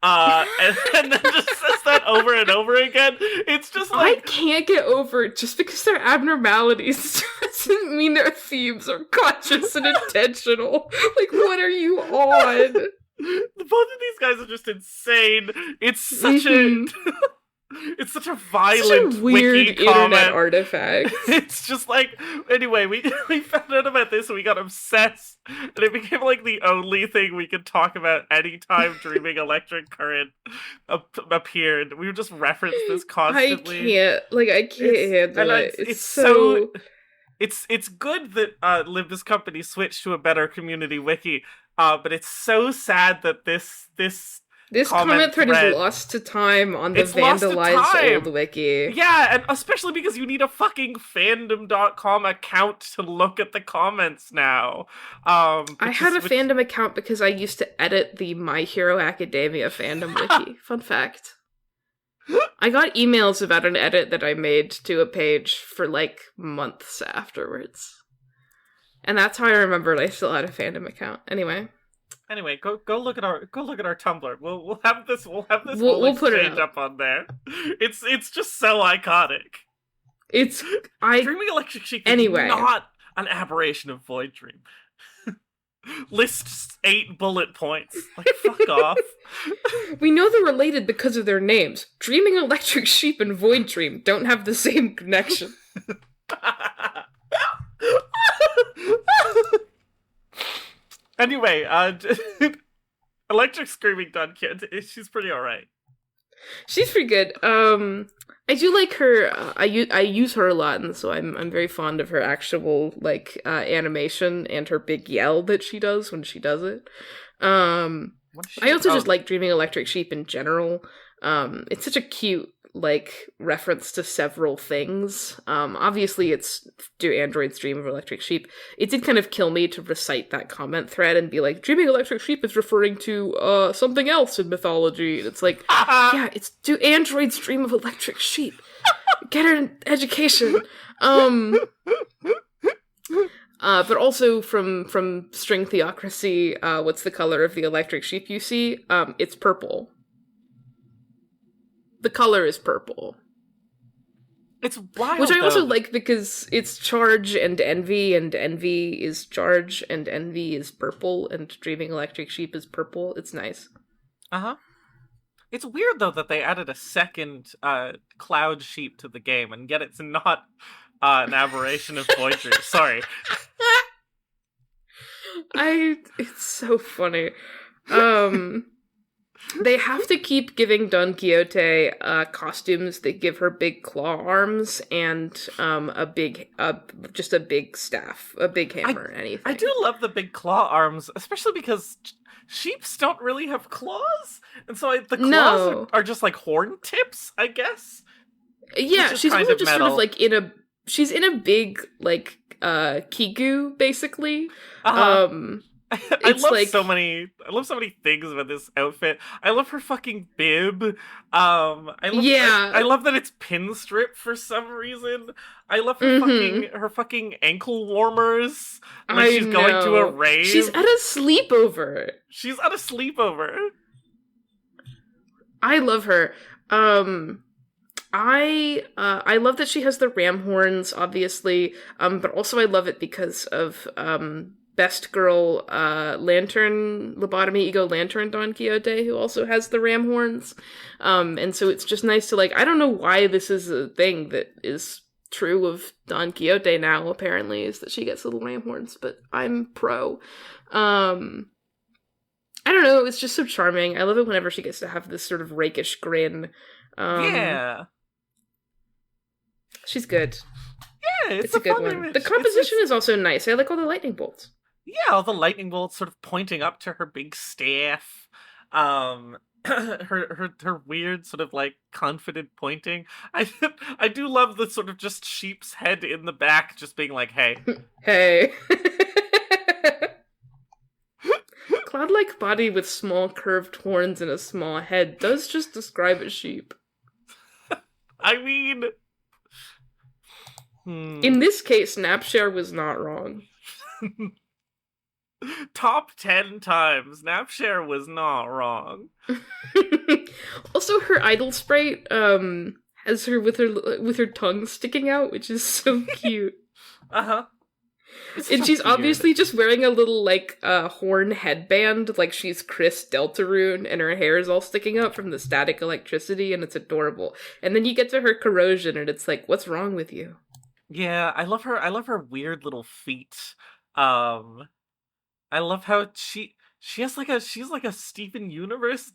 S2: and then just says that over and over again. It's just like... I
S1: can't get over it. Just because they're abnormalities doesn't mean their themes are conscious and intentional. Like, what are you on?
S2: Both of these guys are just insane. It's such a... It's such a violent,
S1: such a weird
S2: wiki
S1: internet
S2: comment.
S1: Artifact.
S2: It's just like, anyway, we found out about this and we got obsessed, and it became like the only thing we could talk about anytime Dreaming Electric Current appeared. We would just reference this constantly.
S1: I can't handle it. It's so...
S2: It's good that Limbus Company switched to a better community wiki, but it's so sad that this comment thread
S1: is lost to time on the vandalized old wiki.
S2: Yeah, and especially because you need a fucking fandom.com account to look at the comments now.
S1: I had a fandom account because I used to edit the My Hero Academia fandom wiki. Fun fact. I got emails about an edit that I made to a page for, like, months afterwards. And that's how I remembered I still had a fandom account. Anyway,
S2: go look at our Tumblr. We'll have this
S1: we'll
S2: put it up on there. It's just so iconic. Dreaming Electric Sheep is not an aberration of Void Dream. Lists 8 bullet points. Like, fuck off.
S1: We know they're related because of their names. Dreaming Electric Sheep and Void Dream don't have the same connection.
S2: Anyway, Electric Screaming Don Quixote, she's pretty alright.
S1: She's pretty good. I do like her. I use her a lot, and so I'm very fond of her actual, like, animation and her big yell that she does when she does it. I also just like Dreaming Electric Sheep in general. It's such a cute, like, reference to several things. Obviously it's Do Androids Dream of Electric Sheep. It did kind of kill me to recite that comment thread and be like, Dreaming Electric Sheep is referring to, something else in mythology. And it's like, yeah, it's Do Androids Dream of Electric Sheep. Get her an education. But also from String Theocracy, what's the color of the electric sheep you see? It's purple. The color is purple.
S2: It's wild,
S1: which I also
S2: though.
S1: like because it's charge and envy is charge, and envy is purple, and Dreaming Electric Sheep is purple. It's nice.
S2: Uh-huh. It's weird, though, that they added a second cloud sheep to the game, and yet it's not an aberration of poetry. Sorry.
S1: It's so funny. They have to keep giving Don Quixote costumes that give her big claw arms and just a big staff, a big hammer, anything.
S2: I do love the big claw arms, especially because sheeps don't really have claws, and so the claws are just like horn tips, I guess.
S1: Yeah, she's also just metal. Sort of like she's in a big like kigu, basically. I love so many things about this outfit. I love her fucking bib. I love that it's pinstrip for some reason. I love her fucking ankle warmers. Like she's going to a rave. She's at a sleepover. I love her. I love that she has the ram horns, obviously. But also I love it because of Best Girl Lantern Lobotomy Ego Lantern Don Quixote, who also has the ram horns. And so it's just nice to, like, I don't know why this is a thing that is true of Don Quixote now, apparently, is that she gets little ram horns, but I'm pro. I don't know, it's just so charming. I love it whenever she gets to have this sort of rakish grin.
S2: Yeah.
S1: She's good.
S2: Yeah, it's
S1: a good one.
S2: Image.
S1: The composition is also nice. I like all the lightning bolts.
S2: Yeah, all the lightning bolts sort of pointing up to her big staff. Her weird sort of like confident pointing. I do love the sort of just sheep's head in the back just being like, hey.
S1: Hey. Cloud-like body with small curved horns and a small head does just describe a sheep.
S2: I mean...
S1: In this case, Napshare was not wrong.
S2: Top 10 times, Napshare was not wrong.
S1: Also, her idol sprite has her with her tongue sticking out, which is so cute.
S2: Uh-huh.
S1: And she's obviously just wearing a little, like, horn headband, like she's Chris Deltarune, and her hair is all sticking up from the static electricity, and it's adorable. And then you get to her corrosion, and it's like, what's wrong with you?
S2: Yeah, I love her weird little feet. I love how she's like a Steven Universe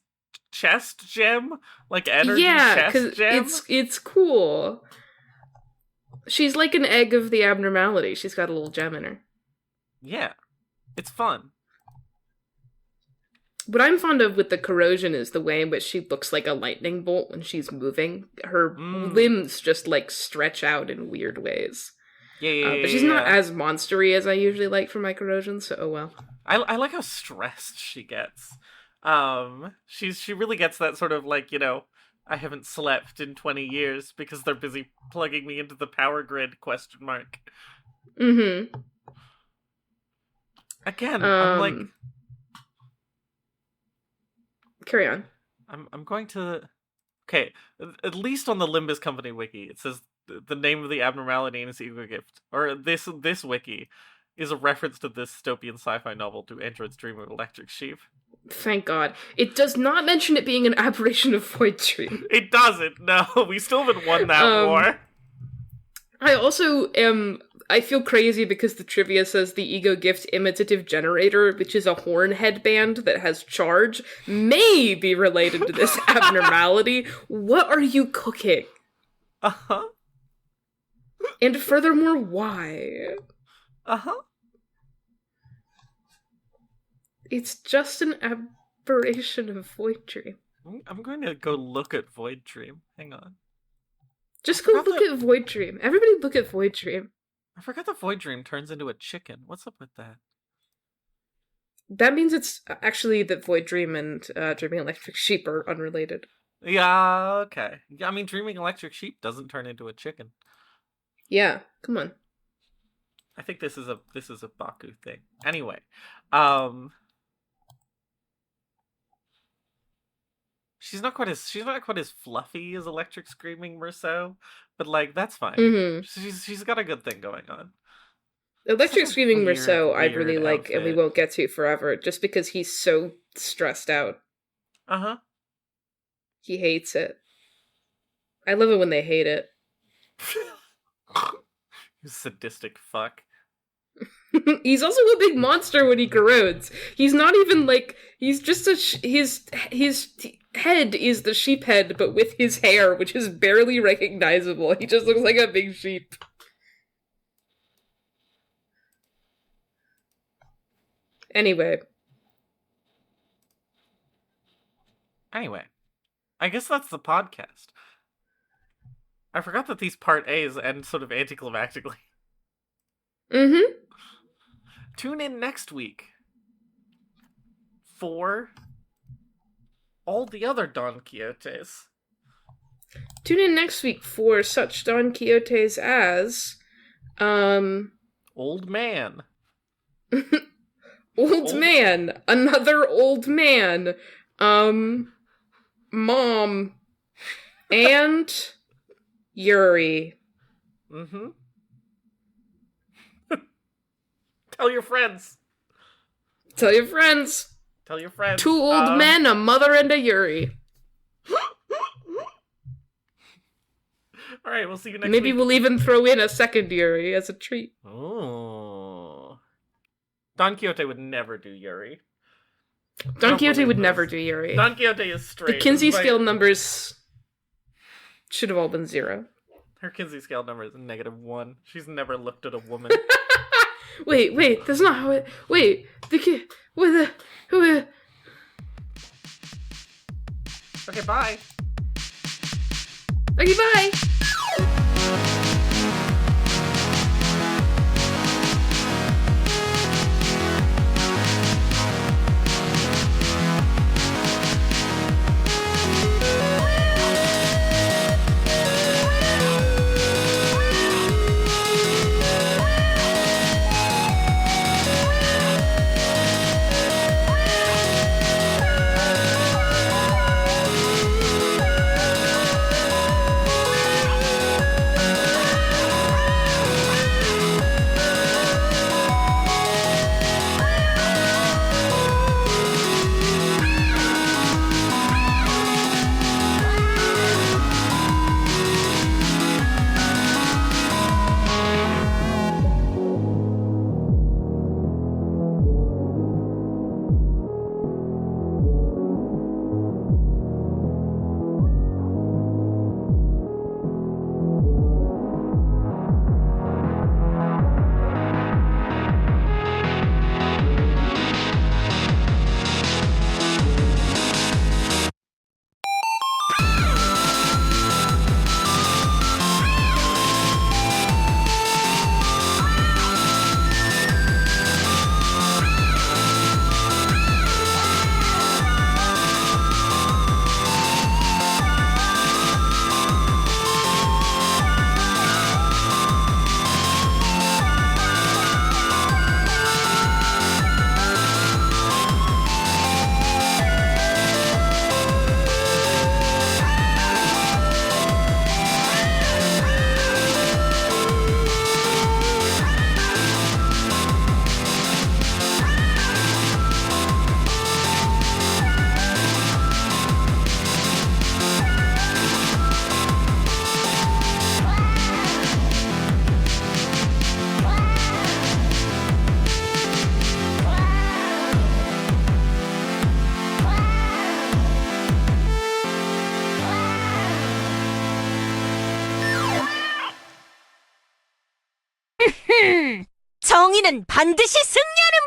S2: chest gem, like energy chest gem.
S1: It's cool. She's like an egg of the abnormality. She's got a little gem in her.
S2: Yeah, it's fun.
S1: What I'm fond of with the corrosion is the way in which she looks like a lightning bolt when she's moving. Her limbs just, like, stretch out in weird ways.
S2: Yeah.
S1: But she's not as monstery as I usually like for my corrosion, so oh well.
S2: I like how stressed she gets. She really gets that sort of, like, you know, I haven't slept in 20 years because they're busy plugging me into the power grid, ?
S1: Mm-hmm.
S2: Again, I'm like...
S1: Carry on.
S2: I'm going to... Okay, at least on the Limbus Company wiki, it says the name of the abnormality in its ego gift, or this wiki, is a reference to this dystopian sci-fi novel, To Androids Dream of Electric Sheep.
S1: Thank God. It does not mention it being an aberration of void dream.
S2: It doesn't, no. We still haven't won that war.
S1: I also I feel crazy because the trivia says the ego gift imitative generator, which is a horn headband that has charge, may be related to this abnormality. What are you cooking?
S2: Uh-huh.
S1: And furthermore, why?
S2: Uh-huh.
S1: It's just an aberration of void dream.
S2: I'm going to go look at Void Dream. Hang on.
S1: Just go look at Void Dream. Everybody look at Void Dream.
S2: I forgot the Void Dream turns into a chicken. What's up with that?
S1: That means it's actually that Void Dream and Dreaming Electric Sheep are unrelated.
S2: Yeah, okay. I mean, Dreaming Electric Sheep doesn't turn into a chicken.
S1: Yeah, come on.
S2: I think this is a Baku thing. Anyway, she's not quite as fluffy as Electric Screaming Merceau, but like that's fine.
S1: Mm-hmm.
S2: She's got a good thing going on.
S1: Electric Screaming Merceau I really like,
S2: outfit.
S1: and we won't get to forever, just because he's so stressed out.
S2: Uh-huh.
S1: He hates it. I love it when they hate it.
S2: You sadistic fuck.
S1: He's also a big monster when he corrodes. He's not even like, he's just his head is the sheep head, but with his hair, which is barely recognizable. He just looks like a big sheep. Anyway,
S2: I guess that's the podcast. I forgot that these part A's end sort of anticlimactically.
S1: mm-hmm.
S2: Tune in next week for all the other Don Quixotes.
S1: Tune in next week for such Don Quixotes as,
S2: Old Man.
S1: Old man, another old man, Mom, and Yuri.
S2: Mm-hmm. Tell your friends.
S1: Tell your friends.
S2: Tell your friends.
S1: 2 old men, a mother, and a Yuri.
S2: Alright, we'll see you next
S1: Maybe
S2: week.
S1: we'll even throw in a second Yuri as a treat.
S2: Oh. Don Quixote would never do Yuri.
S1: Don Quixote would never do Yuri.
S2: Don Quixote is straight.
S1: The Kinsey scale numbers should have all been 0.
S2: Her Kinsey scale number is -1. She's never looked at a woman.
S1: Wait, that's not how it... Wait, who...
S2: Okay, bye.
S1: Okay, bye!
S3: 정의는 반드시 승리하는